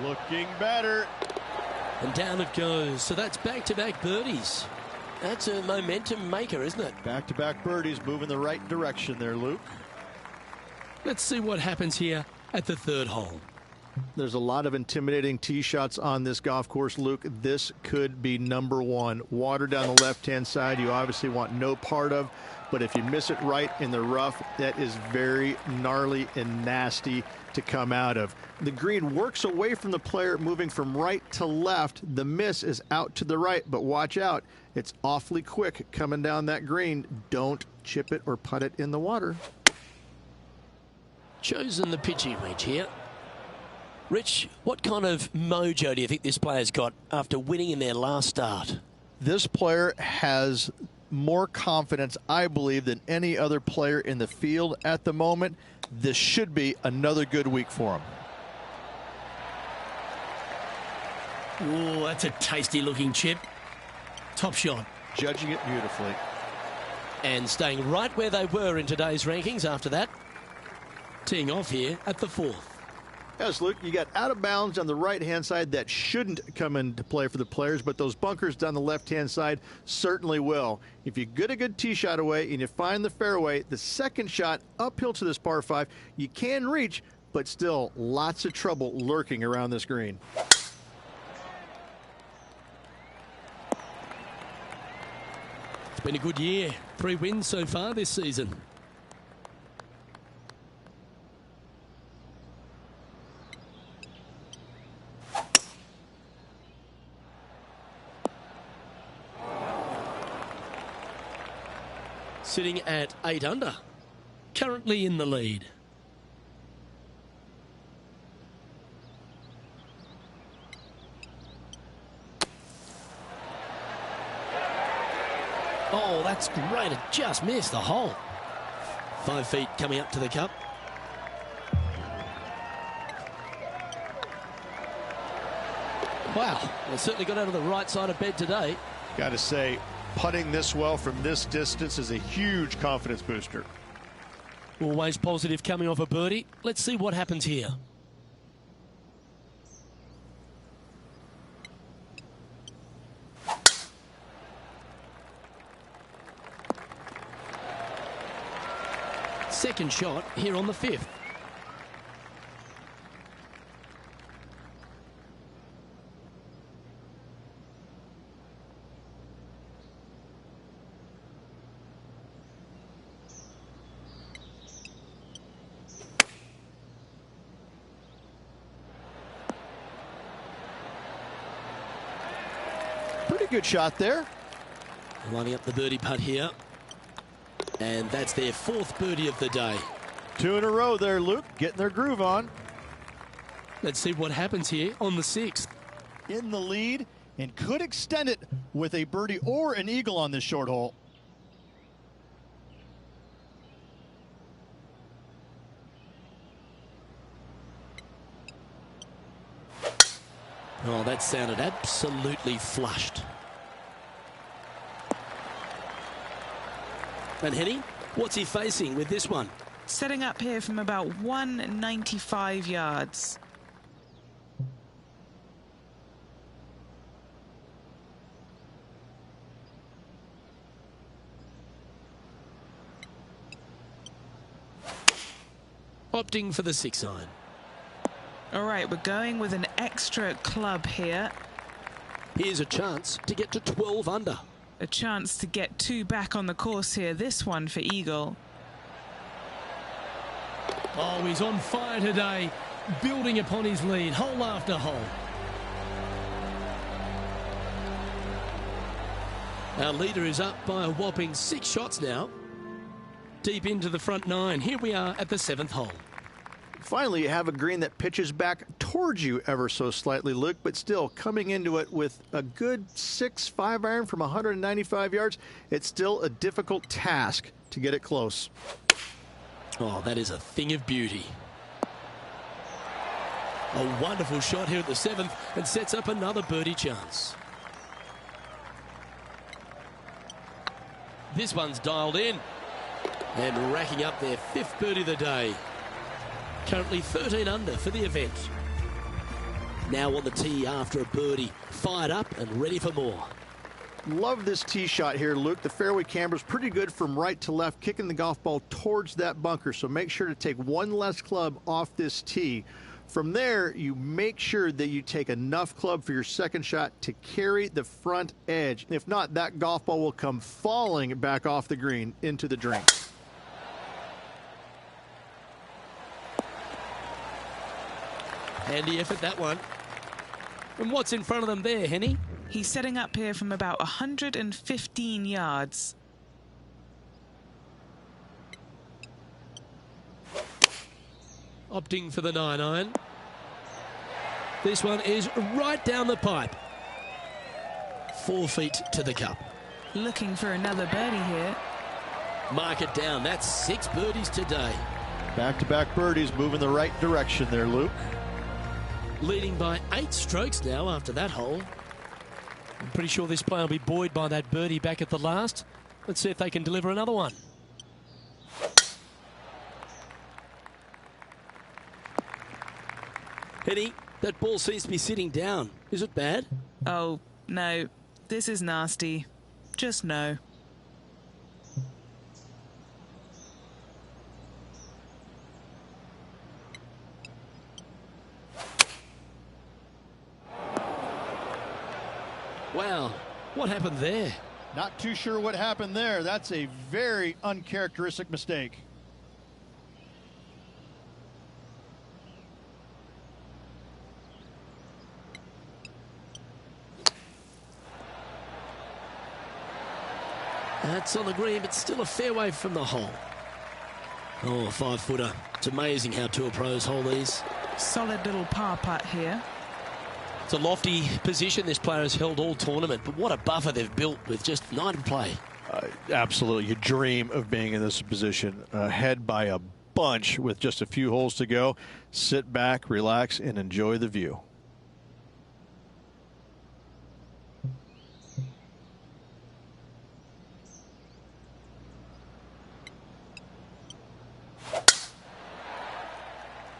Looking better. And down it goes. So that's back-to-back birdies. That's a momentum maker, isn't it? Back-to-back birdies, moving the right direction there, Luke. Let's see what happens here at the third hole. There's a lot of intimidating tee shots on this golf course, Luke. This could be number one. Water down the left-hand side you obviously want no part of, but if you miss it right in the rough, that is very gnarly and nasty to come out of. The green works away from the player, moving from right to left. The miss is out to the right, but watch out. It's awfully quick coming down that green. Don't chip it or putt it in the water. Chosen the pitching wedge here. Rich, what kind of mojo do you think this player's got after winning in their last start? This player has more confidence, I believe, than any other player in the field at the moment. This should be another good week for him. Oh, that's a tasty looking chip. Top shot. Judging it beautifully. And staying right where they were in today's rankings after that. Teeing off here at the fourth. Yes, Luke, you got out of bounds on the right-hand side. That shouldn't come into play for the players, but those bunkers down the left-hand side certainly will. If you get a good tee shot away and you find the fairway, the second shot uphill to this par 5, you can reach, but still lots of trouble lurking around this green. It's been a good year. 3 wins so far this season. Sitting at 8 under, currently in the lead. Oh, that's great. It just missed the hole. 5 feet coming up to the cup. Wow, well, certainly got out of the right side of bed today. Got to say, putting this well from this distance is a huge confidence booster. Always positive coming off a birdie. Let's see what happens here. Second shot here on the 5th. Pretty good shot there. Lining up the birdie putt here. And that's their 4th birdie of the day. 2 in a row there, Luke, getting their groove on. Let's see what happens here on the 6th. In the lead and could extend it with a birdie or an eagle on this short hole. Oh, that sounded absolutely flushed. And Henny, what's he facing with this one? Setting up here from about 195 yards. Opting for the 6-iron. All right, we're going with an extra club here. Here's a chance to get to 12 under. A chance to get 2 back on the course here. This one for Eagle. Oh, he's on fire today, building upon his lead, hole after hole. Our leader is up by a whopping 6 shots now. Deep into the front 9. Here we are at the 7th hole. Finally, you have a green that pitches back towards you ever so slightly, Luke, but still coming into it with a good 5-iron from 195 yards. It's still a difficult task to get it close. Oh, that is a thing of beauty. A wonderful shot here at the 7th and sets up another birdie chance. This one's dialed in and racking up their 5th birdie of the day. Currently 13 under for the event. Now on the tee after a birdie, fired up and ready for more. Love this tee shot here, Luke. The fairway camber's pretty good from right to left, kicking the golf ball towards that bunker. So make sure to take one less club off this tee. From there, you make sure that you take enough club for your second shot to carry the front edge. If not, that golf ball will come falling back off the green into the drink. Handy effort, that one. And what's in front of them there, Henny? He's setting up here from about 115 yards. Opting for the 9-iron. This one is right down the pipe. 4 feet to the cup. Looking for another birdie here. Mark it down. That's 6 birdies today. Back-to-back birdies moving the right direction there, Luke. Leading by 8 strokes now after that hole. I'm pretty sure this player will be buoyed by that birdie back at the last. Let's see if they can deliver another one. Henny, that ball seems to be sitting down. Is it bad? Oh, no. This is nasty. Just no. Wow, what happened there? Not too sure what happened there. That's a very uncharacteristic mistake. That's on the green, but still a fairway from the hole. Oh, 5-footer. It's amazing how tour pros hole these. Solid little par putt here. It's a lofty position this player has held all tournament, but what a buffer they've built with just 9 to play. Absolutely. You dream of being in this position, ahead by a bunch with just a few holes to go. Sit back, relax, and enjoy the view.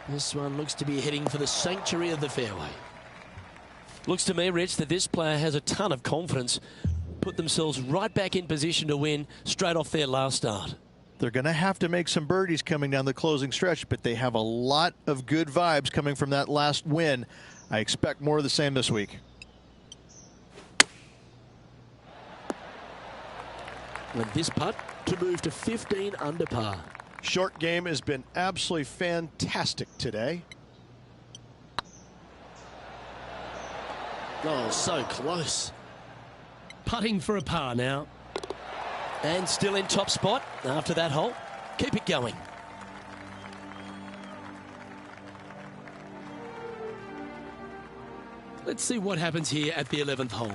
This one looks to be heading for the sanctuary of the fairway. Looks to me, Rich, that this player has a ton of confidence. Put themselves right back in position to win straight off their last start. They're going to have to make some birdies coming down the closing stretch, but they have a lot of good vibes coming from that last win. I expect more of the same this week. And this putt to move to 15 under par. Short game has been absolutely fantastic today. Oh, so close. Putting for a par now. And still in top spot after that hole. Keep it going. Let's see what happens here at the 11th hole.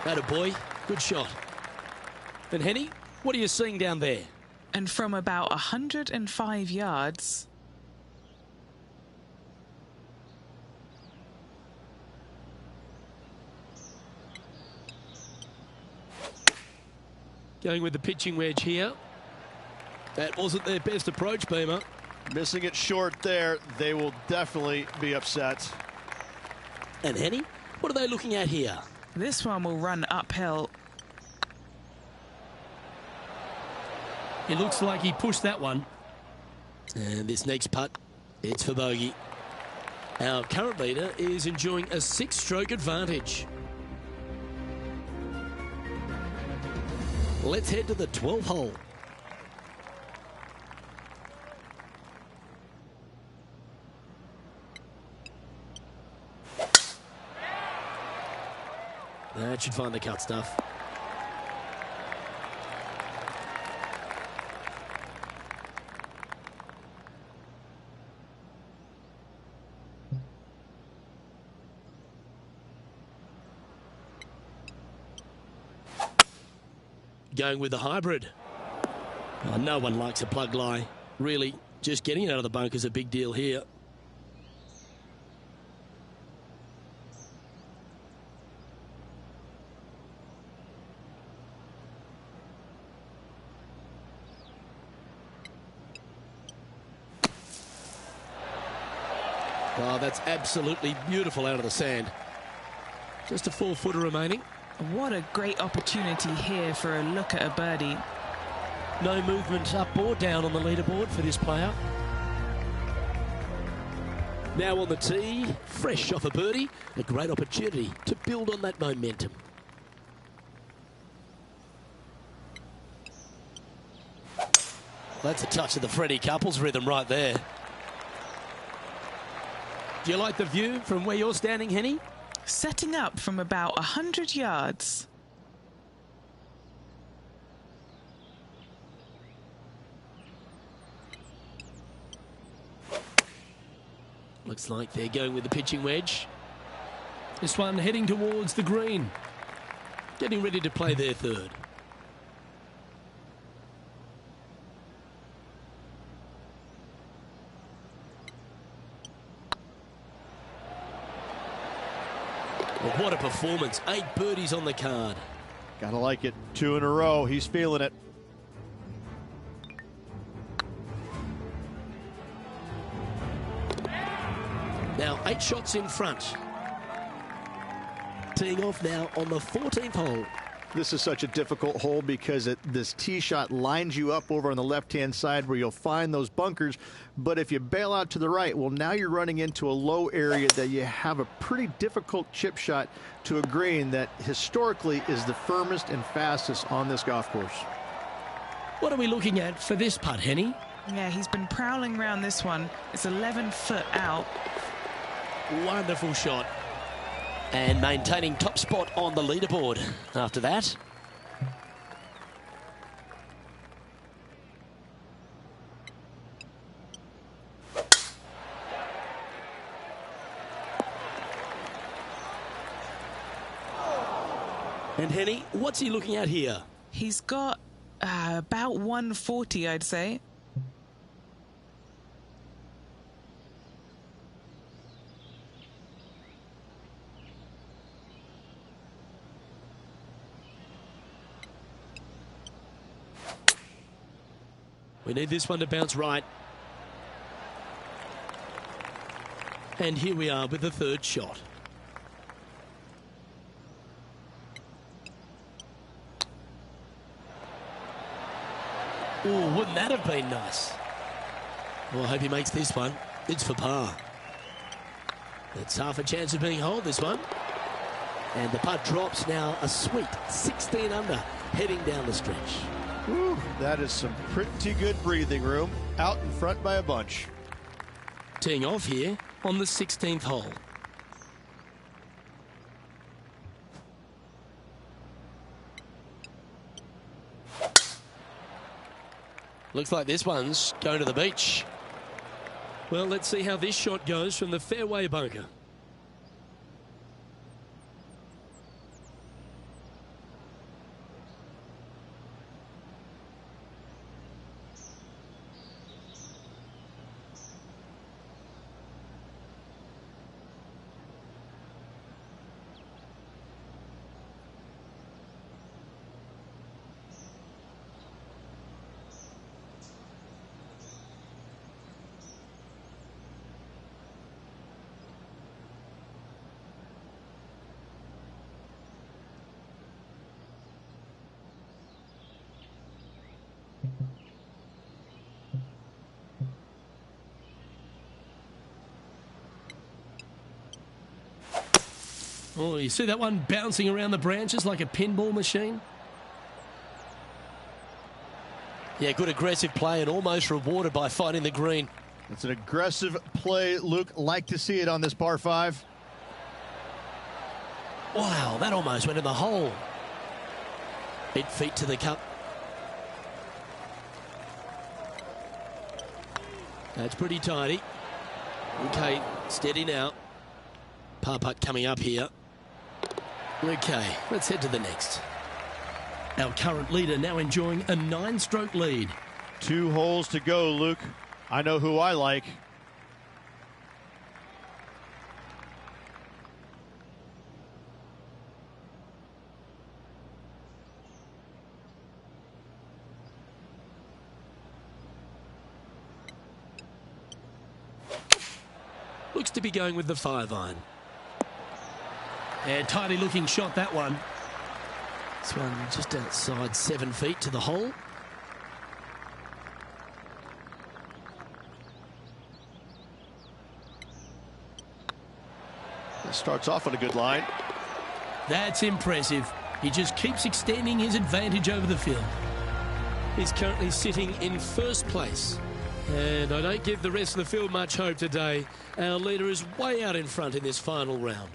Atta boy, good shot. And Henny, what are you seeing down there? And from about 105 yards, going with the pitching wedge here. That wasn't their best approach, Beamer. Missing it short there, they will definitely be upset. And Henny, what are they looking at here? this one will run uphill. It looks like he pushed that one. And this next putt, it's for bogey. Our current leader is enjoying a 6-stroke advantage. Let's head to the 12th hole. That should find the cut stuff. Going with the hybrid. Oh, no one likes a plug lie. Really, just getting it out of the bunker is a big deal here. Oh, that's absolutely beautiful out of the sand. Just a 4-footer remaining. What a great opportunity here for a look at a birdie. No movement up or down on the leaderboard for this player. Now on the tee, fresh off a birdie, a great opportunity to build on that momentum. That's a touch of the Freddie Couples rhythm right there. Do you like the view from where you're standing, Henny? Setting up from about 100 yards. Looks like they're going with the pitching wedge. This one heading towards the green. Getting ready to play their third. Well, what a performance. 8 birdies on the card. Gotta like it. 2 in a row. He's feeling it. Now 8 shots in front. Teeing off now on the 14th hole. This is such a difficult hole because this tee shot lines you up over on the left-hand side where you'll find those bunkers. But if you bail out to the right, well, now you're running into a low area that you have a pretty difficult chip shot to a green that historically is the firmest and fastest on this golf course. What are we looking at for this putt, Henny? Yeah, he's been prowling around this one. It's 11 foot out. Wonderful shot. And maintaining top spot on the leaderboard after that. And Henny, what's he looking at here? He's got about 140, I'd say. We need this one to bounce right. And here we are with the third shot. Oh, wouldn't that have been nice? Well, I hope he makes this one. It's for par. It's half a chance of being holed, this one. And the putt drops now a sweet 16 under, heading down the stretch. Whew, that is some pretty good breathing room. Out in front by a bunch. Teeing off here on the 16th hole. Looks like this one's going to the beach. Well, let's see how this shot goes from the fairway bunker. Oh, you see that one bouncing around the branches like a pinball machine? Yeah, good aggressive play and almost rewarded by finding the green. It's an aggressive play, Luke. Like to see it on this par 5. Wow, that almost went in the hole. 8 feet to the cup. That's pretty tidy. Okay, steady now. Par putt coming up here. Okay, let's head to the next. Our current leader now enjoying a 9-stroke lead. 2 holes to go, Luke. I know who I like. Looks to be going with the 5-iron. And tidy looking shot, that one. This one just outside 7 feet to the hole. It starts off on a good line. That's impressive. He just keeps extending his advantage over the field. He's currently sitting in first place. And I don't give the rest of the field much hope today. Our leader is way out in front in this final round.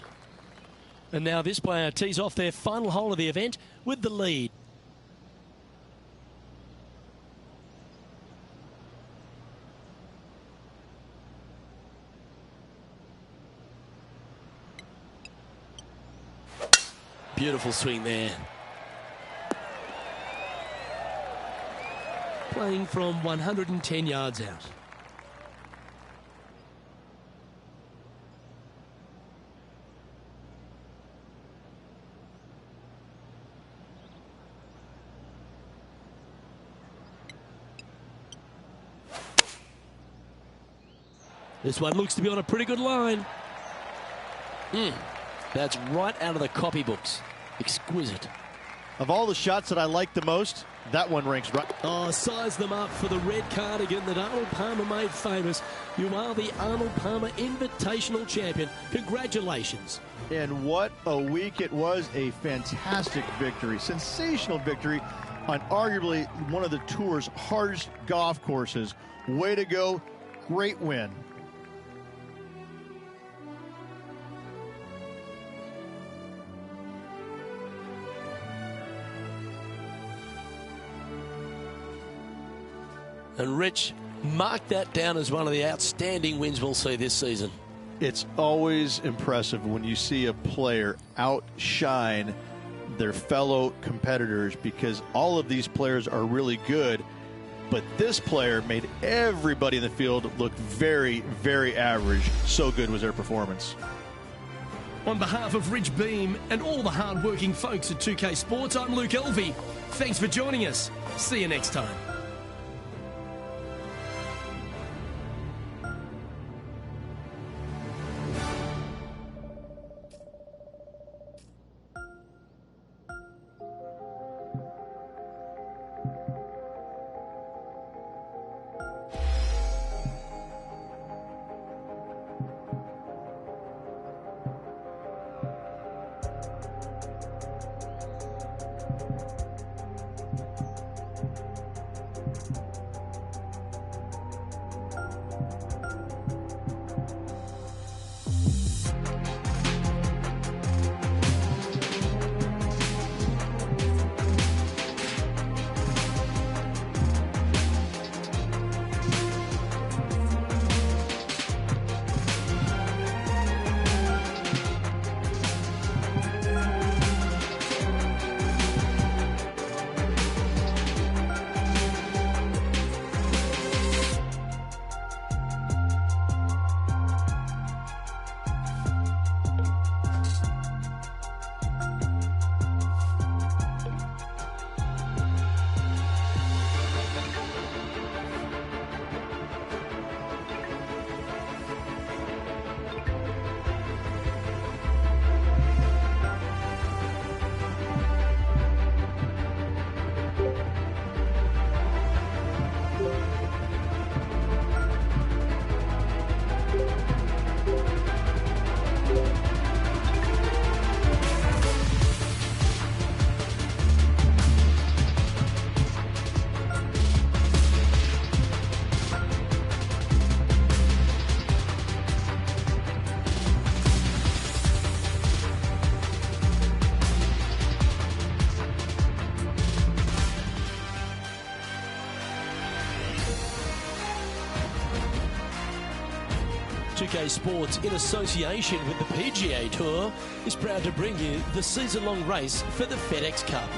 And now this player tees off their final hole of the event with the lead. Beautiful swing there. Playing from 110 yards out. This one looks to be on a pretty good line. That's right out of the copybooks. Exquisite. Of all the shots that I like the most, that one ranks right. Oh, size them up for the red cardigan that Arnold Palmer made famous. You are the Arnold Palmer Invitational Champion. Congratulations. And what a week it was. A fantastic victory. Sensational victory on arguably one of the tour's hardest golf courses. Way to go. Great win. And Rich, mark that down as one of the outstanding wins we'll see this season. It's always impressive when you see a player outshine their fellow competitors, because all of these players are really good, but this player made everybody in the field look very, very average. So good was their performance. On behalf of Rich Beam and all the hard-working folks at 2K Sports, I'm Luke Elvey. Thanks for joining us. See you next time. 2K Sports, in association with the PGA Tour, is proud to bring you the season-long race for the FedEx Cup.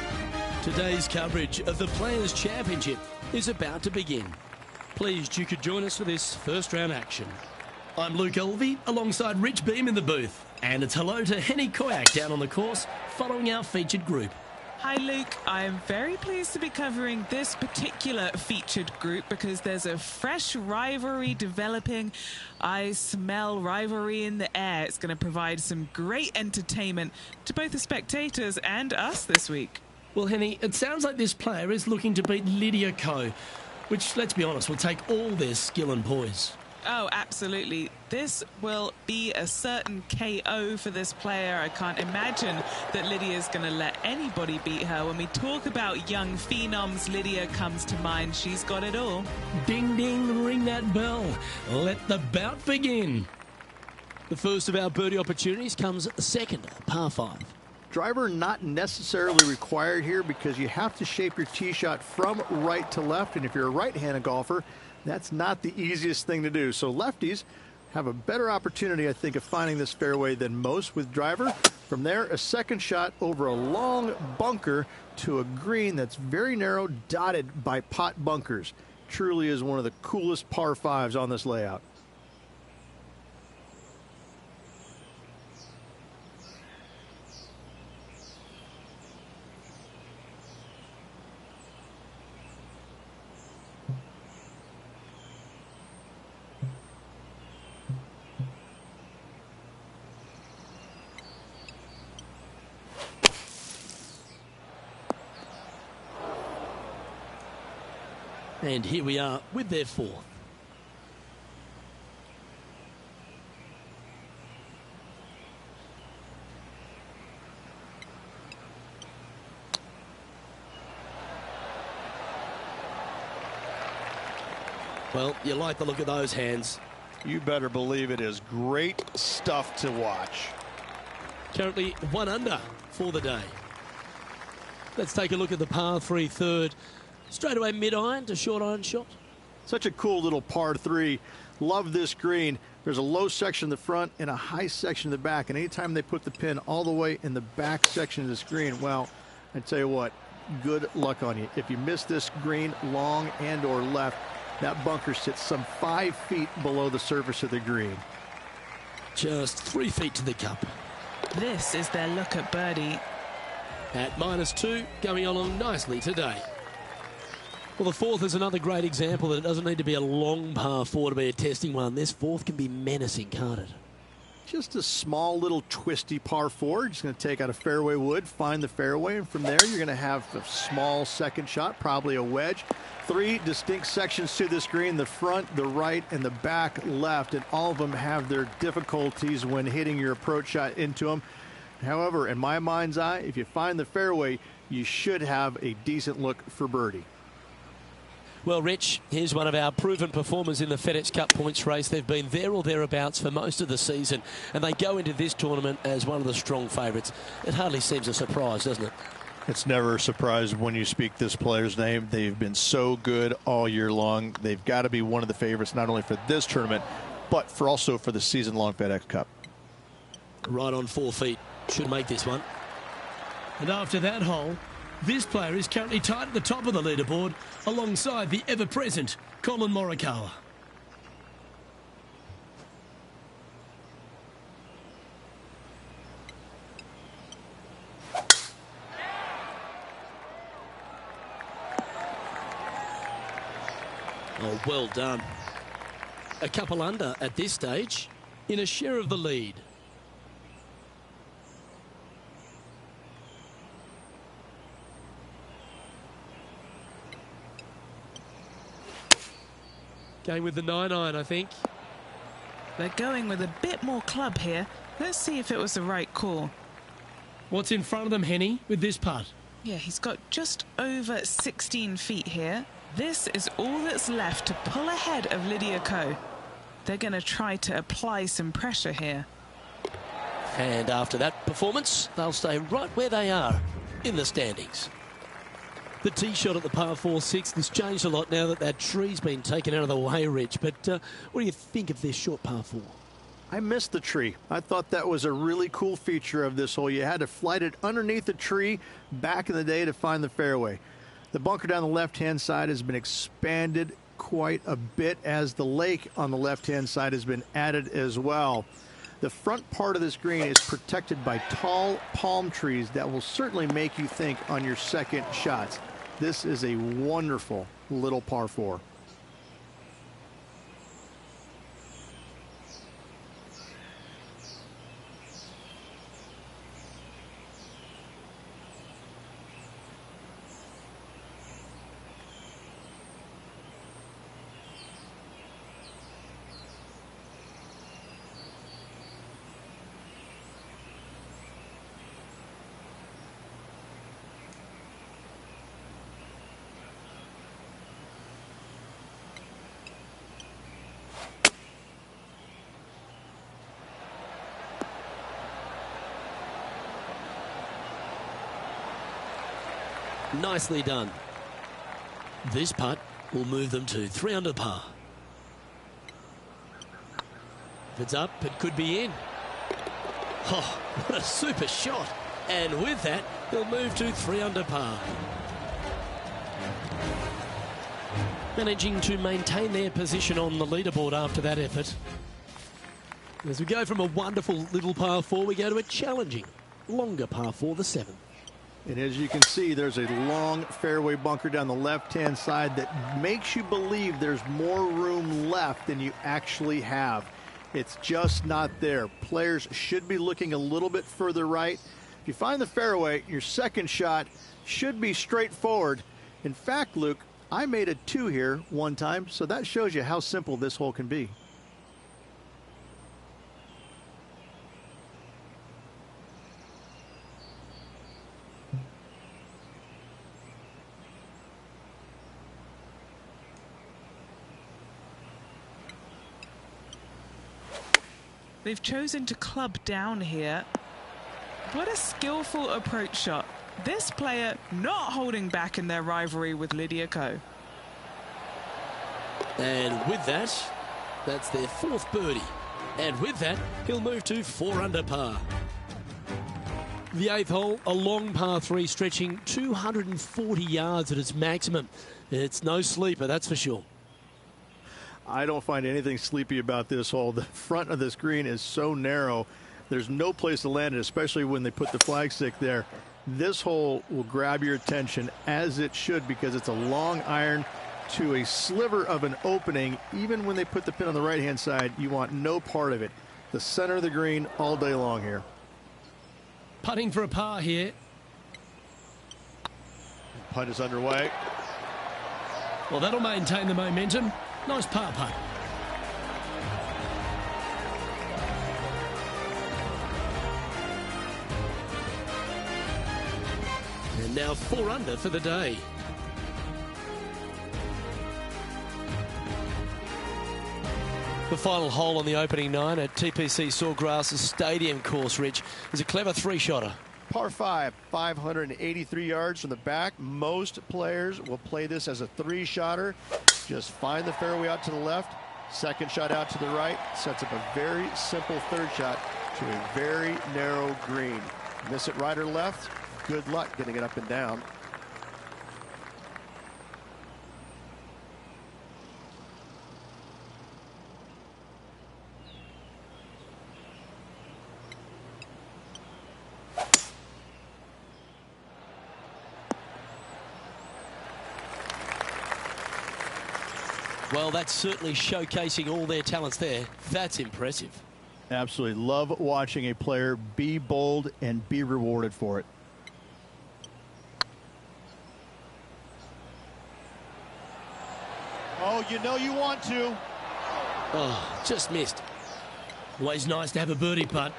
Today's coverage of the Players' Championship is about to begin. Pleased you could join us for this first-round action. I'm Luke Elvey, alongside Rich Beam in the booth. And it's hello to Henny Koyak down on the course, following our featured group. Hi Luke, I am very pleased to be covering this particular featured group because there's a fresh rivalry developing. I smell rivalry in the air. It's going to provide some great entertainment to both the spectators and us this week. Well, Henny, it sounds like this player is looking to beat Lydia Ko, which, let's be honest, will take all their skill and poise. Oh, absolutely. This will be a certain KO for this player. I can't imagine that Lydia's going to let anybody beat her. When we talk about young phenoms, Lydia comes to mind. She's got it all. Ding, ding, ring that bell. Let the bout begin. The first of our birdie opportunities comes second, par 5. Driver not necessarily required here because you have to shape your tee shot from right to left. And if you're a right-handed golfer, that's not the easiest thing to do. So lefties have a better opportunity, I think, of finding this fairway than most with driver. From there, a second shot over a long bunker to a green that's very narrow, dotted by pot bunkers. Truly is one of the coolest par 5s on this layout. And here we are with their fourth. Well, you like the look of those hands. You better believe it is great stuff to watch. Currently 1 under for the day. Let's take a look at the par 3 third. Straight away mid-iron to short iron shot. Such a cool little par 3. Love this green. There's a low section in the front and a high section in the back. And anytime they put the pin all the way in the back section of this green, well, I tell you what, good luck on you. If you miss this green long and or left, that bunker sits some 5 feet below the surface of the green. Just 3 feet to the cup. This is their look at birdie. At -2, going along nicely today. Well, the fourth is another great example that it doesn't need to be a long par 4 to be a testing one. This fourth can be menacing, can't it? Just a small little twisty par 4. Just going to take out a fairway wood, find the fairway, and from there you're going to have a small second shot, probably a wedge. 3 distinct sections to this green, the front, the right, and the back left, and all of them have their difficulties when hitting your approach shot into them. However, in my mind's eye, if you find the fairway, you should have a decent look for birdie. Well, Rich, here's one of our proven performers in the FedEx Cup points race. They've been there or thereabouts for most of the season, and they go into this tournament as one of the strong favourites. It hardly seems a surprise, doesn't it? It's never a surprise when you speak this player's name. They've been so good all year long. They've got to be one of the favorites, not only for this tournament, but also for the season-long FedEx Cup. Right on 4 feet. Should make this one. And after that hole, this player is currently tied at the top of the leaderboard alongside the ever-present Colin Morikawa. Oh, well done. A couple under at this stage in a share of the lead. Going with the 9-iron, I think. They're going with a bit more club here. Let's see if it was the right call. What's in front of them, Henny, with this putt? Yeah, he's got just over 16 feet here. This is all that's left to pull ahead of Lydia Ko. They're going to try to apply some pressure here. And after that performance, they'll stay right where they are in the standings. The tee shot at the par 4 6th has changed a lot now that that tree's been taken out of the way, Rich. But what do you think of this short par 4? I missed the tree. I thought that was a really cool feature of this hole. You had to flight it underneath the tree back in the day to find the fairway. The bunker down the left-hand side has been expanded quite a bit as the lake on the left-hand side has been added as well. The front part of this green is protected by tall palm trees that will certainly make you think on your second shots. This is a wonderful little par 4. Nicely done. This putt will move them to 3 under par. If it's up, it could be in. Oh, what a super shot. And with that, they'll move to 3 under par. Managing to maintain their position on the leaderboard after that effort. As we go from a wonderful little par 4, we go to a challenging, longer par 4, the 7th. And as you can see, there's a long fairway bunker down the left-hand side that makes you believe there's more room left than you actually have. It's just not there. Players should be looking a little bit further right. If you find the fairway, your second shot should be straightforward. In fact, Luke, I made a 2 here one time, so that shows you how simple this hole can be. They've chosen to club down here. What a skillful approach shot. This player not holding back in their rivalry with Lydia Ko. And with that, that's their 4th birdie. And with that, he'll move to 4 under par. The 8th hole, a long par 3 stretching 240 yards at its maximum. It's no sleeper, that's for sure. I don't find anything sleepy about this hole. The front of this green is so narrow. There's no place to land it, especially when they put the flagstick there. This hole will grab your attention, as it should, because it's a long iron to a sliver of an opening. Even when they put the pin on the right-hand side, you want no part of it. The center of the green all day long here. Putting for a par here. Putt is underway. Well, that'll maintain the momentum. Nice par putt. And now 4 under for the day. The final hole on the opening 9 at TPC Sawgrass Stadium course, Rich, is a clever 3-shotter. Par 5, 583 yards from the back. Most players will play this as a 3-shotter. Just find the fairway out to the left, second shot out to the right, sets up a very simple 3rd shot to a very narrow green. Miss it right or left, good luck getting it up and down. Well, that's certainly showcasing all their talents there. That's impressive. Absolutely. Love watching a player be bold and be rewarded for it. Oh, you know you want to. Oh, just missed. Always nice to have a birdie putt.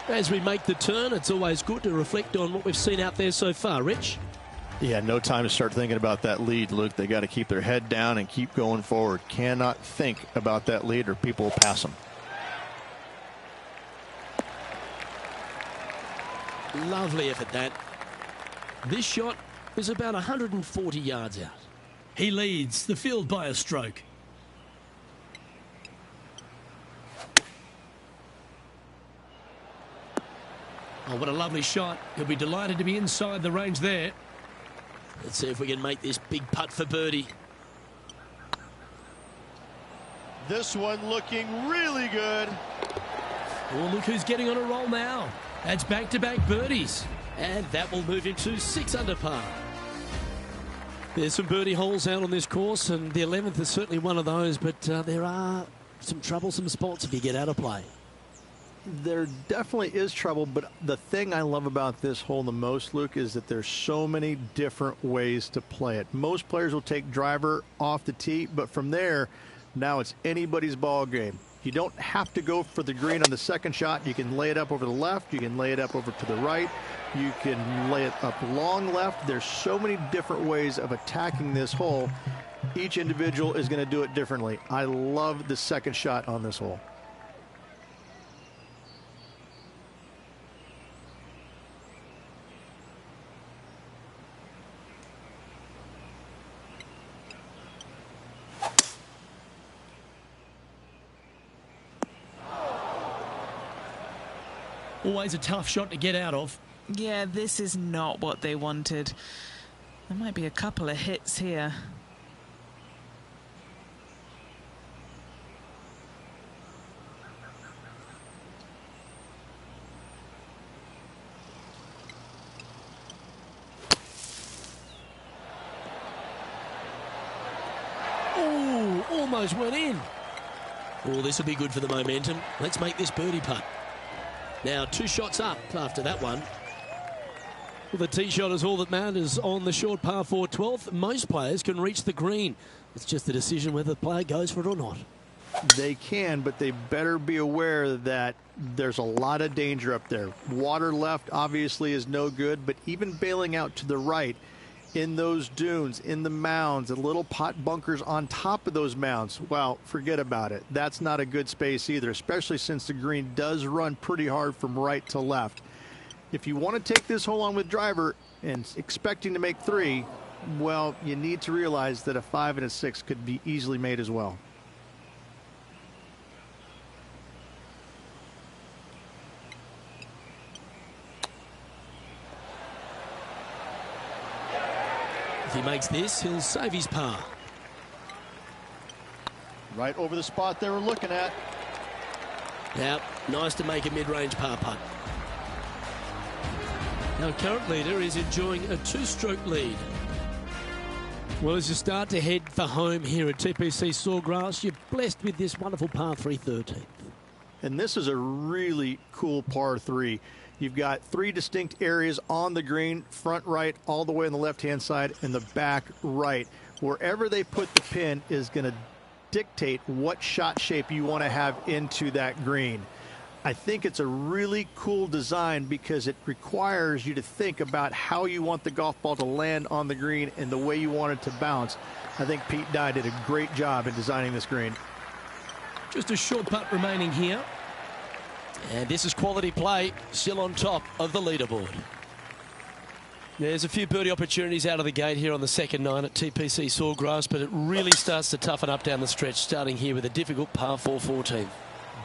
As we make the turn, it's always good to reflect on what we've seen out there so far, Rich. Yeah, no time to start thinking about that lead, Luke. They got to keep their head down and keep going forward. Cannot think about that lead or people will pass them. Lovely effort, that. This shot is about 140 yards out. He leads the field by a stroke. Oh, what a lovely shot. He'll be delighted to be inside the range there. Let's see if we can make this big putt for birdie. This one looking really good. Oh, look who's getting on a roll now. That's back-to-back birdies. And that will move him to 6 under par. There's some birdie holes out on this course, and the 11th is certainly one of those, but there are some troublesome spots if you get out of play. There definitely is trouble, but the thing I love about this hole the most, Luke, is that there's so many different ways to play it. Most players will take driver off the tee, but from there, now it's anybody's ball game. You don't have to go for the green on the second shot. You can lay it up over the left. You can lay it up over to the right. You can lay it up long left. There's so many different ways of attacking this hole. Each individual is going to do it differently. I love the second shot on this hole. Always a tough shot to get out of. Yeah, this is not what they wanted. There might be a couple of hits here. Oh, almost went in. Oh, this will be good for the momentum. Let's make this birdie putt. Now 2 shots up after that one. Well, the tee shot is all that matters on the short par 4 12th. Most players can reach the green. It's just the decision whether the player goes for it or not. They can, but they better be aware that there's a lot of danger up there. Water left obviously is no good, but even bailing out to the right in those dunes, in the mounds, and little pot bunkers on top of those mounds, well, forget about it. That's not a good space either, especially since the green does run pretty hard from right to left. If you want to take this hole on with driver and expecting to make 3, well, you need to realize that a 5 and a 6 could be easily made as well. If he makes this, he'll save his par. Right over the spot they were looking at. Now, nice to make a mid-range par putt. Our current leader is enjoying a 2-stroke lead. Well, as you start to head for home here at TPC Sawgrass, you're blessed with this wonderful par 3 13th. And this is a really cool par 3. You've got 3 distinct areas on the green, front right, all the way on the left-hand side, and the back right. Wherever they put the pin is going to dictate what shot shape you want to have into that green. I think it's a really cool design because it requires you to think about how you want the golf ball to land on the green and the way you want it to bounce. I think Pete Dye did a great job in designing this green. Just a short putt remaining here. And this is quality play, still on top of the leaderboard. There's a few birdie opportunities out of the gate here on the second 9 at TPC Sawgrass, but it really starts to toughen up down the stretch, starting here with a difficult par 4 14.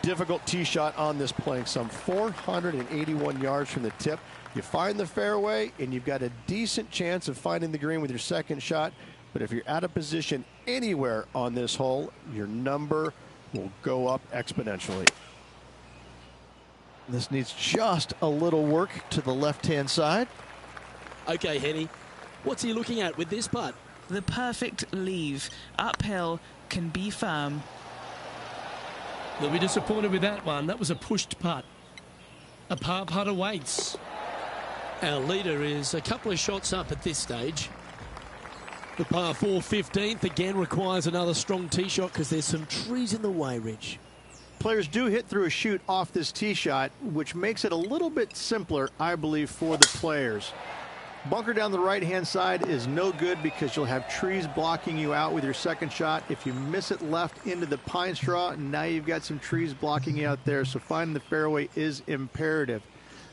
Difficult tee shot on this, playing some 481 yards from the tip. You find the fairway, and you've got a decent chance of finding the green with your second shot. But if you're out of position anywhere on this hole, your number will go up exponentially. This needs just a little work to the left-hand side. Okay, Henny, what's he looking at with this putt? The perfect leave. Uphill, can be firm. They'll be disappointed with that one. That was a pushed putt. A par putt awaits. Our leader is a couple of shots up at this stage. The par 4 15th again requires another strong tee shot because there's some trees in the way, Rich. Players do hit through a chute off this tee shot, which makes it a little bit simpler, I believe, for the players. Bunker down the right-hand side is no good because you'll have trees blocking you out with your second shot. If you miss it left into the pine straw, now you've got some trees blocking you out there, so finding the fairway is imperative.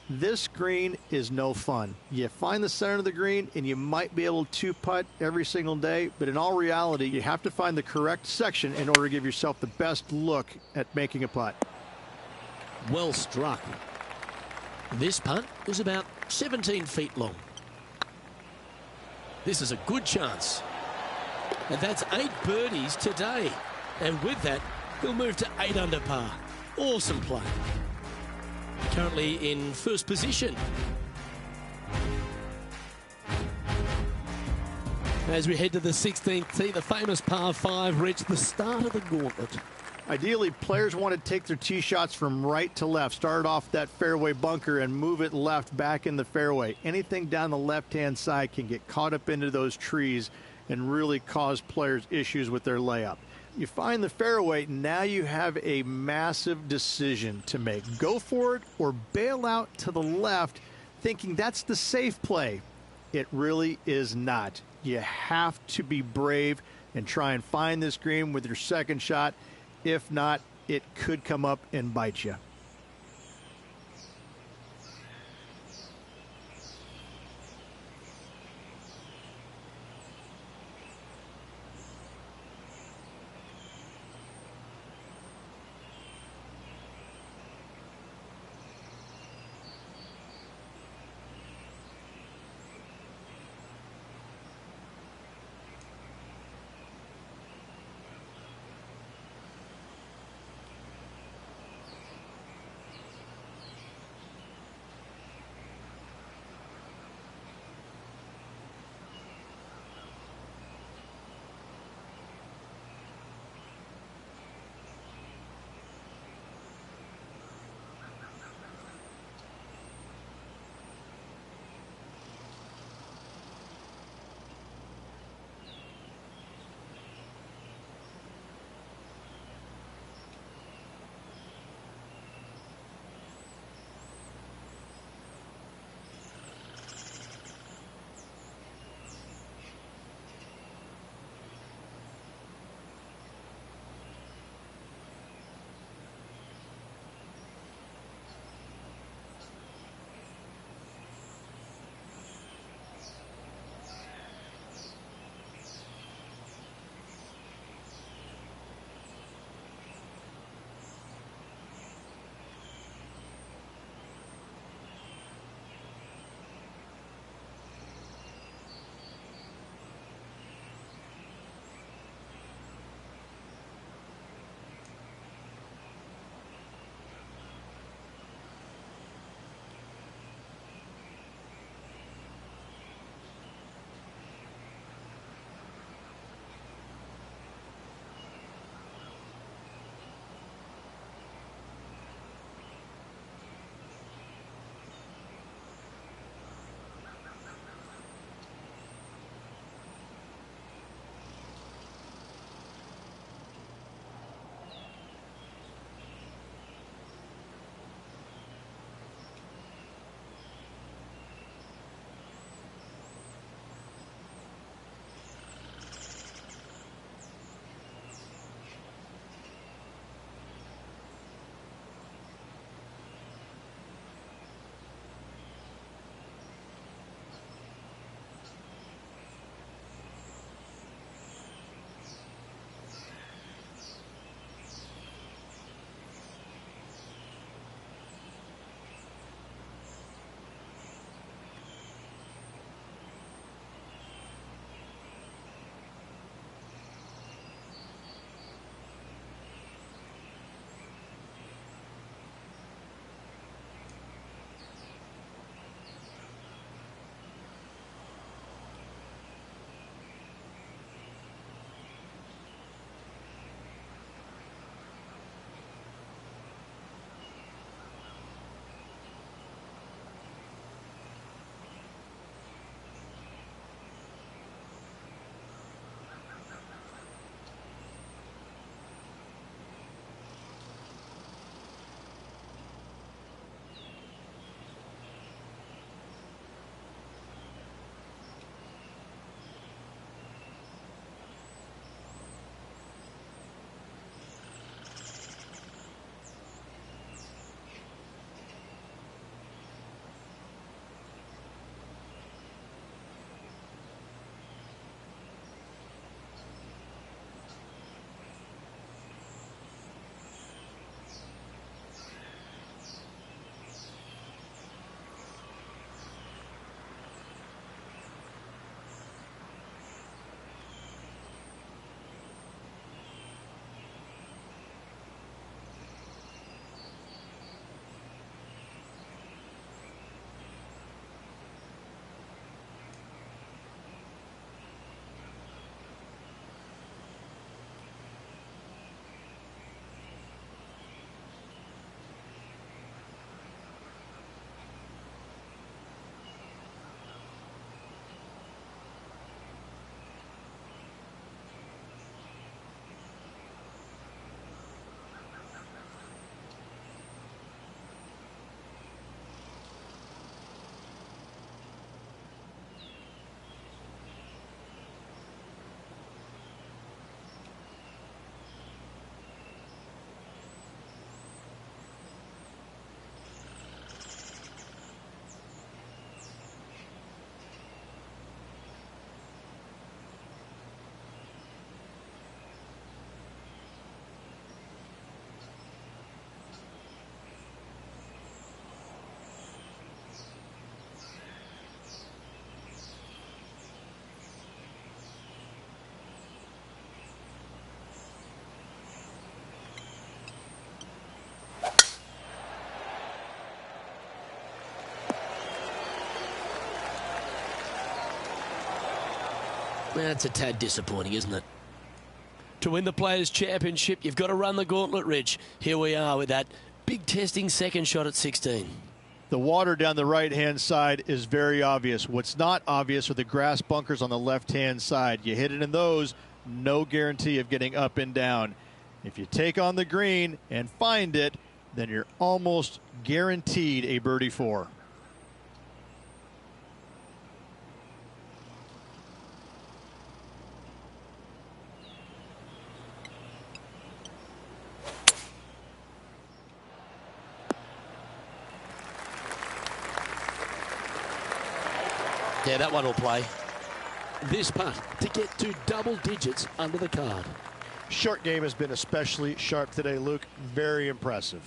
This green is no fun. You find the center of the green and you might be able to putt every single day, but in all reality, you have to find the correct section in order to give yourself the best look at making a putt. Well struck. This putt is about 17 feet long. This is a good chance. And that's 8 birdies today. And with that, he'll move to 8 under par. Awesome play. Currently in first position. As we head to the 16th tee, the famous par 5 reached the start of the gauntlet. Ideally, players want to take their tee shots from right to left, start off that fairway bunker and move it left back in the fairway. Anything down the left-hand side can get caught up into those trees and really cause players issues with their layup. You find the fairway, now you have a massive decision to make. Go for it or bail out to the left, thinking that's the safe play. It really is not. You have to be brave and try and find this green with your second shot. If not, it could come up and bite you. That's a tad disappointing, isn't it? To win the Players' Championship, you've got to run the gauntlet, Rich. Here we are with that big testing second shot at 16. The water down the right-hand side is very obvious. What's not obvious are the grass bunkers on the left-hand side. You hit it in those, no guarantee of getting up and down. If you take on the green and find it, then you're almost guaranteed a birdie 4. Yeah, that one will play. This putt to get to double digits under the card. Short game has been especially sharp today, Luke. Very impressive.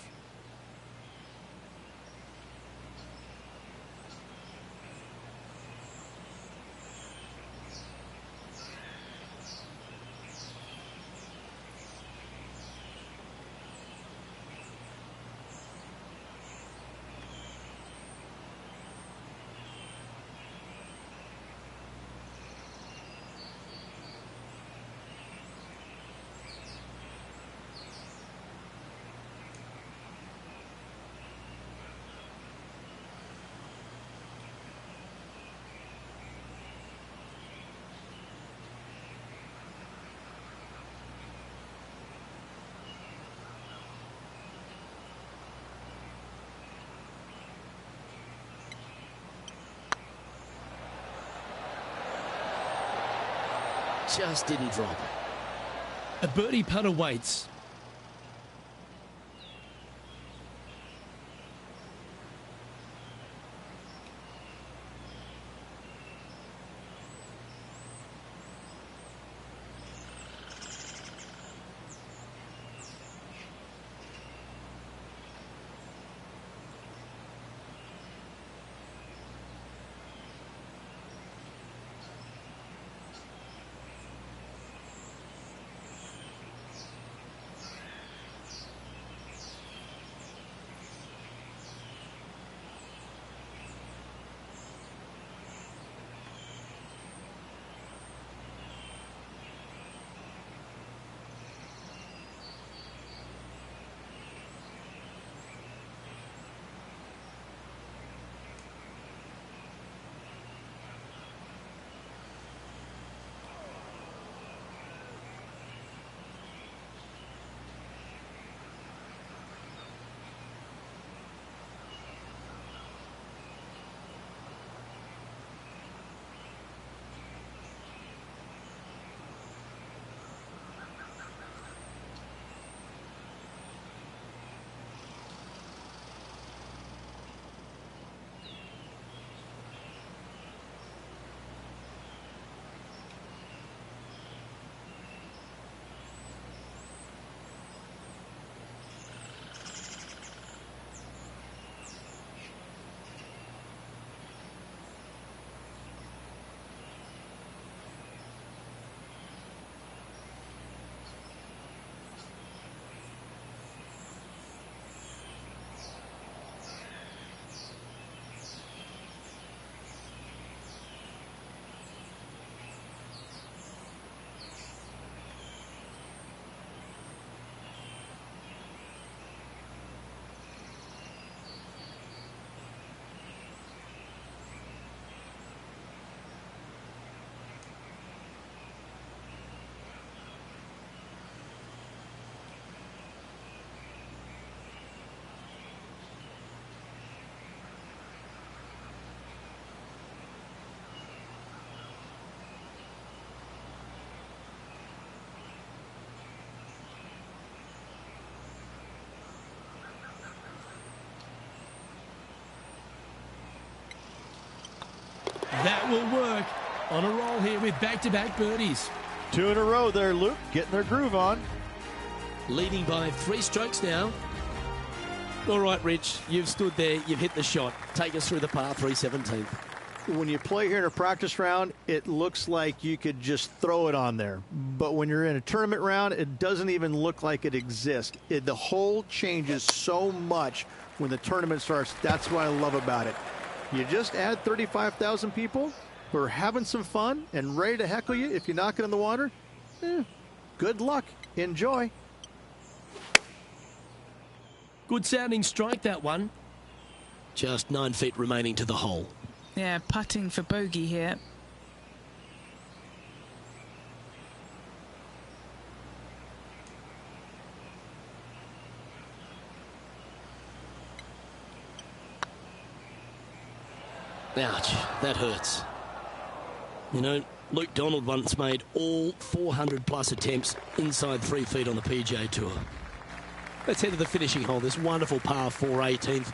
Just didn't drop. A birdie putt awaits. That will work. On a roll here with back-to-back birdies. 2 in a row there, Luke, getting their groove on. Leading by 3 strokes now. All right, Rich, you've stood there, you've hit the shot. Take us through the par 3 17th. When you play here in a practice round, it looks like you could just throw it on there. But when you're in a tournament round, it doesn't even look like it exists. The hole changes so much when the tournament starts. That's what I love about it. You just add 35,000 people, who are having some fun and ready to heckle you if you knock it in the water, good luck. Enjoy. Good sounding strike, that one. Just 9 feet remaining to the hole. Yeah, putting for bogey here. Ouch, that hurts. You know, Luke Donald once made all 400 plus attempts inside 3 feet on the PGA Tour. Let's head to the finishing hole. This wonderful par 4 18th.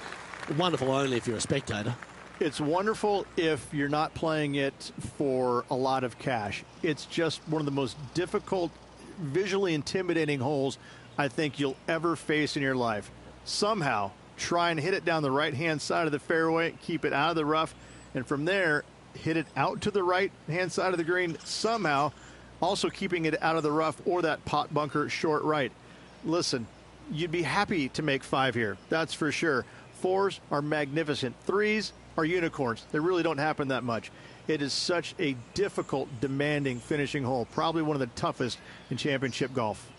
Wonderful only if you're a spectator. It's wonderful if you're not playing it for a lot of cash. It's just one of the most difficult, visually intimidating holes I think you'll ever face in your life. Somehow, try and hit it down the right-hand side of the fairway, keep it out of the rough, and from there, hit it out to the right-hand side of the green somehow, also keeping it out of the rough or that pot bunker short right. Listen, you'd be happy to make 5 here, that's for sure. 4s are magnificent. 3s are unicorns. They really don't happen that much. It is such a difficult, demanding finishing hole, probably one of the toughest in championship golf.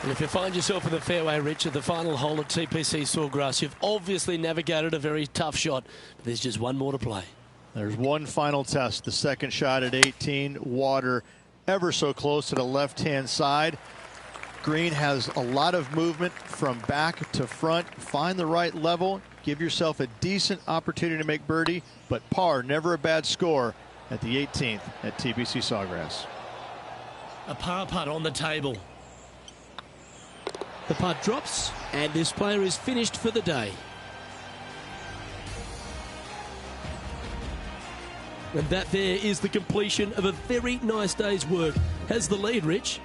And if you find yourself in the fairway, Rich, at the final hole at TPC Sawgrass, you've obviously navigated a very tough shot. But there's just one more to play. There's one final test. The second shot at 18. Water ever so close to the left-hand side. Green has a lot of movement from back to front. Find the right level. Give yourself a decent opportunity to make birdie. But par, never a bad score at the 18th at TPC Sawgrass. A par putt on the table. The putt drops, and this player is finished for the day. And that there is the completion of a very nice day's work. Has the lead, Rich.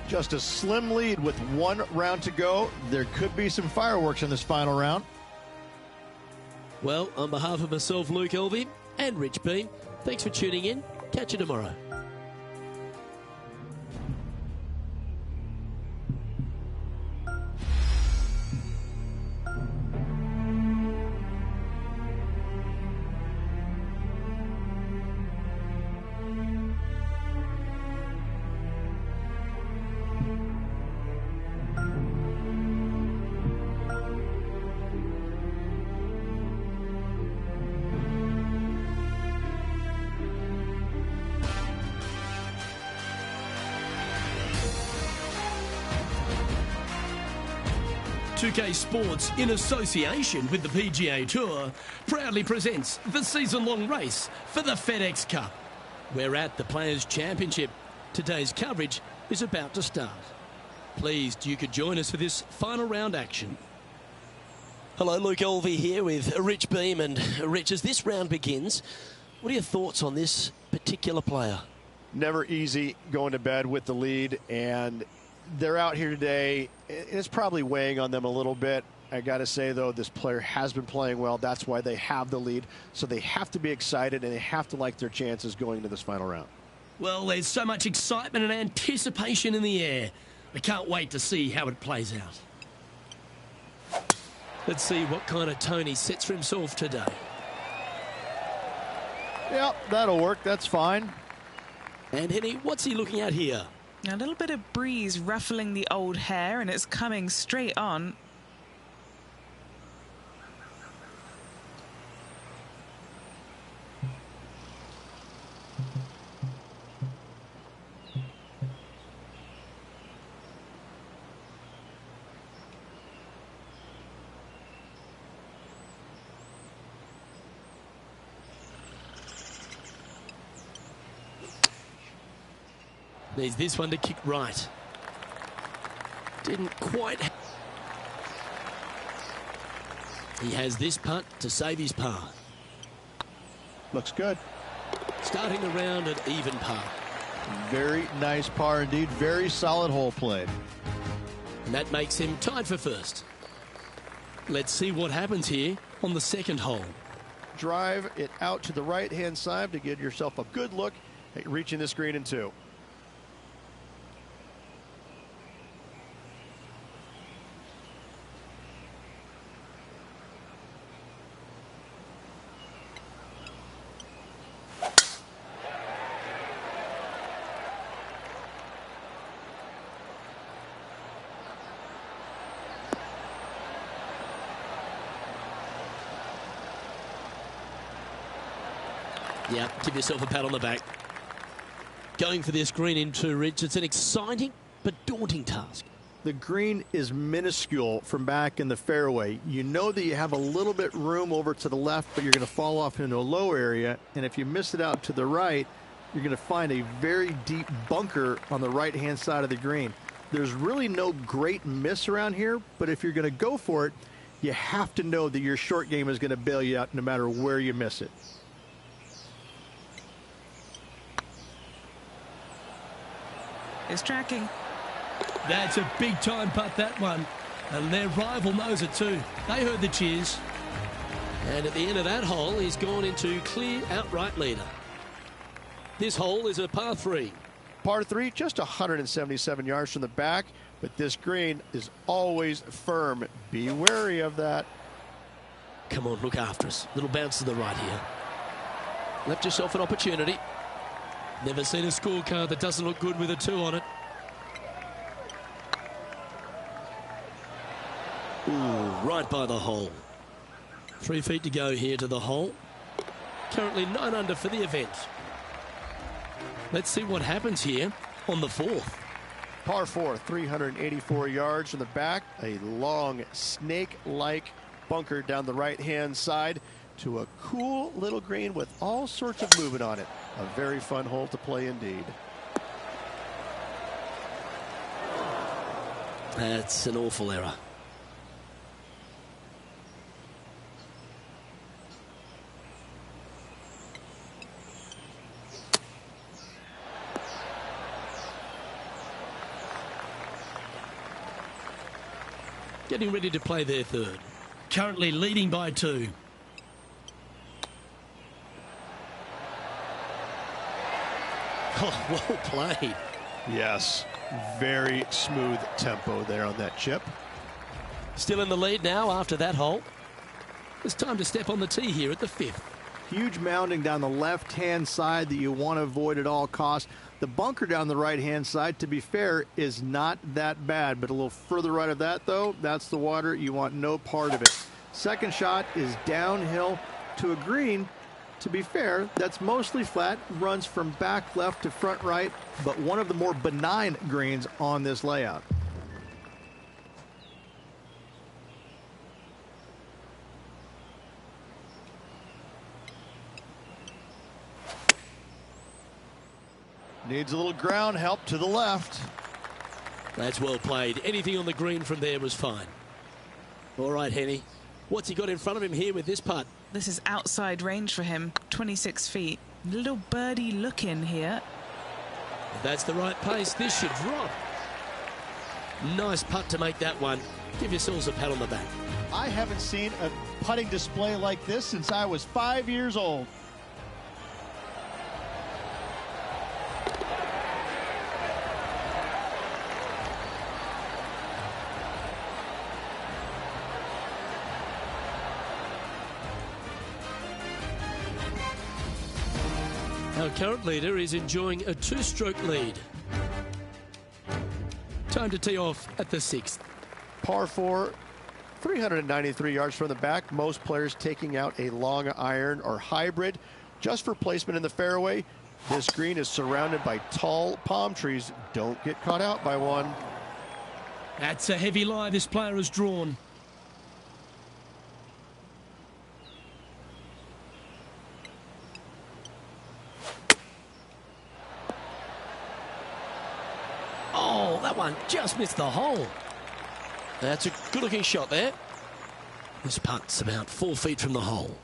Just a slim lead with one round to go. There could be some fireworks in this final round. Well, on behalf of myself, Luke Elvey, and Rich Beam, thanks for tuning in. Catch you tomorrow. UK Sports, in association with the PGA Tour, proudly presents the season-long race for the FedEx Cup. We're at the Players' Championship. Today's coverage is about to start. Pleased you could join us for this final round action. Hello, Luke Elvey here with Rich Beam. And Rich, as this round begins, what are your thoughts on this particular player? Never easy going to bed with the lead, and they're out here today. It's probably weighing on them a little bit. I got to say, though, this player has been playing well. That's why they have the lead. So they have to be excited, and they have to like their chances going into this final round. Well, there's so much excitement and anticipation in the air. I can't wait to see how it plays out. Let's see what kind of tone he sets for himself today. Yep, that'll work. That's fine. And Henny, what's he looking at here? A little bit of breeze ruffling the old hair, and it's coming straight on. Needs this one to kick right. Didn't quite. He has this putt to save his par. Looks good. Starting the round at even par. Very nice par indeed. Very solid hole played. And that makes him tied for first. Let's see what happens here on the second hole. Drive it out to the right-hand side to give yourself a good look at reaching this green in two. Yeah, give yourself a pat on the back. Going for this green in two, Rich. It's an exciting but daunting task. The green is minuscule from back in the fairway. You know that you have a little bit room over to the left, but you're going to fall off into a low area. And if you miss it out to the right, you're going to find a very deep bunker on the right-hand side of the green. There's really no great miss around here, but if you're going to go for it, you have to know that your short game is going to bail you out no matter where you miss it. It's tracking. That's a big time putt, that one. And their rival knows it too. They heard the cheers. And at the end of that hole, he's gone into clear outright leader. This hole is a par 3. Par 3, just 177 yards from the back, but this green is always firm. Be wary of that. Come on, look after us. Little bounce to the right here. Left yourself an opportunity. Never seen a scorecard that doesn't look good with a 2 on it. Ooh, right by the hole. 3 feet to go here to the hole. Currently 9 under for the event. Let's see what happens here on the 4th. Par 4, 384 yards from the back. A long snake-like bunker down the right-hand side to a cool little green with all sorts of movement on it. A very fun hole to play indeed. That's an awful error. Getting ready to play their 3rd. Currently leading by 2. Oh, well played. Yes, very smooth tempo there on that chip. Still in the lead now after that hole. It's time to step on the tee here at the 5th. Huge mounding down the left-hand side that you want to avoid at all costs. The bunker down the right-hand side, to be fair, is not that bad, but a little further right of that, though, that's the water. You want no part of it. Second shot is downhill to a green. To be fair, that's mostly flat, runs from back left to front right, but one of the more benign greens on this layout. Needs a little ground help to the left. That's well played. Anything on the green from there was fine. All right, Henny. What's he got in front of him here with this putt? This is outside range for him, 26 feet. Little birdie look in here. If that's the right pace, this should drop. Nice putt to make that one. Give yourselves a pat on the back. I haven't seen a putting display like this since I was 5 years old. Our current leader is enjoying a 2-stroke lead. Time to tee off at the 6th. Par 4, 393 yards from the back. Most players taking out a long iron or hybrid just for placement in the fairway. This green is surrounded by tall palm trees. Don't get caught out by one. That's a heavy lie this player has drawn. Oh, that one just missed the hole. That's a good-looking shot there. This putt's about 4 feet from the hole.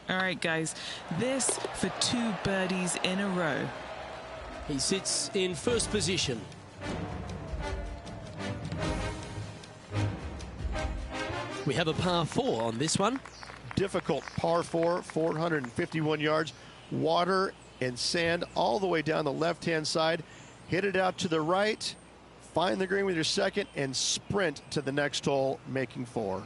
All right, guys, this for 2 birdies in a row. He sits in first position. We have a par 4 on this one. Difficult par 4, 451 yards. Water and sand all the way down the left-hand side. Hit it out to the right. Find the green with your second and sprint to the next hole, making 4.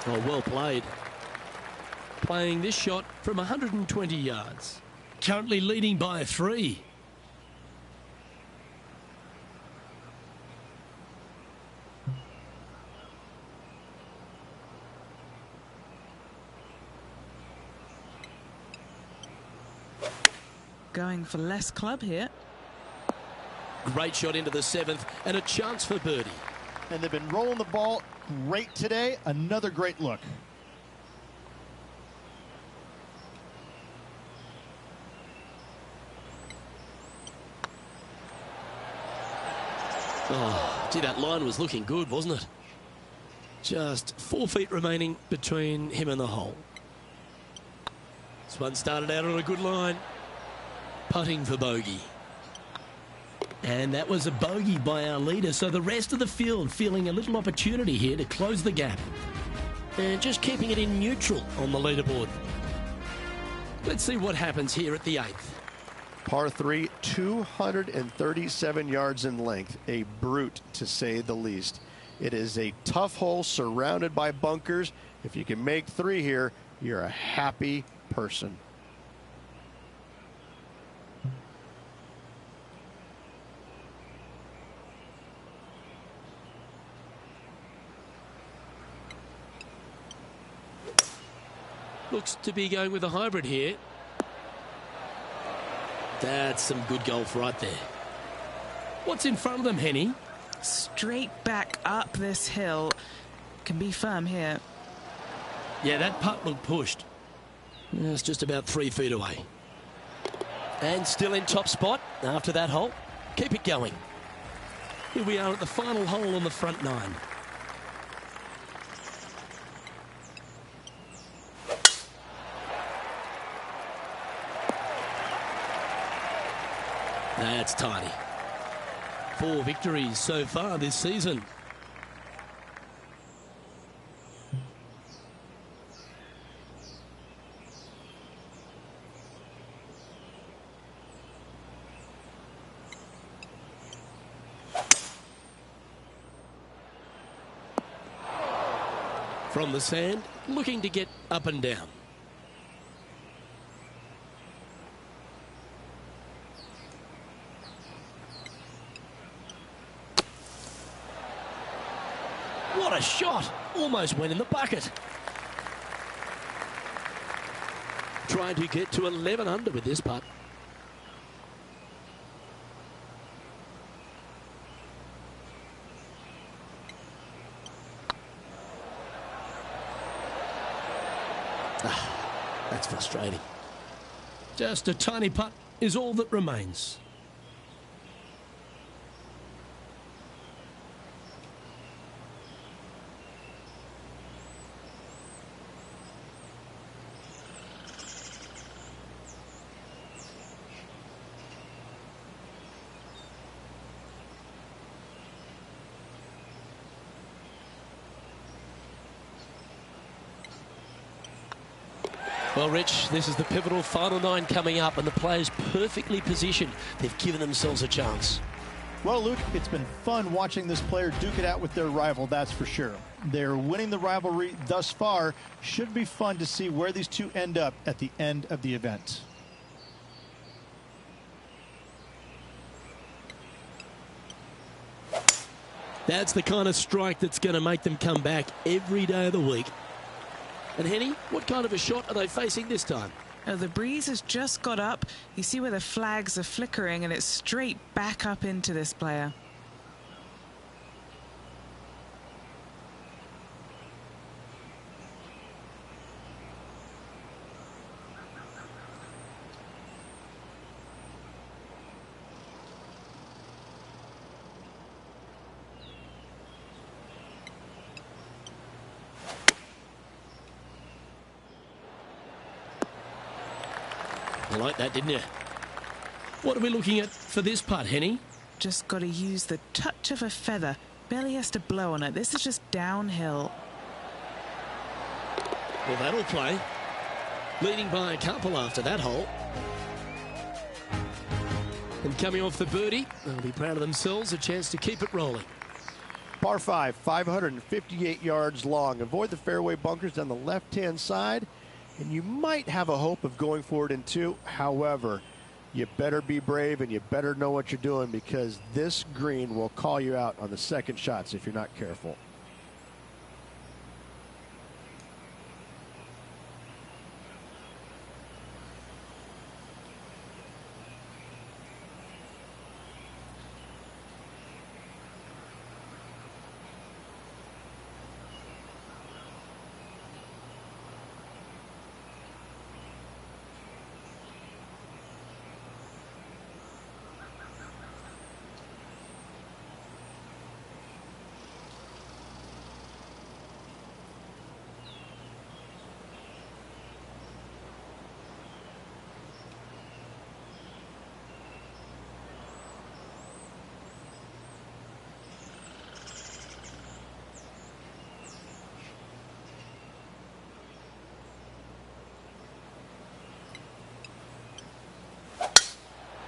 Oh, well played. Playing this shot from 120 yards. Currently leading by 3. Going for less club here. Great shot into the 7th and a chance for birdie. And they've been rolling the ball great today. Another great look. Oh, gee, that line was looking good, wasn't it? Just 4 feet remaining between him and the hole. This one started out on a good line. Putting for bogey. And that was a bogey by our leader, so the rest of the field feeling a little opportunity here to close the gap. And just keeping it in neutral on the leaderboard. Let's see what happens here at the 8th. Par 3, 237 yards in length. A brute, to say the least. It is a tough hole surrounded by bunkers. If you can make 3 here, you're a happy person. Looks to be going with a hybrid here. That's some good golf right there. What's in front of them, Henny? Straight back up this hill. Can be firm here. Yeah, that putt looked pushed. It's just about 3 feet away. And still in top spot after that hole. Keep it going. Here we are at the final hole on the front 9. That's tidy. 4 victories so far this season. From the sand, looking to get up and down. What a shot! Almost went in the bucket. Trying to get to 11 under with this putt. That's frustrating. Just a tiny putt is all that remains. Well, Rich, this is the pivotal final 9 coming up, and the players perfectly positioned. They've given themselves a chance. Well, Luke, it's been fun watching this player duke it out with their rival, that's for sure. They're winning the rivalry thus far. Should be fun to see where these two end up at the end of the event. That's the kind of strike that's going to make them come back every day of the week. And Henny, what kind of a shot are they facing this time? Oh, the breeze has just got up. You see where the flags are flickering, and it's straight back up into this player. You like that, didn't you? What are we looking at for this putt, Henny? Just got to use the touch of a feather. Barely has to blow on it. This is just downhill. Well, that'll play. Leading by a couple after that hole. And coming off the birdie, they'll be proud of themselves. A chance to keep it rolling. Par 5, 558 yards long. Avoid the fairway bunkers down the left-hand side, and you might have a hope of going forward in 2. However, you better be brave and you better know what you're doing, because this green will call you out on the second shots if you're not careful.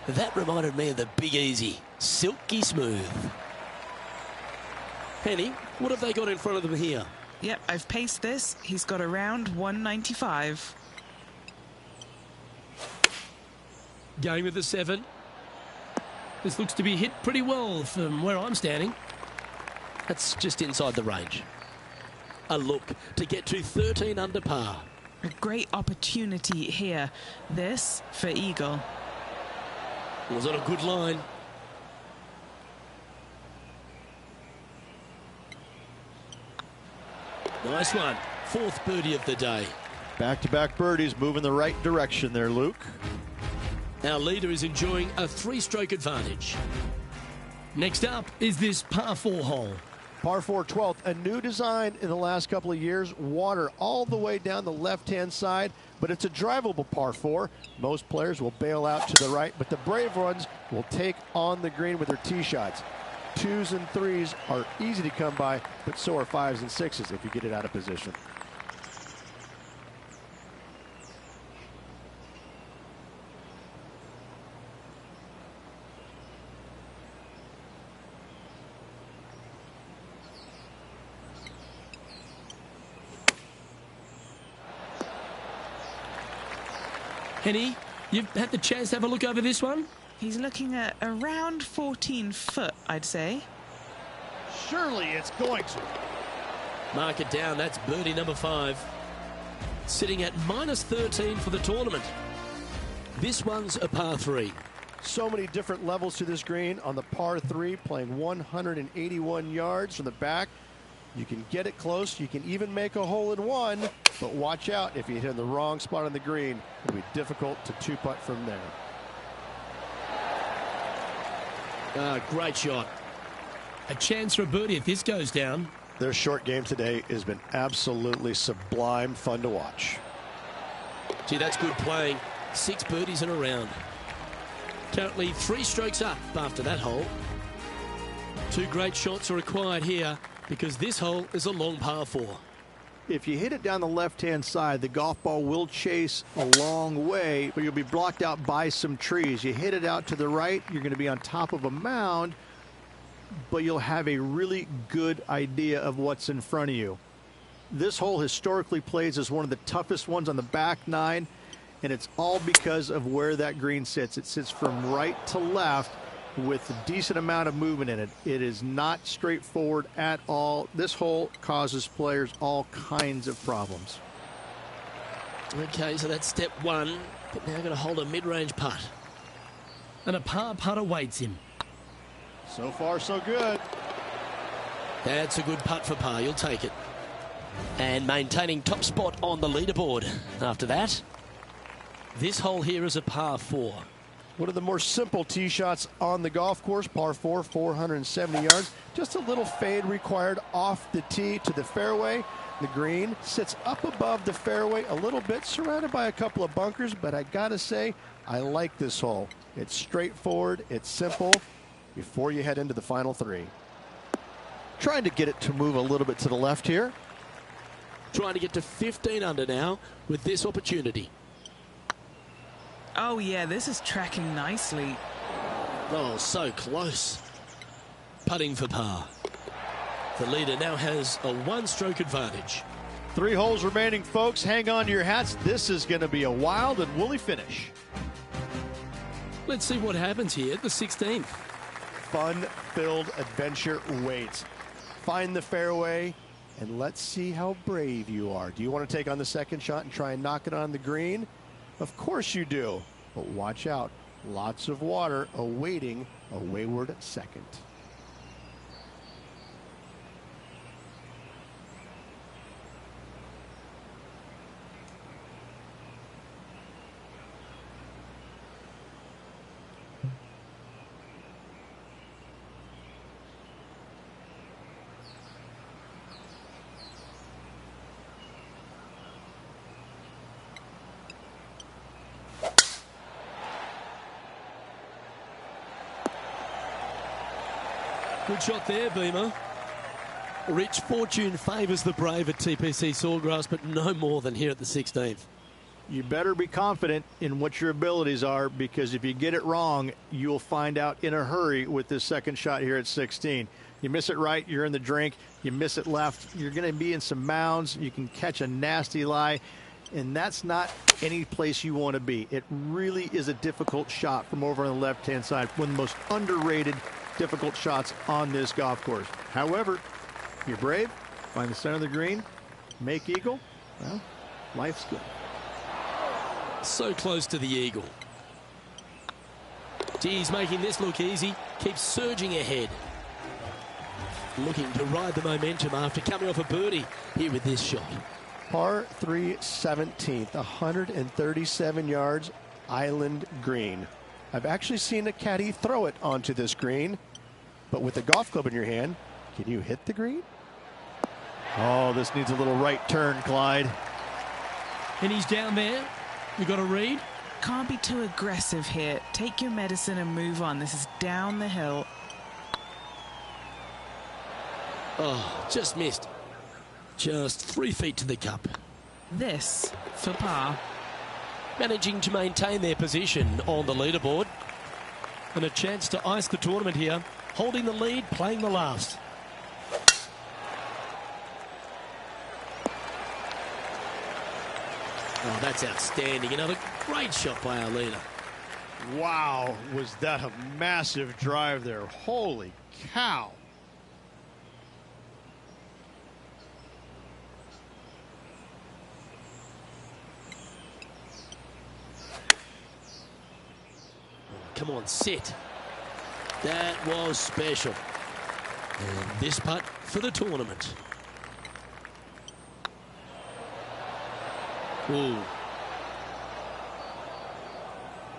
That reminded me of the Big Easy. Silky smooth. Henny, what have they got in front of them here? Yep, I've paced this. He's got around 195. Going with the 7. This looks to be hit pretty well from where I'm standing. That's just inside the range. A look to get to 13 under par. A great opportunity here. This for eagle. Was on a good line. Nice one. Fourth birdie of the day. Back-to-back birdies, moving the right direction there, Luke. Our leader is enjoying a 3-stroke advantage. Next up is this par 4 hole. Par 4 12th, a new design in the last couple of years. Water all the way down the left-hand side, but it's a drivable par 4. Most players will bail out to the right, but the brave ones will take on the green with their tee shots. 2s and 3s are easy to come by, but so are 5s and 6s if you get it out of position. Henny, you've had the chance to have a look over this one? He's looking at around 14 foot, I'd say. Surely it's going to. Mark it down. That's birdie number 5. Sitting at -13 for the tournament. This one's a par 3. So many different levels to this green on the par 3, playing 181 yards from the back. You can get it close. You can even make a hole in one, but watch out if you hit in the wrong spot on the green. It'll be difficult to 2-putt from there. Great shot. A chance for a birdie if this goes down. Their short game today has been absolutely sublime fun to watch. Gee, that's good playing. 6 birdies in a round. Currently 3 strokes up after that hole. 2 great shots are required here because this hole is a long par 4. If you hit it down the left-hand side, the golf ball will chase a long way, but you'll be blocked out by some trees. You hit it out to the right, you're going to be on top of a mound, but you'll have a really good idea of what's in front of you. This hole historically plays as one of the toughest ones on the back 9, and it's all because of where that green sits. It sits from right to left with a decent amount of movement in it. It is not straightforward at all. This hole causes players all kinds of problems. Okay, so that's step 1, but now going to hold a mid-range putt. And a par putt awaits him. So far, so good. That's a good putt for par. You'll take it. And maintaining top spot on the leaderboard. After that, this hole here is a par 4. One of the more simple tee shots on the golf course, par 4, 470 yards. Just a little fade required off the tee to the fairway. The green sits up above the fairway a little bit, surrounded by a couple of bunkers, but I gotta say, I like this hole. It's straightforward, it's simple, before you head into the final 3. Trying to get it to move a little bit to the left here. Trying to get to 15 under now with this opportunity. Oh yeah, this is tracking nicely. Oh, so close. Putting for par. The leader now has a 1-stroke advantage. 3 holes remaining, folks. Hang on to your hats. This is going to be a wild and woolly finish. Let's see what happens here at the 16th. Fun-filled adventure waits. Find the fairway, and let's see how brave you are. Do you want to take on the second shot and try and knock it on the green? Of course you do, but watch out. Lots of water awaiting a wayward second. Good shot there, Beamer. Rich fortune favours the brave at TPC Sawgrass, but no more than here at the 16th. You better be confident in what your abilities are, because if you get it wrong, you'll find out in a hurry with this second shot here at 16. You miss it right, you're in the drink. You miss it left, you're going to be in some mounds. You can catch a nasty lie, and that's not any place you want to be. It really is a difficult shot from over on the left-hand side. One of the most underrated difficult shots on this golf course. However, you're brave, find the center of the green, make eagle. Well, Life's good. So close to the eagle. He's making this look easy. Keeps surging ahead. Looking to ride the momentum after coming off a birdie here with this shot. Par 3 17th, 137 yards, island green. I've actually seen a caddy throw it onto this green, but with a golf club in your hand, can you hit the green? Oh, this needs a little right turn, Clyde. And he's down there. You got to read. Can't be too aggressive here. Take your medicine and move on. This is down the hill. Oh, just missed. Just 3 feet to the cup. This for par. Managing to maintain their position on the leaderboard. And a chance to ice the tournament here. Holding the lead, playing the last. Oh, that's outstanding. Another great shot by our leader. Wow, was that a massive drive there. Holy cow. Come on, sit. That was special. And this putt for the tournament. Ooh.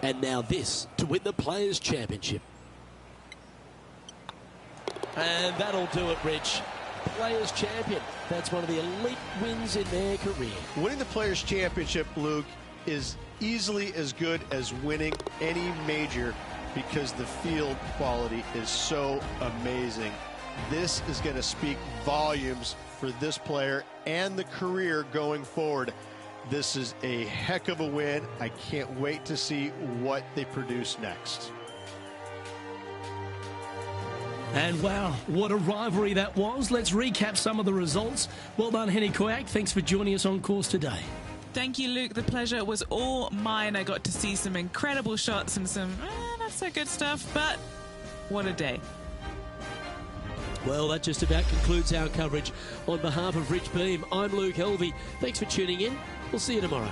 And now this to win the Players' Championship. And that'll do it, Rich. Players' Champion. That's one of the elite wins in their career. Winning the Players' Championship, Luke, is easily as good as winning any major because the field quality is so amazing. This is going to speak volumes for this player and the career going forward. This is a heck of a win. I can't wait to see what they produce next. And wow, what a rivalry that was. Let's recap some of the results. Well done, Henny Koyak. Thanks for joining us on course today. Thank you, Luke. The pleasure was all mine. I got to see some incredible shots and some not so good stuff, but what a day. Well, that just about concludes our coverage. On behalf of Rich Beam, I'm Luke Helvey. Thanks for tuning in. We'll see you tomorrow.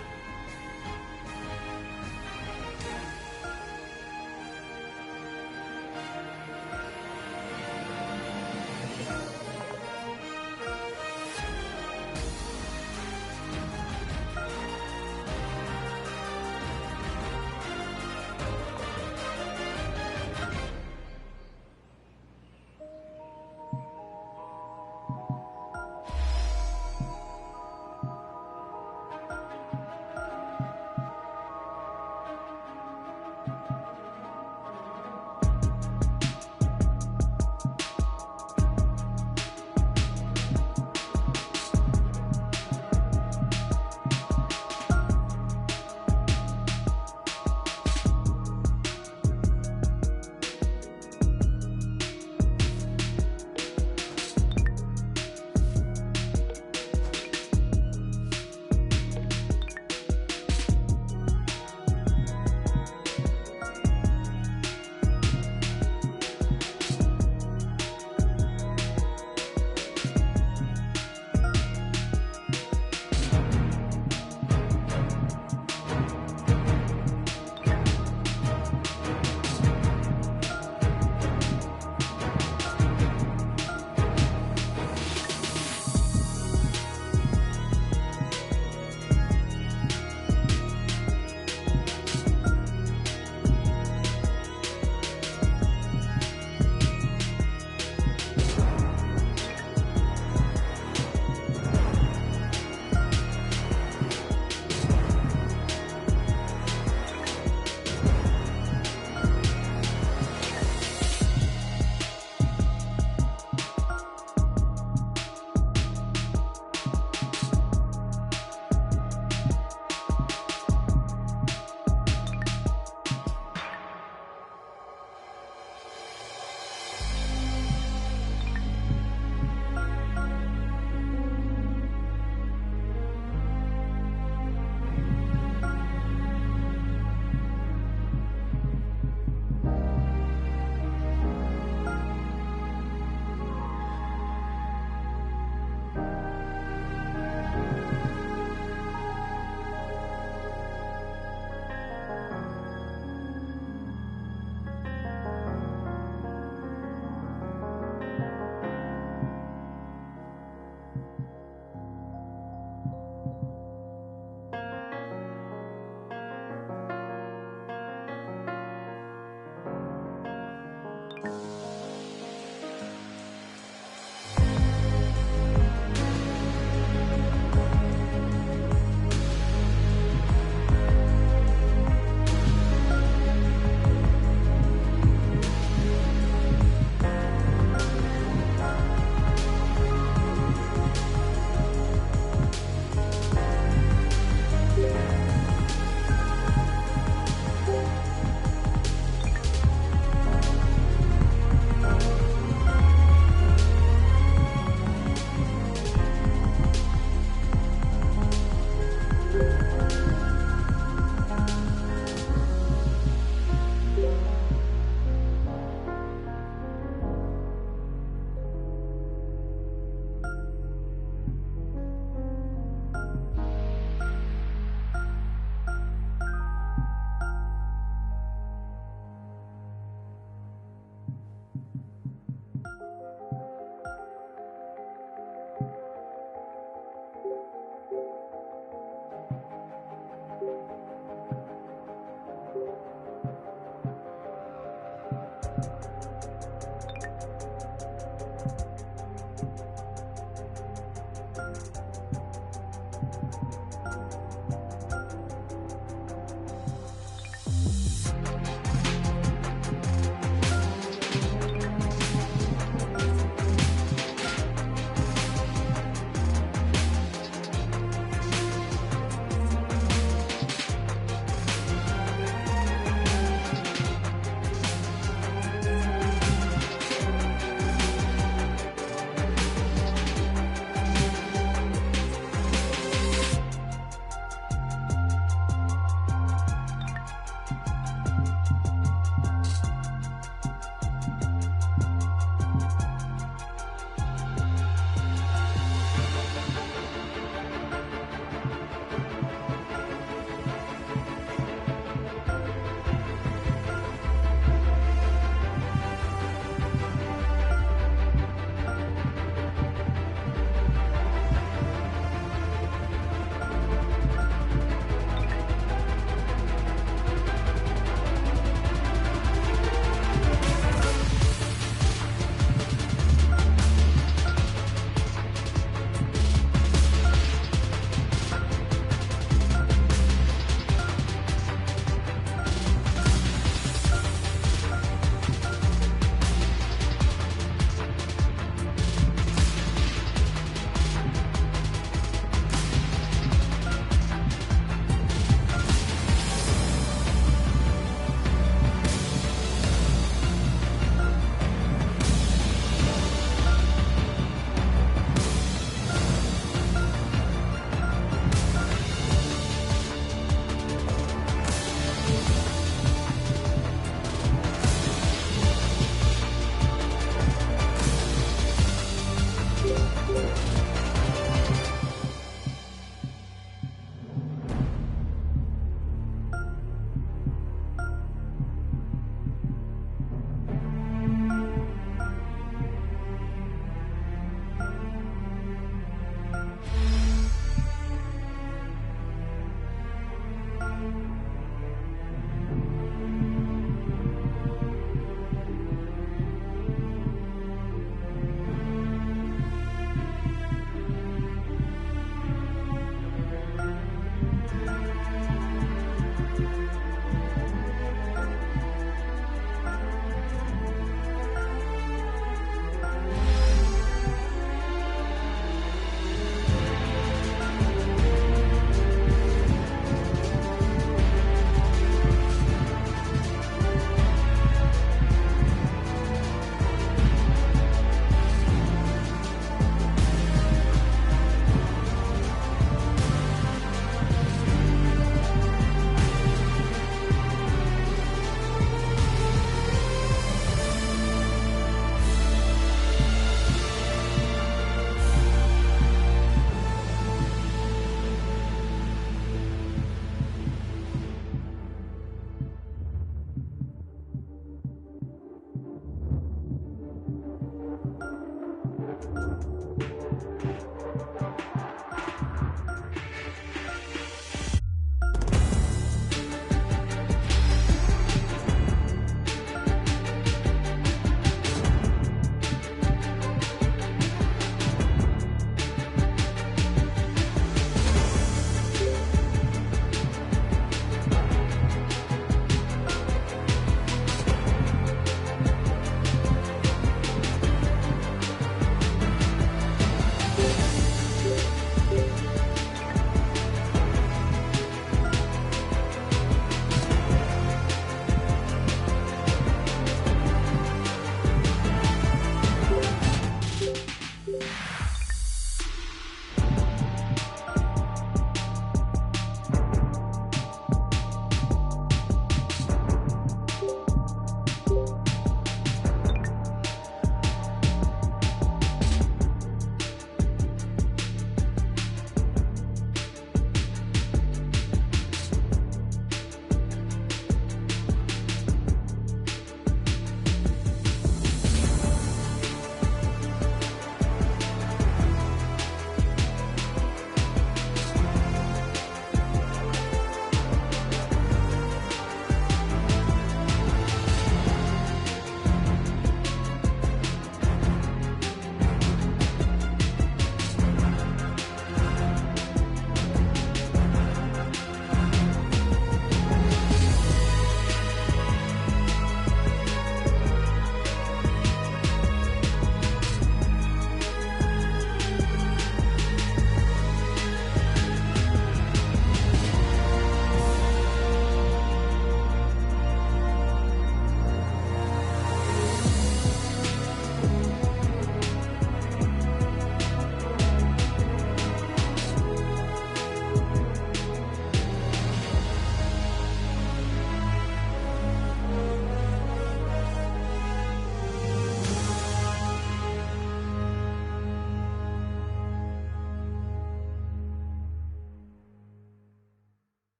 Bye.